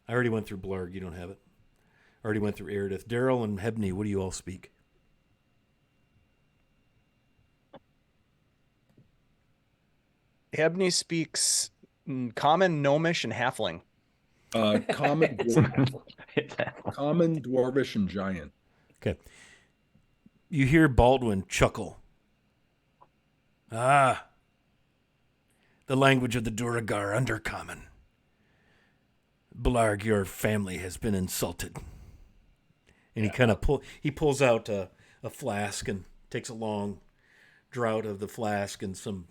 I already went through Blarg. You don't have it. I already went through Eridith. Daryl and Hebney, what do you all speak? Ebony speaks Common, Gnomish, and Halfling. Common, It's common, Dwarvish, and Giant. Okay. You hear Baldwin chuckle. Ah. The language of the Duragar, Undercommon. Blarg, your family has been insulted. And he kind of pulls out a flask and takes a long draught of the flask, and some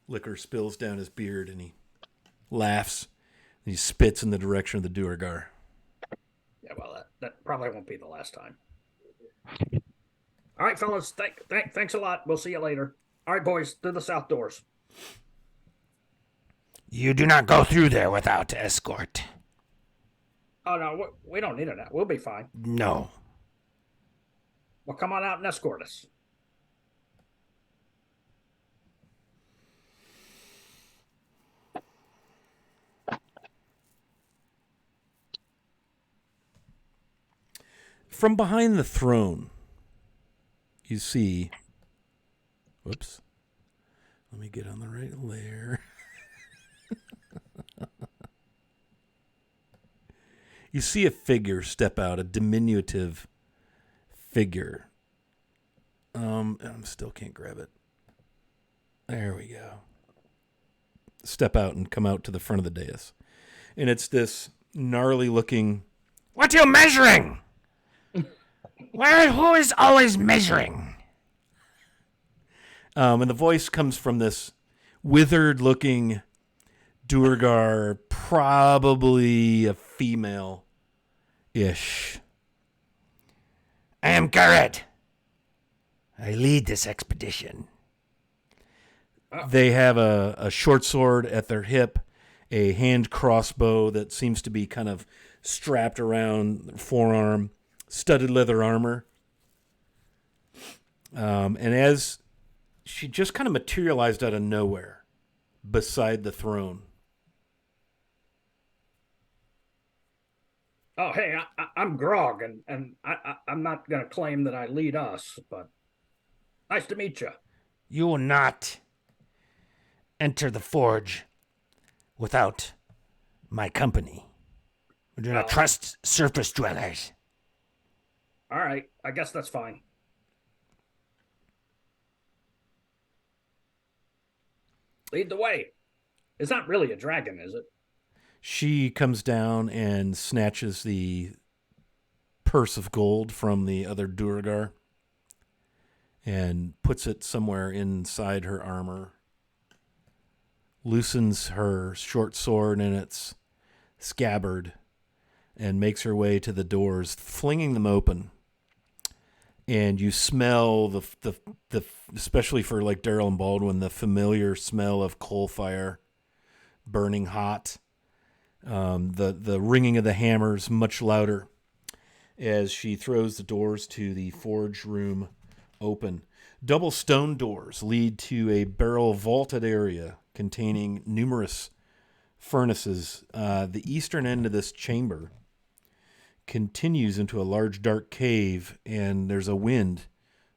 liquor spills down his beard, and he laughs. And he spits in the direction of the Duragar. Yeah, well, that probably won't be the last time. All right, fellas, thanks a lot. We'll see you later. All right, boys, through the south doors. You do not go through there without escort. Oh, no, we don't need it now. We'll be fine. No. Well, come on out and escort us. From behind the throne, you see... Whoops. Let me get on the right layer. You see a figure step out, a diminutive figure. I still can't grab it. There we go. Step out and come out to the front of the dais. And it's this gnarly looking... What are you measuring? Who is always measuring? And the voice comes from this withered looking Duergar, probably a female-ish. I am Garrett. I lead this expedition. They have a short sword at their hip, a hand crossbow that seems to be kind of strapped around their forearm, studded leather armor. And as she just kind of materialized out of nowhere beside the throne. Oh, hey, I'm Grog, and I'm not going to claim that I lead us, but nice to meet you. You will not enter the forge without my company. We do not trust surface dwellers. All right, I guess that's fine. Lead the way. It's not really a dragon, is it? She comes down and snatches the purse of gold from the other Duergar and puts it somewhere inside her armor, loosens her short sword in its scabbard, and makes her way to the doors, flinging them open. And you smell the especially for like Daryl and Baldwin, the familiar smell of coal fire burning hot. The ringing of the hammers much louder as she throws the doors to the forge room open. Double stone doors lead to a barrel vaulted area containing numerous furnaces. The eastern end of this chamber continues into a large dark cave, and there's a wind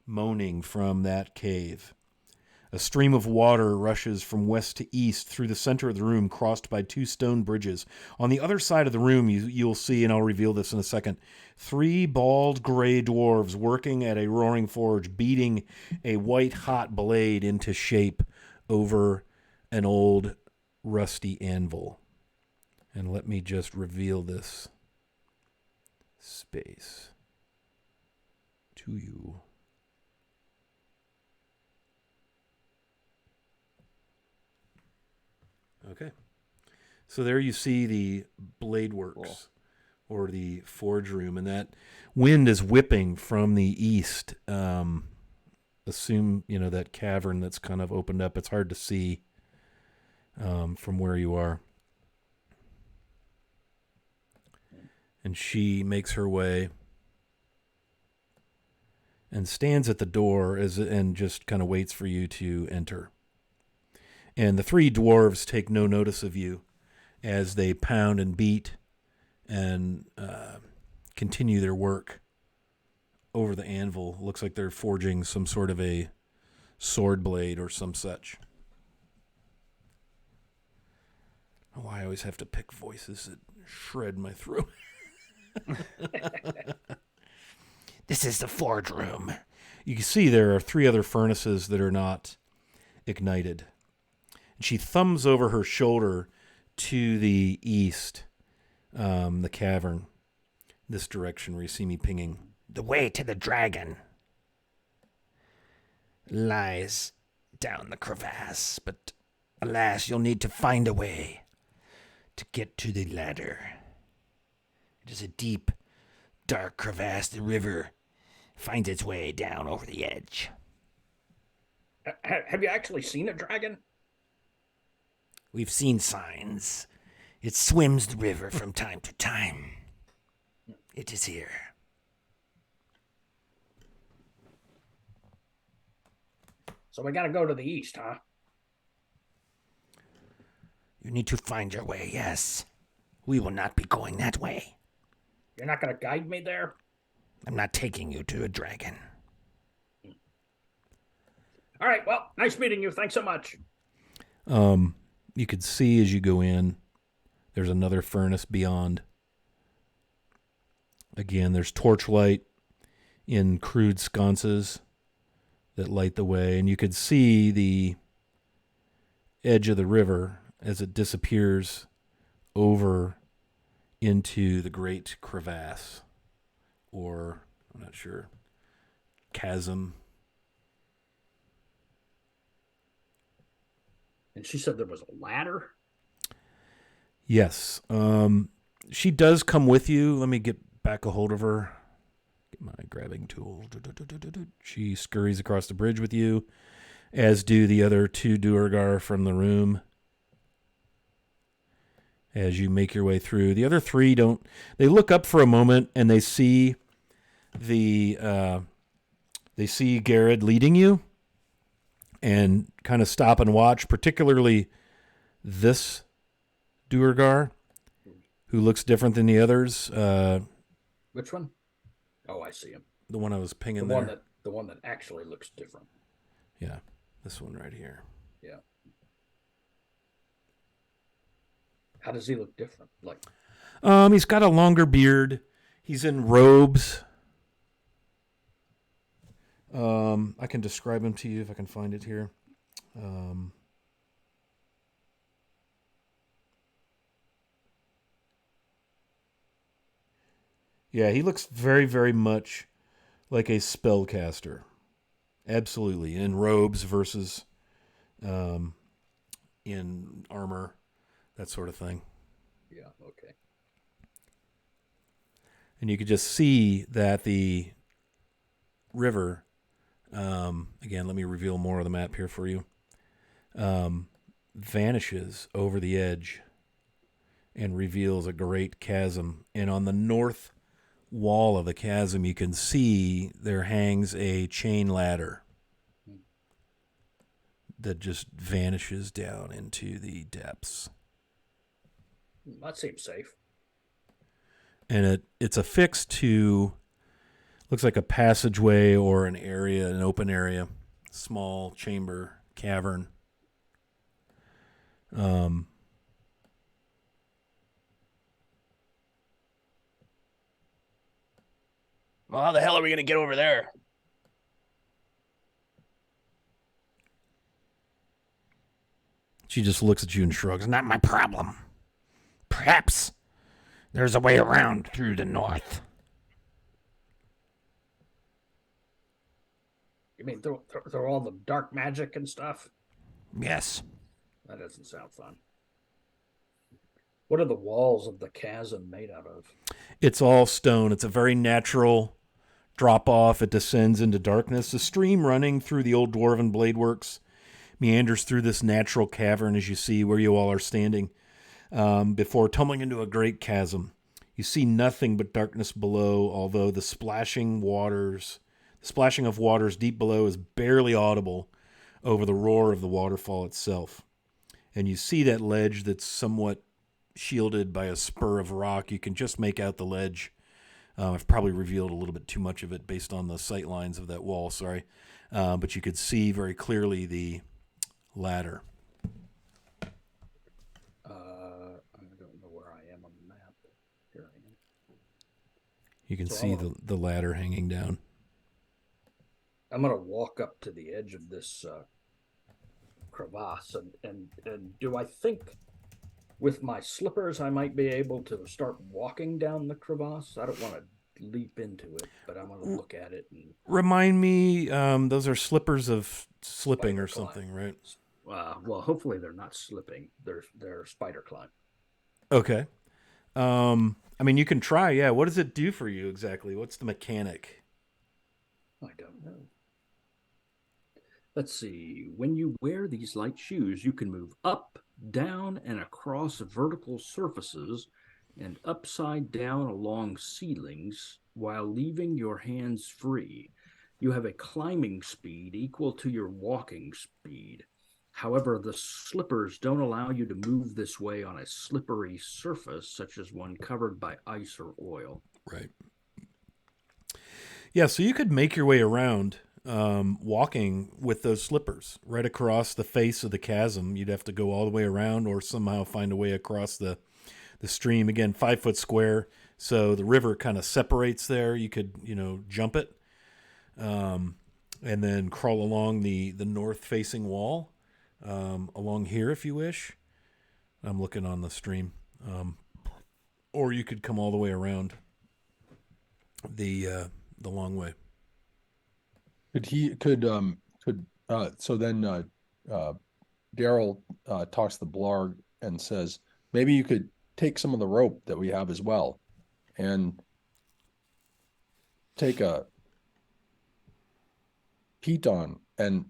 moaning from that cave. A stream of water rushes from west to east through the center of the room, crossed by two stone bridges. On the other side of the room, you'll see, and I'll reveal this in a second, 3 bald gray dwarves working at a roaring forge, beating a white-hot blade into shape over an old rusty anvil. And let me just reveal this space to you. Okay. So there you see the blade works or the forge room, and that wind is whipping from the east. Assume, that cavern that's kind of opened up. It's hard to see from where you are. And she makes her way and stands at the door and just kind of waits for you to enter. And the three dwarves take no notice of you as they pound and beat and continue their work over the anvil. Looks like they're forging some sort of a sword blade or some such. Oh, I always have to pick voices that shred my throat. This is the forge room. You can see there are three other furnaces that are not ignited. And she thumbs over her shoulder to the east, the cavern, this direction where you see me pinging. The way to the dragon lies down the crevasse, but alas, you'll need to find a way to get to the ladder. It is a deep, dark crevasse. The river finds its way down over the edge. Have you actually seen a dragon? We've seen signs. It swims the river from time to time. It is here. So we gotta go to the east, huh? You need to find your way, yes. We will not be going that way. You're not gonna guide me there? I'm not taking you to a dragon. All right, well, nice meeting you. Thanks so much. You could see as you go in, there's another furnace beyond. Again, there's torchlight in crude sconces that light the way, and you could see the edge of the river as it disappears over into the great crevasse, or I'm not sure, chasm. And she said there was a ladder? Yes. She does come with you. Let me get back a hold of her. Get my grabbing tool. She scurries across the bridge with you, as do the other two Duergar from the room. As you make your way through, the other three don't. They look up for a moment and they see Garrett leading you, and kind of stop and watch. Particularly this Duergar, who looks different than the others. Which one? Oh, I see him. The one I was pinging The there. one that actually looks different. Yeah, this one right here. Yeah. How does he look different? Like, He's got a longer beard. He's in robes. I can describe him to you if I can find it here. Yeah, he looks very, very much like a spellcaster. Absolutely. In robes versus in armor, that sort of thing. yeah, okay. And you could just see that the river, again, let me reveal more of the map here for you, vanishes over the edge and reveals a great chasm. And on the north wall of the chasm, you can see there hangs a chain ladder that just vanishes down into the depths. That seems safe. And it's affixed to, looks like a passageway or an area, an open area, small chamber, cavern. Well, how the hell are we going to get over there? She just looks at you and shrugs. Not my problem. Perhaps there's a way around through the north. You mean through all the dark magic and stuff? Yes. That doesn't sound fun. What are the walls of the chasm made out of? It's all stone. It's a very natural drop off. It descends into darkness. The stream running through the old dwarven bladeworks meanders through this natural cavern, as you see where you all are standing, before tumbling into a great chasm. You see nothing but darkness below, although the splashing of waters deep below is barely audible over the roar of the waterfall itself. and you see that ledge that's somewhat shielded by a spur of rock. You can just make out the ledge. I've probably revealed a little bit too much of it based on the sight lines of that wall, sorry. But you could see very clearly the ladder. I don't know where I am on the map. Here I am. You can So see the ladder hanging down. I'm going to walk up to the edge of this crevasse, and do I think with my slippers I might be able to start walking down the crevasse? I don't want to leap into it, but I'm going to look at it. And Remind me, those are slippers of slipping Spider or climb. something, right? Well, hopefully they're not slipping. They're spider climb. Okay. I mean, you can try. Yeah. What does it do for you exactly? What's the mechanic? I don't know. Let's see. When you wear these light shoes, you can move up, down, and across vertical surfaces and upside down along ceilings while leaving your hands free. You have a climbing speed equal to your walking speed. However, the slippers don't allow you to move this way on a slippery surface, such as one covered by ice or oil. Right. Yeah, so you could make your way around walking with those slippers right across the face of the chasm. You'd have to go all the way around or somehow find a way across the stream. Again, 5 foot square, so the river kind of separates there. You could, jump it and then crawl along the north-facing wall along here if you wish. I'm looking on the stream. Or you could come all the way around the long way. So then Daryl talks to the Blarg and says, maybe you could take some of the rope that we have as well and take a piton and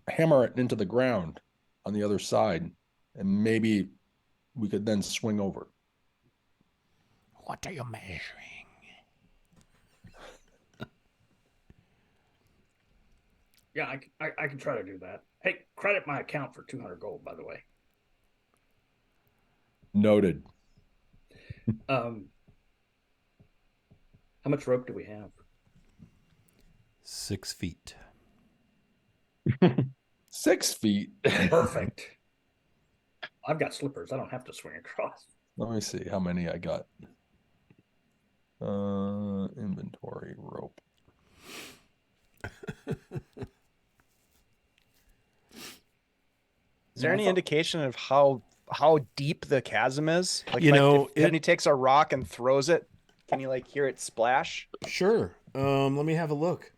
hammer it into the ground on the other side, and maybe we could then swing over. What are you measuring? Yeah, I can try to do that. Hey, credit my account for 200 gold, by the way. Noted. How much rope do we have? 6 feet. 6 feet. Perfect. I've got slippers. I don't have to swing across. Let me see how many I got. Inventory rope. Is there any indication of how deep the chasm is? Like, when he takes a rock and throws it, can you hear it splash? Sure. Let me have a look.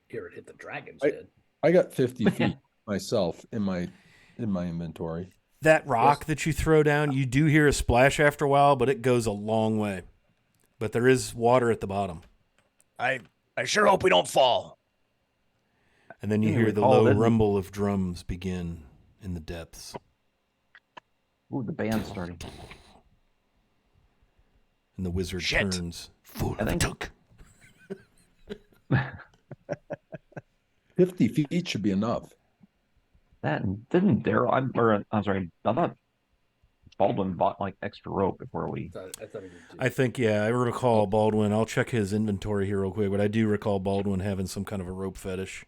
Here, it hit the dragon's head. I got 50 feet myself in my inventory. That rock that you throw down, you do hear a splash after a while, but it goes a long way. But there is water at the bottom. I sure hope we don't fall. And then you hear the low rumble of drums begin in the depths. Ooh, the band's starting. And the wizard turns. Fool of the took. 50 feet should be enough. That didn't Daryl? I'm sorry. I thought Baldwin bought extra rope before we. I thought he did too. I think, I recall Baldwin. I'll check his inventory here real quick, but I do recall Baldwin having some kind of a rope fetish.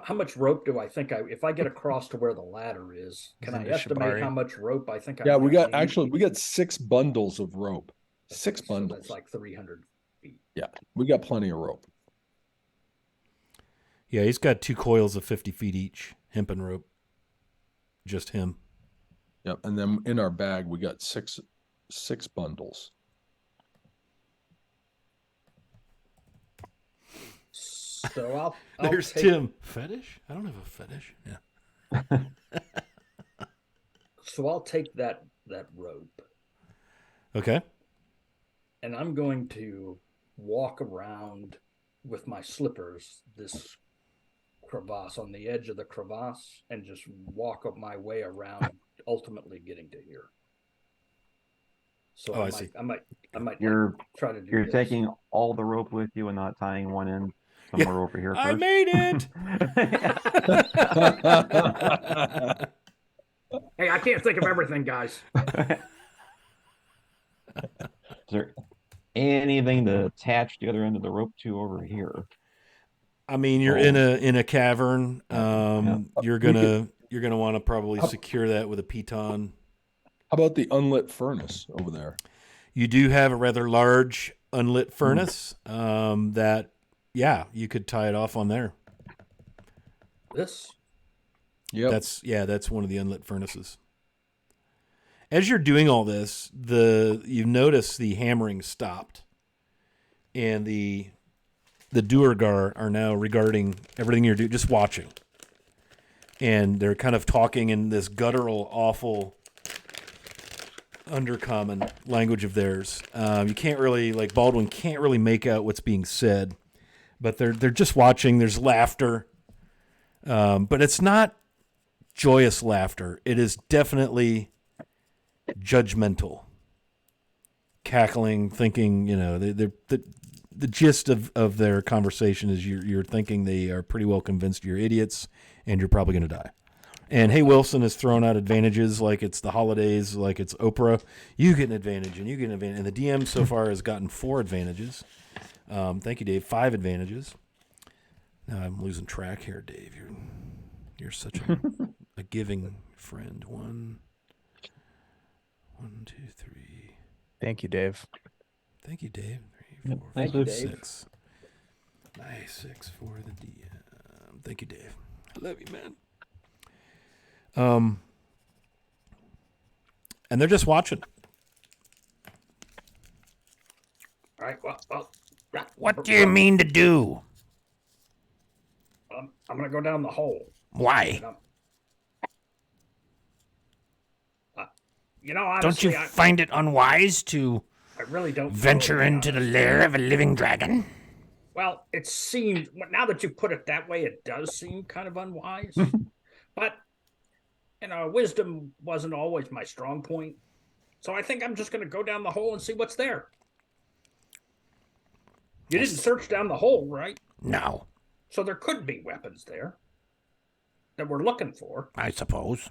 How much rope do I think if I get across to where the ladder is, can I estimate how much rope I think I Yeah, we got 6 bundles of rope. Six so bundles. that's like 300 feet. Yeah, we got plenty of rope. Yeah, he's got 2 coils of 50 feet each, hempen rope. Just him. Yep, and then in our bag we got six bundles. So I'll There's Tim. Fetish? I don't have a fetish. Yeah. So I'll take that rope. Okay. And I'm going to walk around with my slippers this crevasse, on the edge of the crevasse, and just walk up my way around, ultimately getting to here. So I see. I might try to do You're this. taking all the rope with you and not tying one end somewhere over here first. I made it. Hey, I can't think of everything, guys. Is there anything to attach the other end of the rope to over here? I mean, you're Oh. in a cavern. Yeah. You're gonna want to probably secure that with a piton. How about the unlit furnace over there? You do have a rather large unlit furnace. That, yeah, you could tie it off on there. This. Yep. That's one of the unlit furnaces. As you're doing all this, you notice the hammering stopped, and the Duergar are now regarding everything you're doing, just watching, and they're kind of talking in this guttural, awful, undercommon language of theirs. You can't really, like Baldwin, can't really make out what's being said, but they're just watching. There's laughter, but it's not joyous laughter. It is definitely judgmental, cackling, thinking. The gist of their conversation is you're thinking they are pretty well convinced you're idiots and you're probably going to die. And hey, Wilson has thrown out advantages like it's the holidays, like it's Oprah. You get an advantage and you get an advantage. And the DM so far has gotten 4 advantages. Thank you, Dave. 5 advantages. Now I'm losing track here, Dave. You're such a giving friend. 1, 2, 3. Thank you, Dave. Thank you, Dave. 3, 4, Thank 5, you, Dave. 6. Nice 6 for the DM. Thank you, Dave. I love you, man. And they're just watching. All right. Well. What do you mean to do? I'm gonna go down the hole. Why? Honestly, Don't you find it unwise to I really don't venture know, to be into the honest. lair of a living dragon? Well, it seems now that you put it that way, it does seem kind of unwise. But wisdom wasn't always my strong point, so I think I'm just going to go down the hole and see what's there. You didn't search down the hole, right? No, So there could be weapons there that we're looking for, I suppose.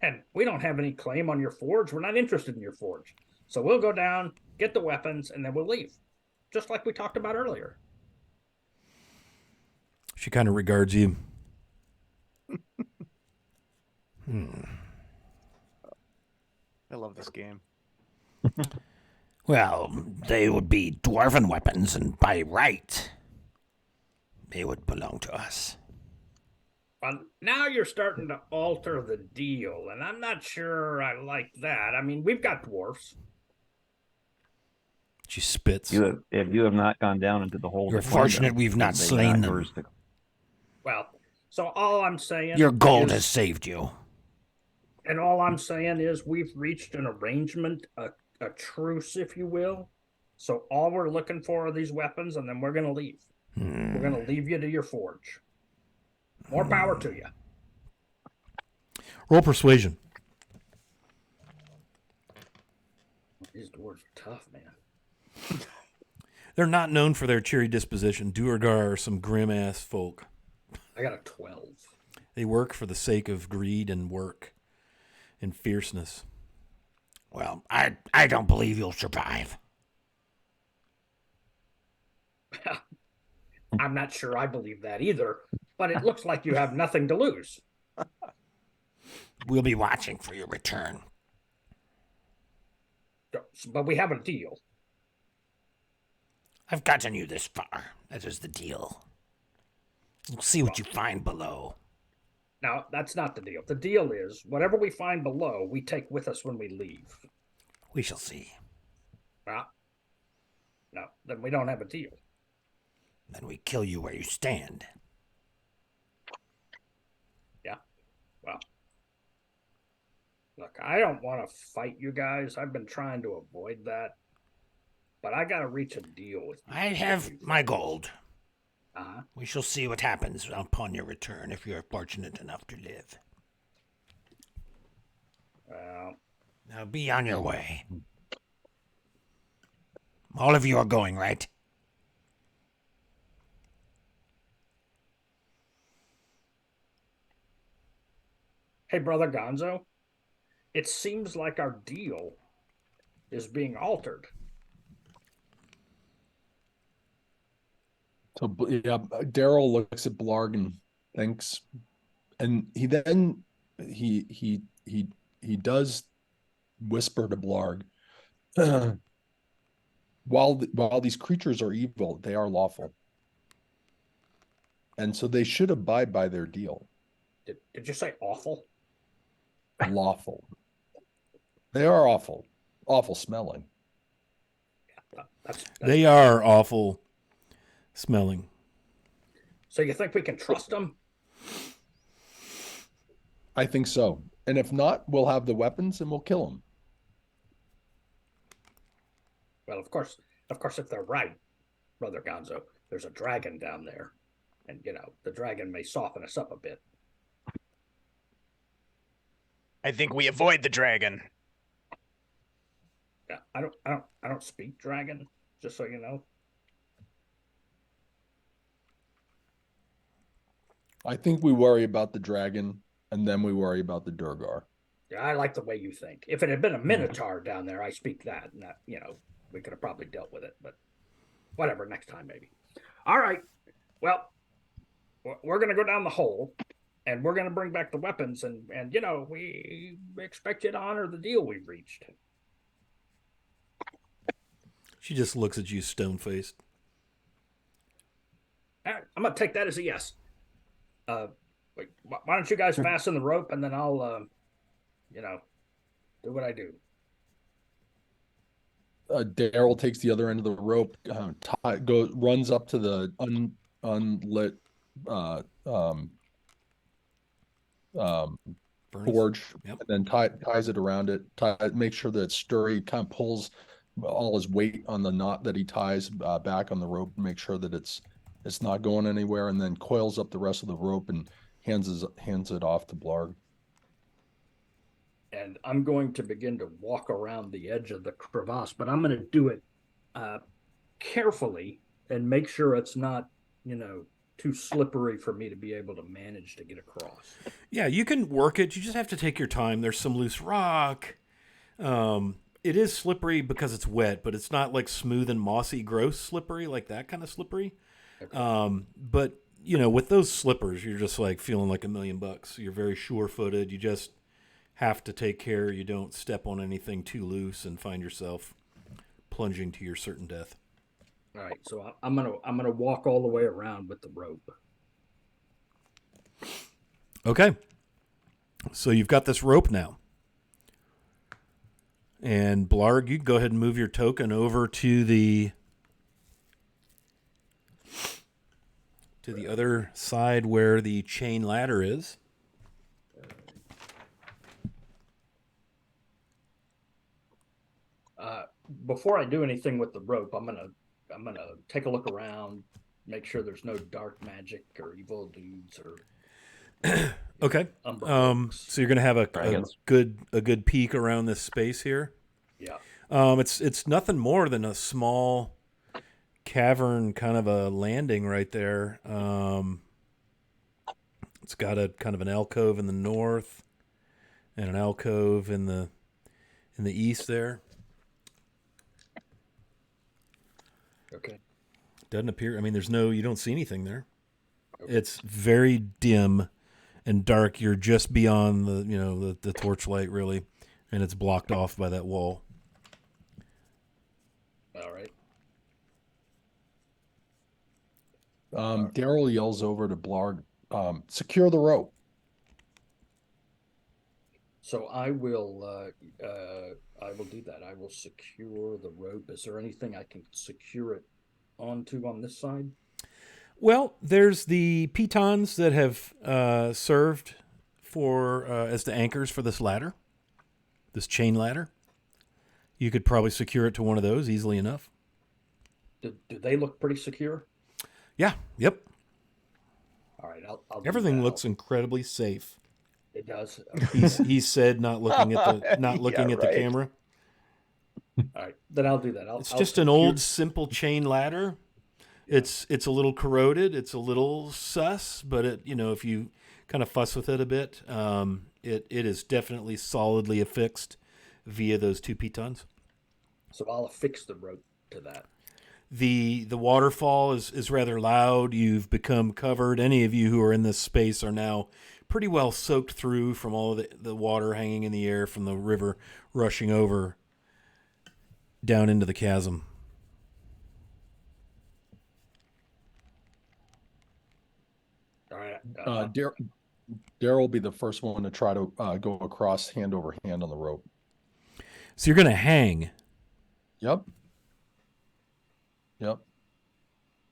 and we don't have any claim on your forge. We're not interested in your forge, so we'll go down, get the weapons, and then we'll leave, just like we talked about earlier. She kind of regards you. I love this game. Well, they would be dwarven weapons, and by right, they would belong to us. Well, now you're starting to alter the deal, and I'm not sure I like that. I mean, we've got dwarfs. She spits. If you have not gone down into the hole, You're to find fortunate them, we've not they are slain them. yours to- Well, so all I'm saying Your gold is, has saved you. and all I'm saying is we've reached an arrangement, a truce, if you will. So all we're looking for are these weapons, and then we're going to leave. We're going to leave you to your forge. More power to you. Roll persuasion. These dwarves are tough, man. They're not known for their cheery disposition. Duergar are some grim-ass folk. I got a 12. They work for the sake of greed and work and fierceness. Well, I don't believe you'll survive. I'm not sure I believe that either, but it looks like you have nothing to lose. We'll be watching for your return. But we have a deal. I've gotten you this far. That is the deal. We'll see what you find below. Now, that's not the deal. The deal is whatever we find below, we take with us when we leave. We shall see. Well, no, then we don't have a deal. Then we kill you where you stand. Yeah. Well, look, I don't want to fight you guys. I've been trying to avoid that. But I got to reach a deal with you. I have my gold. Uh-huh. We shall see what happens upon your return if you're fortunate enough to live. Well, Now be on your way. All of you are going, right? hey, brother Gonzo, it seems like our deal is being altered. So yeah, Daryl looks at Blarg and thinks, and he then he does whisper to Blarg, while these creatures are evil, they are lawful, and so they should abide by their deal. Did you say awful? Lawful. They are awful, awful smelling. That's They are awful smelling. So you think we can trust them? I think so. And if not, we'll have the weapons and we'll kill them. Well, of course, if they're right, Brother Gonzo, there's a dragon down there, and the dragon may soften us up a bit. I think we avoid the dragon. Yeah, I don't speak dragon, just so you know. I think we worry about the dragon and then we worry about the Durgar. Yeah, I like the way you think. If it had been a minotaur down there, I speak that, and that, we could have probably dealt with it, but whatever, next time maybe. All right. Well, we're going to go down the hole, and we're going to bring back the weapons, and we expect you to honor the deal we've reached. She just looks at you stone-faced. All right, I'm going to take that as a yes. Why don't you guys fasten the rope, and then I'll, do what I do. Daryl takes the other end of the rope, runs up to the unlit forge, Yep. and then ties it around it. Make sure that it's sturdy. Kind of pulls all his weight on the knot that he ties back on the rope. Make sure that it's not going anywhere, and then coils up the rest of the rope and hands it off to Blarg. And I'm going to begin to walk around the edge of the crevasse, but I'm going to do it carefully and make sure it's not, too slippery for me to be able to manage to get across. Yeah, you can work it. You just have to take your time. There's some loose rock. It is slippery because it's wet, but it's not like smooth and mossy, gross slippery, like that kind of slippery. Okay. But, with those slippers, you're just like feeling like $1 million. You're very sure-footed. You just have to take care you don't step on anything too loose and find yourself plunging to your certain death. All right, so I'm gonna walk all the way around with the rope. Okay. So you've got this rope now. And Blarg, you can go ahead and move your token over to the other side where the chain ladder is. Before I do anything with the rope, I'm gonna take a look around, make sure there's no dark magic or evil dudes or. Okay. So you're gonna have a good peek around this space here. Yeah. It's nothing more than a small cavern, kind of a landing right there. It's got a kind of an alcove in the north and an alcove in the east there. Okay. Doesn't appear. I mean, you don't see anything there. Okay. It's very dim and dark. You're just beyond the torchlight, really, and it's blocked off by that wall. All right. Daryl yells over to Blarg, secure the rope. So I will do that. I will secure the rope. Is there anything I can secure it onto on this side? Well, there's the pitons that have served for as the anchors for this ladder, this chain ladder. You could probably secure it to one of those easily enough. Do they look pretty secure? Yeah. Yep. All right. I'll Everything looks incredibly safe. It does. He said, not looking at the camera. All right, then I'll do that. It's just an old, simple chain ladder. Yeah. It's a little corroded. It's a little sus, but if you kind of fuss with it a bit, It is definitely solidly affixed via those 2 pitons. So I'll affix the rope to that. The waterfall is rather loud. You've become covered. Any of you who are in this space are now pretty well soaked through from all of the water hanging in the air from the river rushing over down into the chasm. All right. Daryl will be the first one to try to go across hand over hand on the rope. So you're going to hang. Yep.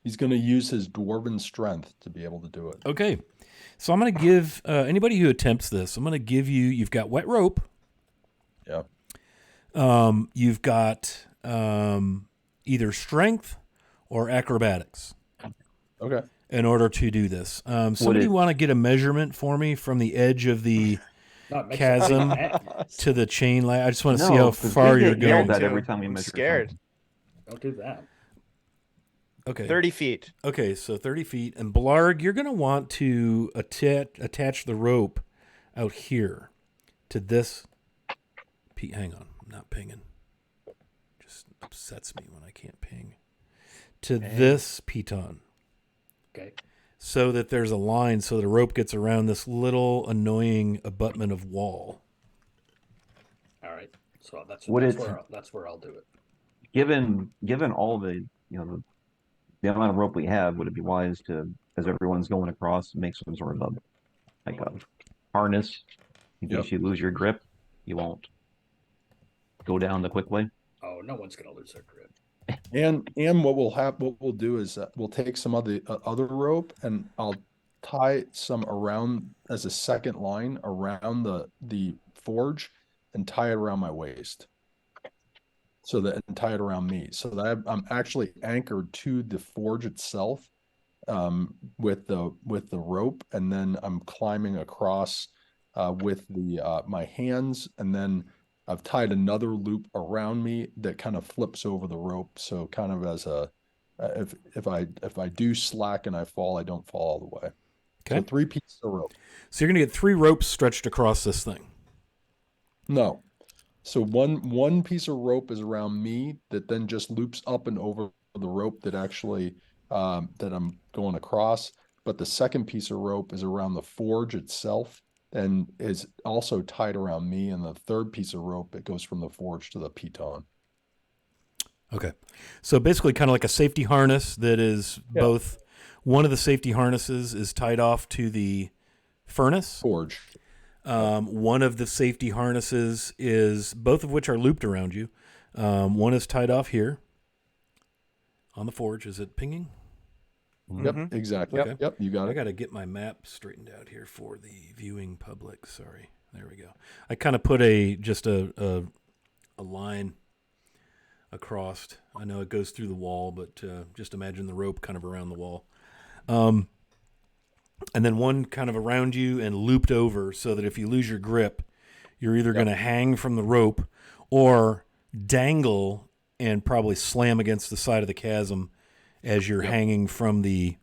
He's going to use his dwarven strength to be able to do it. Okay. So I'm going to give anybody who attempts this, I'm going to give you've got wet rope. Yeah. You've got either strength or acrobatics. Okay. In order to do this. Somebody want to get a measurement for me from the edge of the chasm to the chain ladder? I just want to see how far you're going. That every time you I'm measure scared. something. Don't do that. Okay. 30 feet. Okay, so 30 feet. And Blarg, you're going to want to attach the rope out here to this. Hang on. I'm not pinging. Just upsets me when I can't ping. To this piton. Okay. So that there's a line so that a rope gets around this little annoying abutment of wall. All right. So that's where I'll do it. Given all the the amount of rope we have, would it be wise to, as everyone's going across, make some sort of a harness in case you lose your grip, you won't go down the quick way? Oh, no one's gonna lose their grip. And what we'll do is we'll take some of the other rope and I'll tie some around as a second line around the forge and tie it around my waist. And tie it around me so that I'm actually anchored to the forge itself with the rope, and then I'm climbing across with my hands, and then I've tied another loop around me that kind of flips over the rope, so kind of as a if I do slack and I fall, I don't fall all the way. Okay. So 3 pieces of rope. So you're going to get 3 ropes stretched across this thing. No. So one piece of rope is around me that then just loops up and over the rope that actually that I'm going across. But the second piece of rope is around the forge itself and is also tied around me. And the third piece of rope, it goes from the forge to the piton. Okay. So basically kind of like a safety harness that is both. One of the safety harnesses is tied off to the furnace. Forge. One of the safety harnesses is, both of which are looped around you. One is tied off here on the forge. Is it pinging? Yep, exactly. Okay. Yep, you got it. I got to get my map straightened out here for the viewing public. Sorry. There we go. I kind of put just a line across. I know it goes through the wall, but just imagine the rope kind of around the wall. And then one kind of around you and looped over so that if you lose your grip, you're either going to hang from the rope or dangle and probably slam against the side of the chasm as you're hanging from the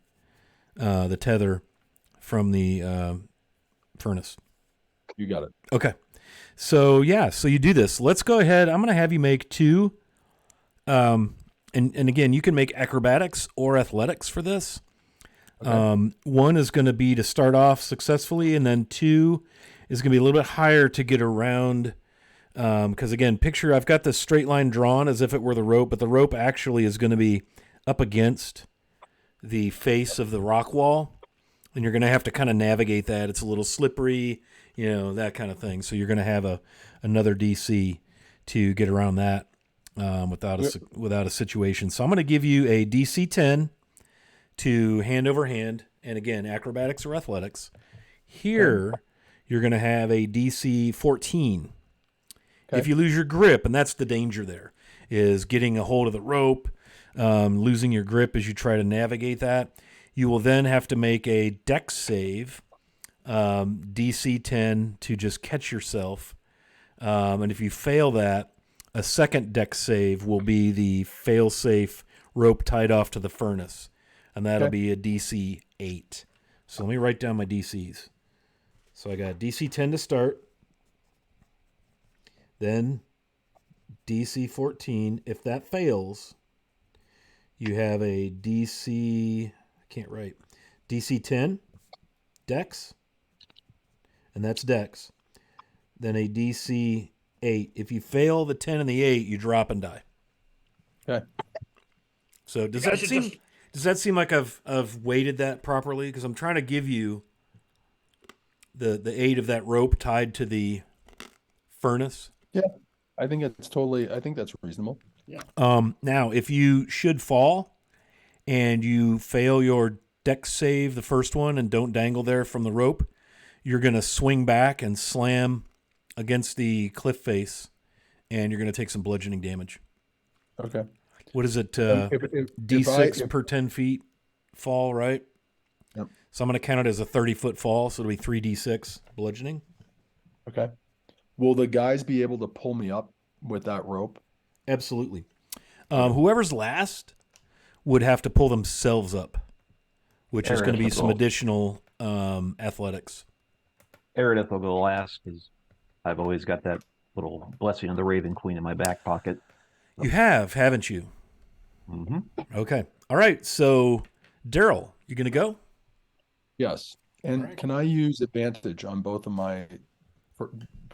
tether from the furnace. You got it. Okay. So you do this. Let's go ahead. I'm going to have you make 2. And again, you can make acrobatics or athletics for this. Okay. 1 is going to be to start off successfully, and then 2 is going to be a little bit higher to get around. Because again, picture I've got this straight line drawn as if it were the rope, but the rope actually is going to be up against the face of the rock wall, and you're going to have to kind of navigate that. It's a little slippery, that kind of thing. So you're going to have another DC to get around that without a situation. So I'm going to give you a DC 10 to hand over hand, and again, acrobatics or athletics. Here, you're going to have a DC 14. Okay. If you lose your grip, and that's the danger there, is getting a hold of the rope, losing your grip as you try to navigate that. You will then have to make a dex save, DC 10, to just catch yourself. And if you fail that, a second dex save will be the fail-safe rope tied off to the furnace. And that'll be a DC 8. So let me write down my DCs. So I got DC 10 to start. Then DC 14. If that fails, you have a DC, I can't write, DC 10, Dex, and that's Dex. Then a DC 8. If you fail the 10 and the 8, you drop and die. Okay. So does that seem like I've weighted that properly? Because I'm trying to give you the 8 of that rope tied to the furnace. Yeah, I think that's reasonable. Yeah. Now, if you should fall and you fail your dex save, the first one, and don't dangle there from the rope, you're going to swing back and slam against the cliff face, and you're going to take some bludgeoning damage. Okay. What is it? If D6 per 10 feet fall, right? Yep. So I'm going to count it as a 30-foot fall, so it'll be 3d6 bludgeoning. Okay. Will the guys be able to pull me up with that rope? Absolutely. Whoever's last would have to pull themselves up, which is going to be some additional athletics. Meredith will go last because I've always got that little blessing of the Raven Queen in my back pocket. You have, haven't you? Mm-hmm. Okay. All right. So, Daryl, you going to go? Yes. And Right. can I use advantage on both of my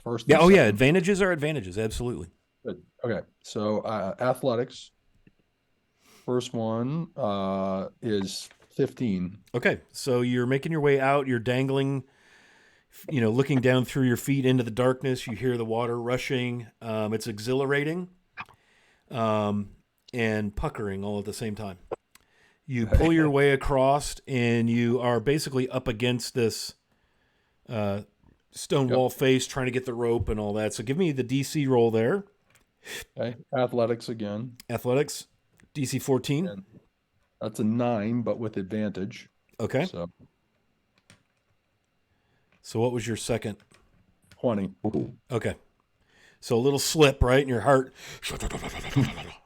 first? Yeah. and Oh, yeah. second? Advantages are advantages. Absolutely. Good. Okay. So athletics. First one is 15. Okay. So you're making your way out. You're dangling, looking down through your feet into the darkness. You hear the water rushing. It's exhilarating and puckering all at the same time. You pull your way across, and you are basically up against this stone wall face, trying to get the rope and all that. So give me the DC roll there. Okay. Athletics again. Athletics, DC 14. And that's a 9, but with advantage. Okay. So what was your second? 20. Okay. So a little slip, right? And your heart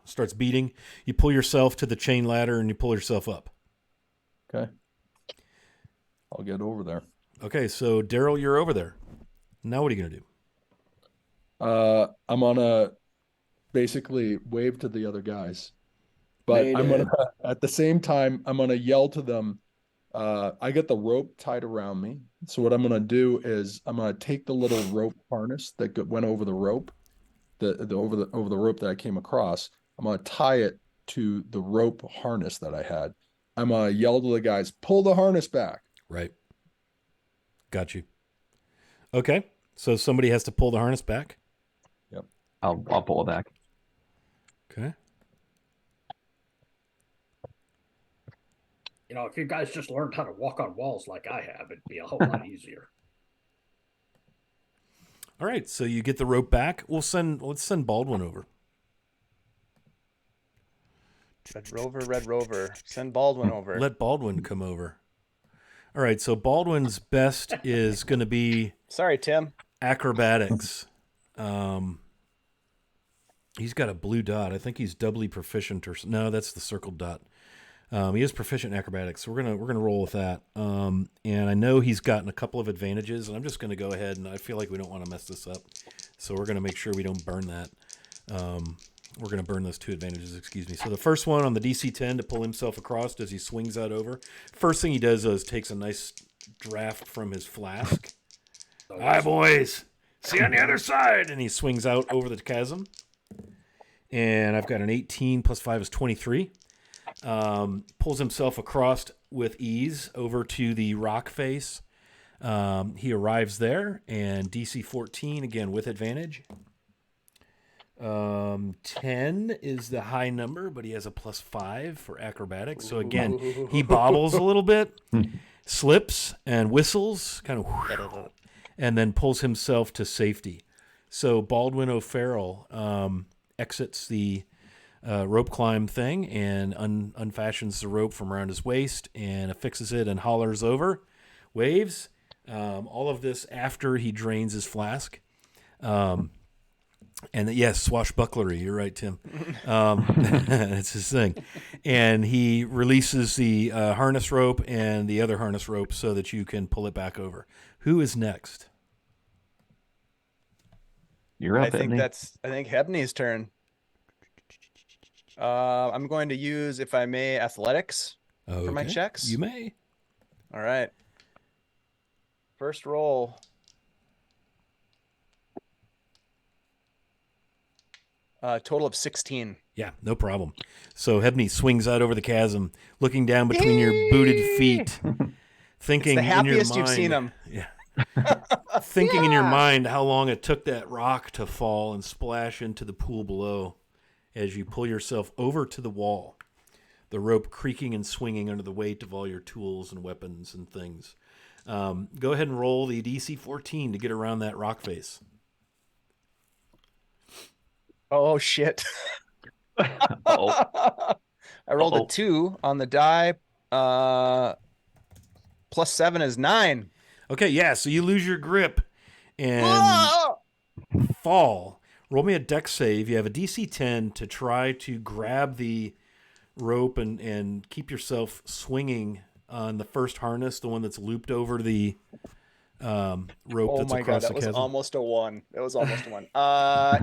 starts beating. You pull yourself to the chain ladder and you pull yourself up. Okay. I'll get over there. Okay. So Daryl, you're over there. Now what are you going to do? I'm gonna basically wave to the other guys, but I'm gonna at the same time I'm gonna yell to them. I got the rope tied around me, so what I'm gonna do is I'm gonna take the little rope harness that went over the rope, over the rope that I came across. I'm gonna tie it to the rope harness that I had. I'm gonna yell to the guys, pull the harness back. Right. Got you. Okay. So somebody has to pull the harness back. Yep. I'll pull it back. Okay. If you guys just learned how to walk on walls like I have, it'd be a whole lot easier. All right. So you get the rope back. Let's send Baldwin over. Red Rover. Send Baldwin over. Let Baldwin come over. All right. So Baldwin's best is going to be Sorry, Tim. acrobatics. He's got a blue dot. I think he's doubly proficient, no, that's the circled dot. He is proficient in acrobatics, so we're gonna roll with that. And I know he's gotten a couple of advantages, and I'm just gonna go ahead, and I feel like we don't want to mess this up, so we're gonna make sure we don't burn that. We're gonna burn those 2 advantages. Excuse me. So the first one on the DC 10 to pull himself across as he swings out over. First thing he does is takes a nice draft from his flask. All right, boys. See you on the other side. And he swings out over the chasm. And I've got an 18 plus 5 is 23. Pulls himself across with ease over to the rock face. He arrives there, and DC 14, again, with advantage. 10 is the high number, but he has a plus 5 for acrobatics. So, again, he bobbles a little bit, slips and whistles, kind of, and then pulls himself to safety. So Baldwin O'Farrell exits the rope climb thing and unfashions the rope from around his waist and affixes it and hollers over, waves. All of this after he drains his flask. And yes, swashbucklery. You're right, Tim. That's his thing. And he releases the harness rope and the other harness rope so that you can pull it back over. Who is next? You're up, I think Ebony. I think Hebney's turn. I'm going to use, if I may, athletics for my Okay. checks. You may. All right. First roll. Total of 16. Yeah, no problem. So Hebney swings out over the chasm, looking down between your booted feet, thinking It's the in your happiest mind, you've seen him. Yeah. Thinking in your Yeah. mind how long it took that rock to fall and splash into the pool below as you pull yourself over to the wall, the rope creaking and swinging under the weight of all your tools and weapons and things. Go ahead and roll the DC 14 to get around that rock face. Oh, shit. Oh, I rolled Uh-oh. a 2 on the die. Plus 7 is 9. Okay, yeah, so you lose your grip and Ah! fall. Roll me a dex save. You have a DC 10 to try to grab the rope and keep yourself swinging on the first harness, the one that's looped over the rope Oh that's my god, across that the was chasm. almost a 1. It was almost a 1.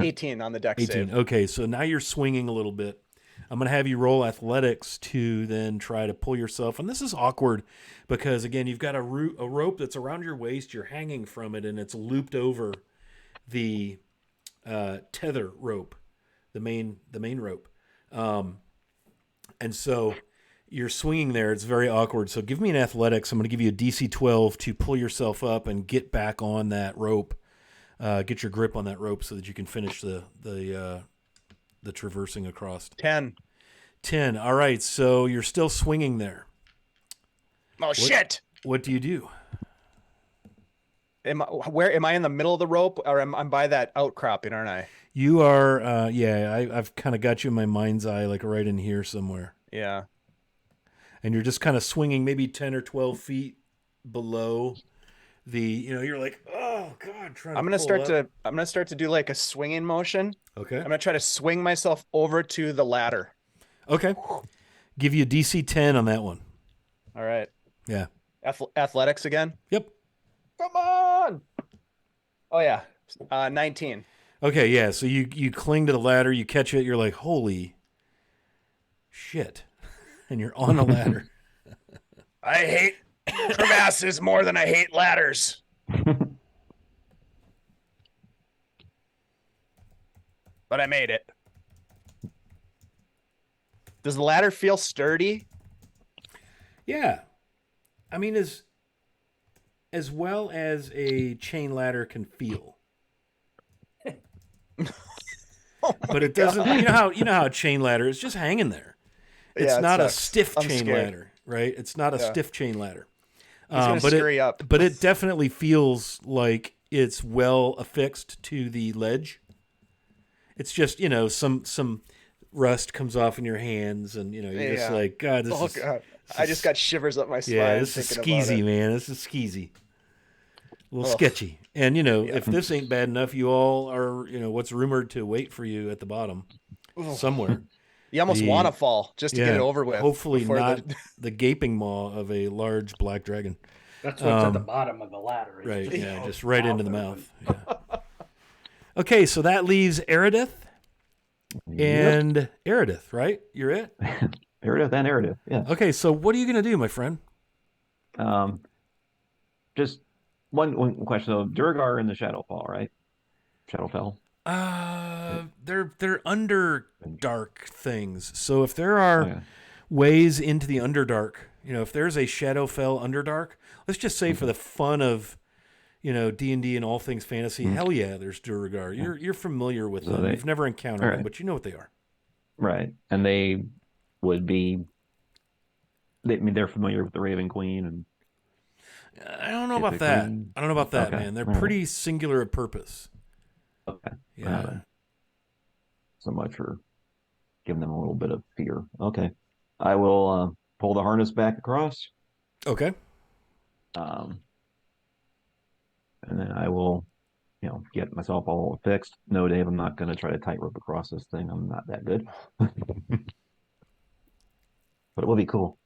18 on the deck 18. save. Okay, so now you're swinging a little bit. I'm going to have you roll athletics to then try to pull yourself. And this is awkward because, again, you've got a rope that's around your waist. You're hanging from it, and it's looped over the tether rope, the main rope. And so you're swinging there. It's very awkward. So give me an athletics. I'm going to give you a DC 12 to pull yourself up and get back on that rope. Get your grip on that rope so that you can finish the traversing across. 10. 10. All right. So you're still swinging there. Oh, shit. What do you do? Where am I in the middle of the rope, or I'm by that outcropping, aren't I? You are, I've kind of got you in my mind's eye, like right in here somewhere. Yeah. And you're just kind of swinging maybe 10 or 12 feet below the, you're like, oh God, trying to I'm gonna pull start to do like a swinging motion. Okay. I'm gonna try to swing myself over to the ladder. Okay. Give you a DC 10 on that one. All right. Yeah. Athletics again. Yep. Come on. Oh yeah. 19. Okay, yeah. So you cling to the ladder, you catch it, you're like, holy shit. And you're on the ladder. I hate crevasses more than I hate ladders. But I made it. Does the ladder feel sturdy? Yeah. I mean, as well as a chain ladder can feel. But it doesn't, you know how a chain ladder is just hanging there. It's Yeah, it not a sucks. stiff I'm chain scared. ladder, right? It's not a Yeah. stiff chain ladder. He's gonna scurry up. But it definitely feels like it's well affixed to the ledge. It's just, some rust comes off in your hands and, you're just Yeah. like, God, this is... God. I just got shivers up my spine. Yeah, this is thinking about skeezy, it. man. This is skeezy. A little Ugh. sketchy. And, if this ain't bad enough, you all are, what's rumored to wait for you at the bottom somewhere. You almost The- want to fall just to get it over with. Hopefully before not the gaping maw of a large black dragon. That's what's at the bottom of the ladder. It's Right, just yeah, the just right into the open. mouth. Yeah. Okay, so that leaves Eridith and Eridith, right? You're it? Eridith and Eridith, yeah. Okay, so what are you going to do, my friend? Just one question though. Durgar in the Shadowfall, right? Shadowfell. They're under dark things. So if there are Okay. ways into the Underdark, if there's a Shadowfell Underdark, let's just say for the fun of, D&D and all things fantasy, hell yeah, there's Duragar. You're familiar with them. You've never encountered them, but you know what they are. Right. And they would be, they're familiar with the Raven Queen and I don't know about that. typically- I don't know about that, Okay, man. They're all right. pretty singular of purpose. Okay. Yeah. So much for giving them a little bit of fear. Okay. I will pull the harness back across. Okay. And then I will, get myself all fixed. No, Dave, I'm not going to try to tightrope across this thing. I'm not that good. But it will be cool.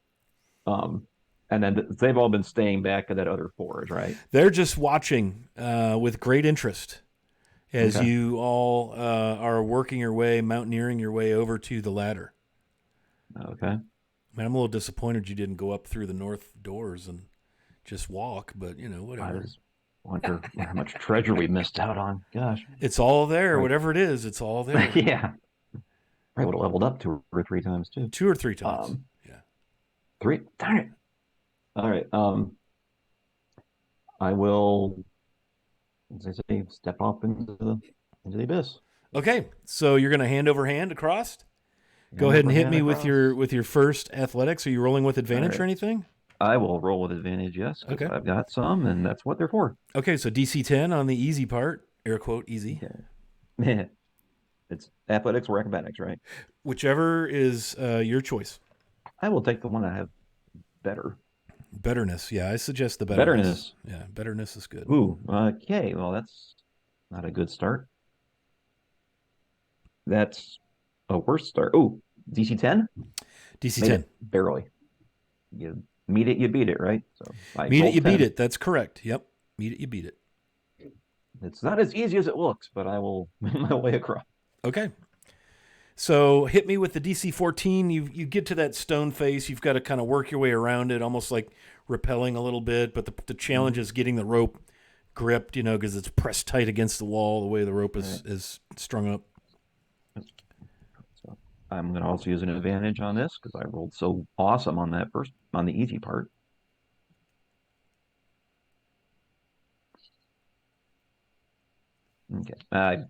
And then they've all been staying back at that other forge, right? They're just watching with great interest as Okay. you all are working your way, mountaineering your way over to the ladder. Okay. I mean, I'm a little disappointed you didn't go up through the north doors and just walk, but I whatever. just wonder how much treasure we missed out on. Gosh. It's all there, Right. whatever it is. It's all there. Yeah. Probably would have leveled up 2 or 3 times too. 2 or 3 times. Yeah. 3. Darn it. All right. I will, as I say, step off into the abyss. Okay, so you're going to hand over hand across. Go Hand ahead and over hit hand me across. with your first athletics. Are you rolling with advantage or right. anything? I will roll with advantage, yes. 'Cause Okay. I've got some, and that's what they're for. Okay, so DC 10 on the easy part, air quote easy. Okay. It's athletics or acrobatics, right? Whichever is your choice. I will take the one I have better. Betterness, yeah, I suggest the betterness. Yeah, betterness is good. Ooh, okay. Well, that's not a good start. That's a worse start. Ooh, DC 10? DC Made 10. it barely. You meet it, you beat it, right? So I Meet it, rolled you 10. beat it. That's correct. Yep. Meet it, you beat it. It's not as easy as it looks, but I will make my way across. Okay. So hit me with the DC 14. You get to that stone face. You've got to kind of work your way around it, almost like rappelling a little bit. But the challenge is getting the rope gripped, because it's pressed tight against the wall the way the rope is strung up. So I'm going to also use an advantage on this because I rolled so awesome on the easy part. Okay,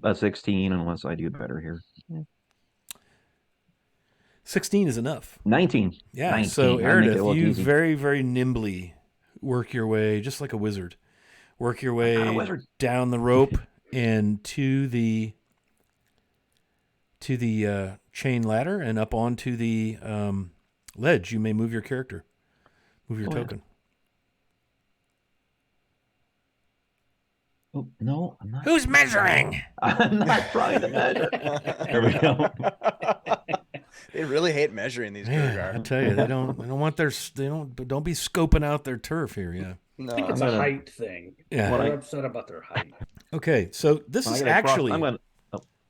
a 16 unless I do better here. 16 is enough. 19. Yeah. 19. So I make it Aridith, look you easy. very, very nimbly work your way, just like a wizard. Work your way not a wizard. down the rope and to the chain ladder and up onto the ledge. You may move your character, move your token. Oh, no, I'm not. Who's measuring? I'm not trying to measure. There we go. They really hate measuring these Man, Durgar. I tell you, they don't want don't be scoping out their turf here. Yeah. No, I think it's I'm a gonna- height thing. Yeah. They're upset about their height. Okay. So this When I is get across- actually. I'm gonna.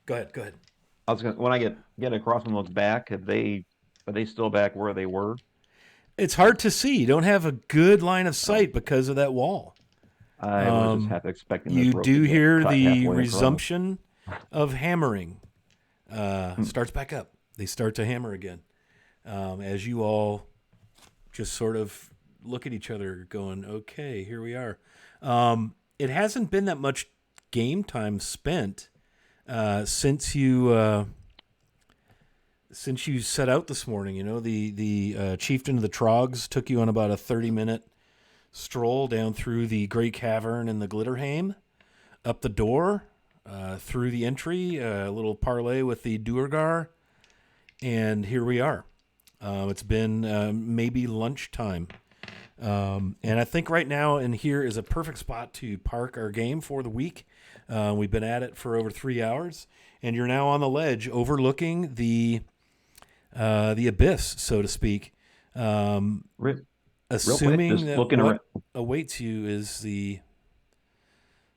Go ahead. Go ahead. When I get across and look back, are they still back where they were? It's hard to see. You don't have a good line of sight because of that wall. I was just half expecting. This You rope do to get hear cut the halfway across. resumption of hammering. Starts back up. They start to hammer again. As you all just sort of look at each other going, okay, here we are. It hasn't been that much game time spent since you set out this morning. The chieftain of the Trogs took you on about a 30-minute stroll down through the Great Cavern and the Glitterhame, up the door, through the entry, a little parley with the Duergar, and here we are. It's been maybe lunchtime. And I think right now in here is a perfect spot to park our game for the week. We've been at it for over 3 hours, and you're now on the ledge overlooking the abyss, so to speak. Assuming just that looking what around. awaits you is the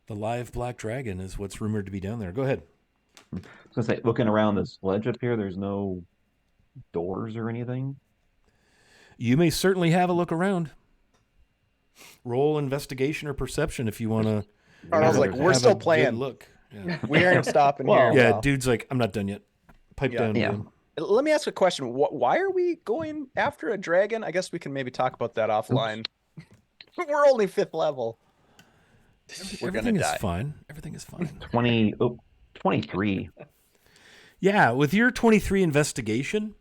live black dragon is what's rumored to be down there. Go ahead. I was gonna say, looking around this ledge up here, there's no doors or anything. You may certainly have a look around. Roll investigation or perception if you want to. Carl's like, we're still playing. Look. Yeah. We aren't stopping Well, here. Yeah, pal. dude's like, I'm not done yet. Pipe down. Yeah. dude. Let me ask a question. Why are we going after a dragon? I guess we can maybe talk about that offline. We're only 5th level. We're gonna Everything is die. fine. Everything is fine. 23. Yeah, with your 23 investigation,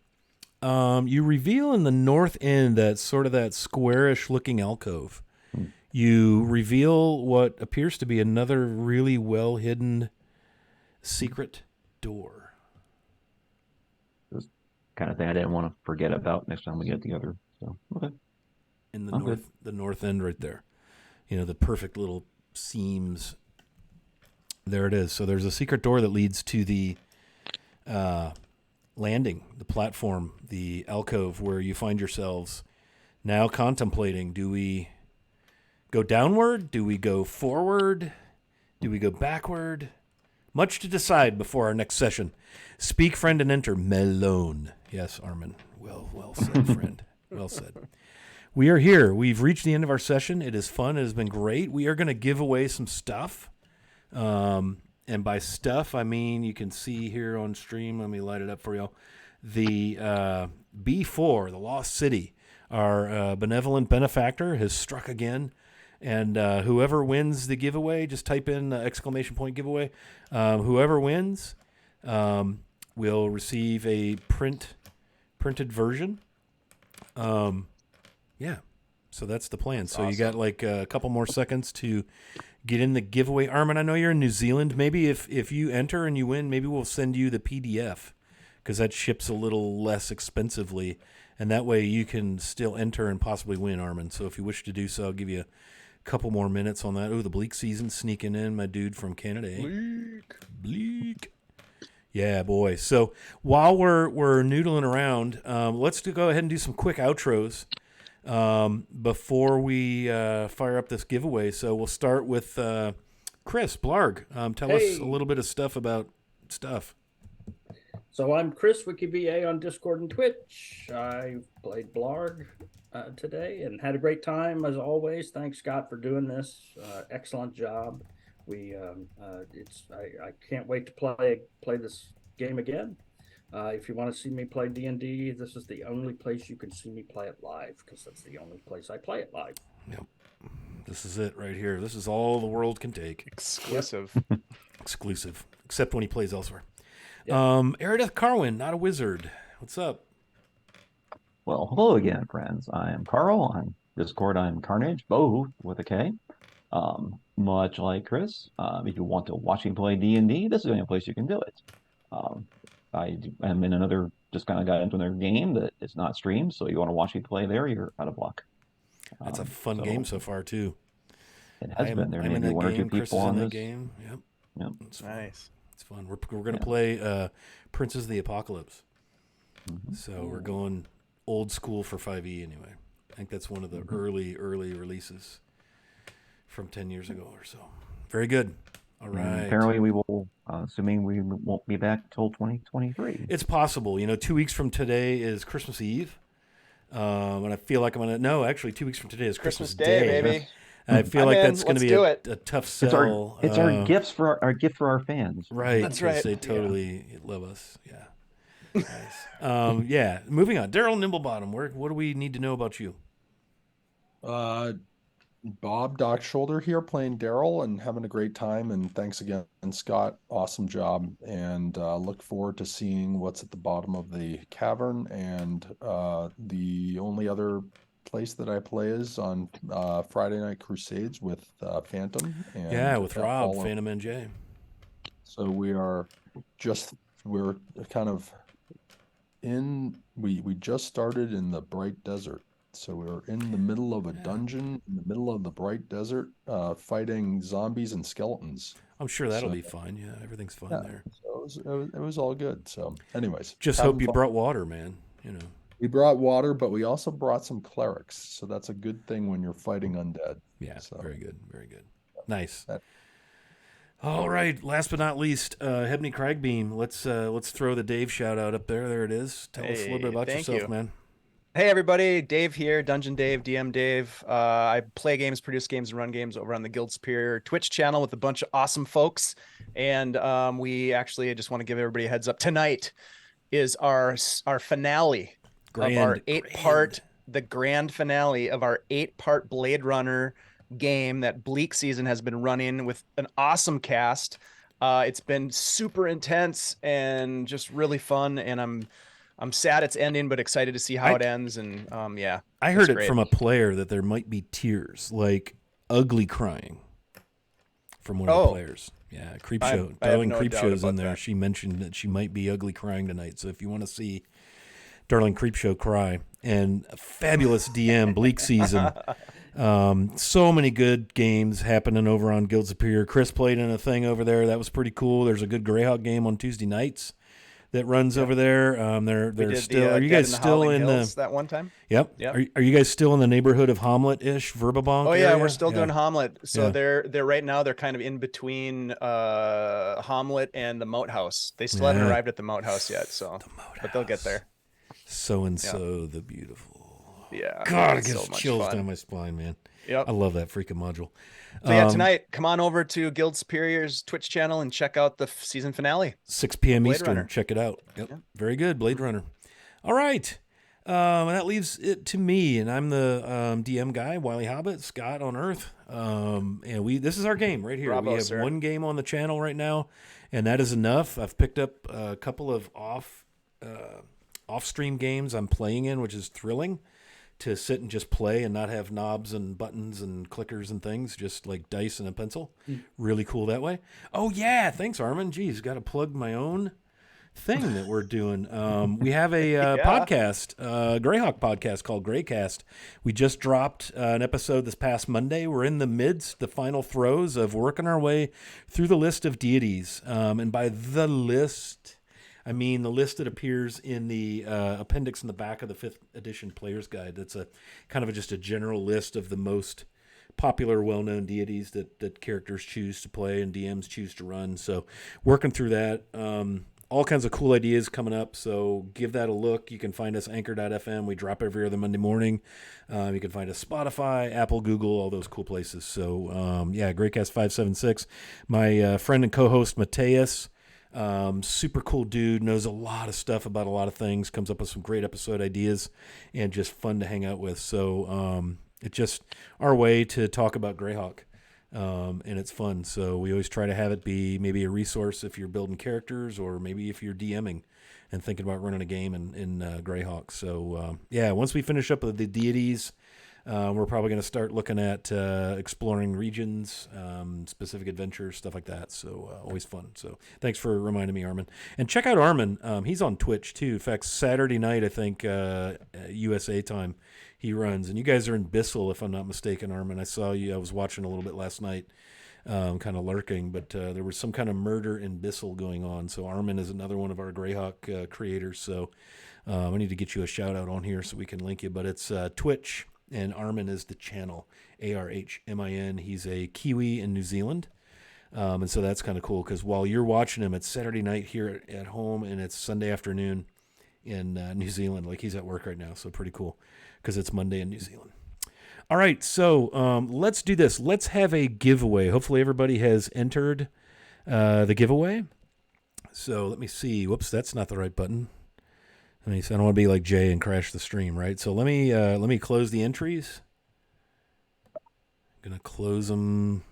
you reveal in the north end that sort of that squarish looking alcove. You reveal what appears to be another really well hidden secret door. This kind of thing I didn't want to forget about next time we get together. So okay. In the Okay. north end right there. The perfect little seams There it is. So there's a secret door that leads to the landing, the platform, the alcove where you find yourselves now contemplating. Do we go downward? Do we go forward? Do we go backward? Much to decide before our next session. Speak, friend, and enter. Melone. Yes, Armin. Well said, friend. Well said. We are here. We've reached the end of our session. It is fun. It has been great. We are going to give away some stuff. And by stuff, I mean, you can see here on stream. Let me light it up for you. The B4, the Lost City, our benevolent benefactor, has struck again. And whoever wins the giveaway, just type in exclamation point giveaway. Whoever wins will receive a printed version. Yeah, so that's the plan. So you got like a couple more seconds to get in the giveaway. Armin, I know you're in New Zealand. Maybe if you enter and you win, maybe we'll send you the PDF because that ships a little less expensively. And that way you can still enter and possibly win, Armin. So if you wish to do so, I'll give you a couple more minutes on that. Oh, the bleak season sneaking in, my dude from Canada. Eh? Bleak. Yeah, boy. So while we're noodling around, let's go ahead and do some quick outros before we fire up this giveaway. So we'll start with Chris Blarg. Tell us a little bit of stuff about stuff. So I'm Chris, WikiVA on Discord and Twitch. I played Blarg today and had a great time as always. Thanks, Scott, for doing this. Excellent job. I can't wait to play this game again. If you want to see me play D&D, this is the only place you can see me play it live because that's the only place I play it live. Yep. This is it right here. This is all the world can take. Exclusive. Exclusive. Except when he plays elsewhere. Yep. Meredith Carwin, not a wizard. What's up? Well, hello again, friends. I am Carl. On Discord, I'm Carnage, both with a K. Much like Chris, if you want to watch me play D&D, this is the only place you can do it. I am in another, just kind of got into another game that is not streamed, so you want to watch me play there, you're out of luck. That's a fun game so far, too. It has been. There may be one or two people on this game. Yep. It's nice. It's fun. We're going to play Princes of the Apocalypse. Mm-hmm. So we're going old school for 5e anyway. I think that's one of the early releases from 10 years ago or so. Very good. All right. And apparently we will, assuming we won't be back till 2023. It's possible. 2 weeks from today is Christmas Eve. And I feel like I'm going to... No, actually, 2 weeks from today is Christmas Day. baby. And I feel like that's going to be a tough It's sell. our gifts for our gift for our fans. Right. That's right. They totally love us. Yeah. Nice. Yeah. Moving on. Daryl Nimblebottom, what do we need to know about you? Bob Doc Shoulder here playing Daryl and having a great time. And thanks again, Scott. Awesome job. And look forward to seeing what's at the bottom of the cavern. And the only other place that I play is on Friday Night Crusades with Phantom. And with Rob, Phantom NJ. So we're kind of we just started in the Bright Desert. So we're in the middle of a dungeon, in the middle of the Bright Desert, fighting zombies and skeletons. I'm sure that'll be fine. Yeah, everything's fine there. So it was all good. So anyways. Just hope you brought water, man. We brought water, but we also brought some clerics. So that's a good thing when you're fighting undead. Yeah, so. Very good. Very good. Nice. All right. Last but not least, Hebney Cragbeam. Let's throw the Dave shout out up there. There it is. Tell us a little bit about yourself, man. Hey everybody, Dave here, Dungeon Dave, DM Dave. I play games, produce games, and run games over on the Guild Superior Twitch channel with a bunch of awesome folks. And we actually, I just want to give everybody a heads up. Tonight is our finale of our the grand finale of our 8-part Blade Runner game that Bleak Season has been running with an awesome cast. It's been super intense and just really fun, and I'm sad it's ending, but excited to see how it ends. And I heard it from a player that there might be tears, like ugly crying, from one of the players. Yeah, Creepshow, Darling Creepshow's in there. That. She mentioned that she might be ugly crying tonight. So if you want to see Darling Creepshow cry and a fabulous DM Bleak Season So many good games happening over on Guild Superior. Chris played in a thing over there. That was pretty cool. There's a good Greyhawk game on Tuesday nights that runs over there. They're still. Are you Dead guys in the still Howling in Hills the? that one time? Yep. Yep. Are you guys still in the neighborhood of Hamlet-ish, Verbabonk Oh yeah, area? we're still doing Hamlet. So Yeah. they're right now they're kind of in between Hamlet and the Moat House. They still haven't Yeah. arrived at the Moat House yet, so but they'll get there. So the beautiful. Yeah. God, it it's gets so much chills fun. down my spine, man. Yep. I love that freaking module. So yeah, tonight, come on over to Guild Superior's Twitch channel and check out the season finale. 6 p.m. Blade Eastern. Runner. Check it out. Yep. Yeah. Very good, Blade Runner. All right. And that leaves it to me, and I'm the DM guy, Wily Hobbit, Scott on Earth. And this is our game right here. Bravo, we have sir. one game on the channel right now, and that is enough. I've picked up a couple of off-stream games I'm playing in, which is thrilling to sit and just play and not have knobs and buttons and clickers and things, just like dice and a pencil. Really cool that way. Oh, yeah. Thanks, Armin. Geez, got to plug my own thing that we're doing. We have a podcast, Greyhawk podcast called Greycast. We just dropped an episode this past Monday. We're in the final throes of working our way through the list of deities. And by the list, I mean the list that appears in the appendix in the back of the 5th edition player's guide. That's a kind of just a general list of the most popular, well-known deities that characters choose to play and DMs choose to run. So working through that. All kinds of cool ideas coming up, so give that a look. You can find us anchor.fm. We drop every other Monday morning. You can find us Spotify, Apple, Google, all those cool places. So, Greycast 576. My friend and co-host, Mateus, super cool dude, knows a lot of stuff about a lot of things, comes up with some great episode ideas, and just fun to hang out with. So it's just our way to talk about Greyhawk. And it's fun. So we always try to have it be maybe a resource if you're building characters or maybe if you're DMing and thinking about running a game in Greyhawk. So, once we finish up with the deities, we're probably going to start looking at exploring regions, specific adventures, stuff like that. So always fun. So thanks for reminding me, Armin. And check out Armin. He's on Twitch, too. In fact, Saturday night, I think, USA time, he runs. And you guys are in Bissell, if I'm not mistaken, Armin. I saw you. I was watching a little bit last night, kind of lurking. But there was some kind of murder in Bissell going on. So Armin is another one of our Greyhawk creators. So I need to get you a shout-out on here so we can link you. But it's Twitch. And Armin is the channel, ARHMIN. He's a Kiwi in New Zealand. And so that's kind of cool because while you're watching him, it's Saturday night here at home and it's Sunday afternoon in New Zealand. Like he's at work right now. So pretty cool because it's Monday in New Zealand. All right. So let's do this. Let's have a giveaway. Hopefully everybody has entered the giveaway. So let me see. Whoops, that's not the right button. I don't want to be like Jay and crash the stream, right? So let me close the entries. I'm gonna close them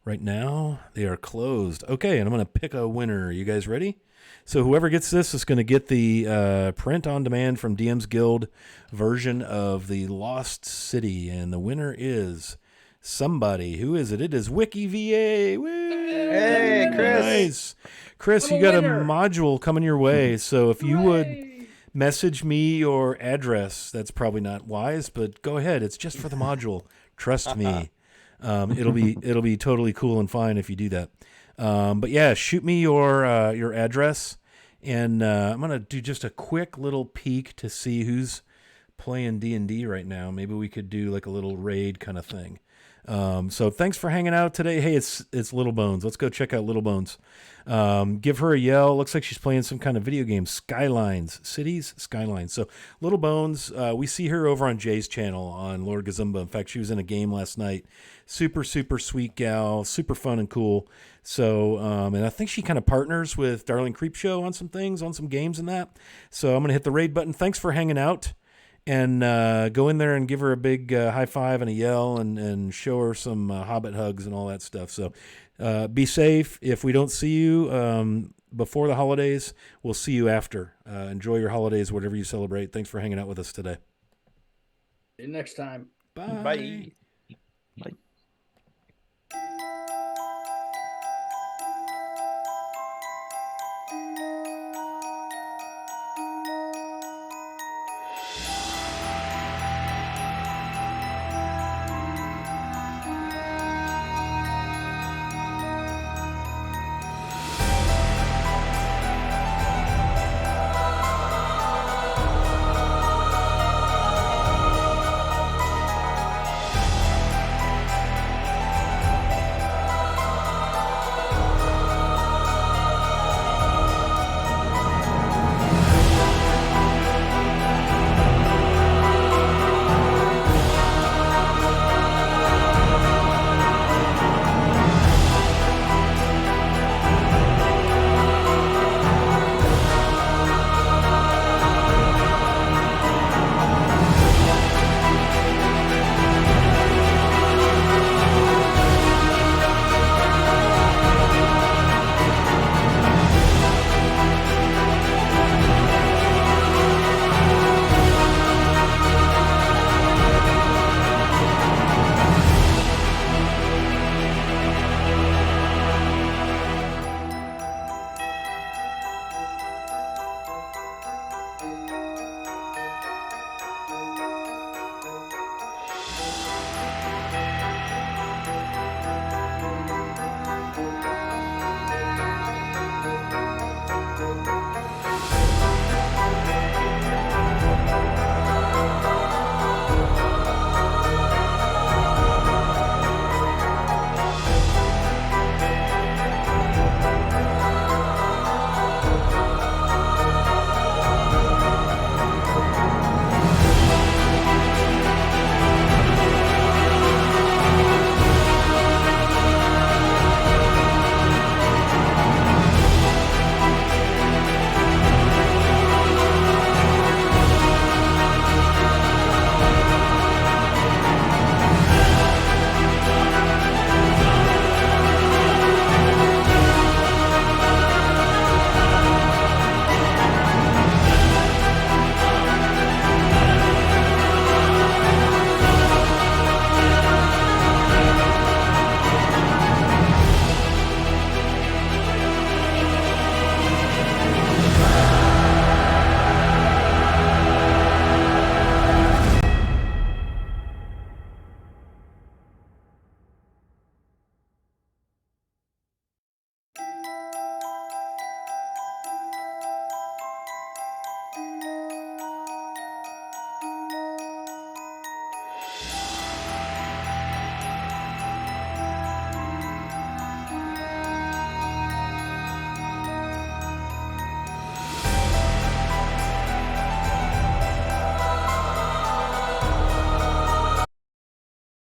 right now. They are closed. Okay, and I'm gonna pick a winner. You guys ready? So whoever gets this is gonna get the print on demand from DM's Guild version of the Lost City, and the winner is somebody. Who is it? It is WikiVA. Woo! Hey, Chris. Nice. Chris, you got a module coming your way. So if you would message me your address, that's probably not wise, but go ahead. It's just for the module. Trust me. It'll be totally cool and fine if you do that. But yeah, shoot me your address, and I'm gonna do just a quick little peek to see who's playing D&D right now. Maybe we could do like a little raid kind of thing. So thanks for hanging out today. Hey, it's Little Bones. Let's go check out Little Bones. Give her a yell. Looks like she's playing some kind of video game. Skylines. So Little Bones, we see her over on Jay's channel on Lord Gazumba. In fact, she was in a game last night. Super, super sweet gal, super fun and cool. So, and I think she kind of partners with Darling Creepshow on some things, on some games and that. So I'm going to hit the raid button. Thanks for hanging out. And go in there and give her a big high five and a yell and show her some Hobbit hugs and all that stuff. So be safe. If we don't see you before the holidays, we'll see you after. Enjoy your holidays, whatever you celebrate. Thanks for hanging out with us today. See you next time. Bye. Bye. Bye.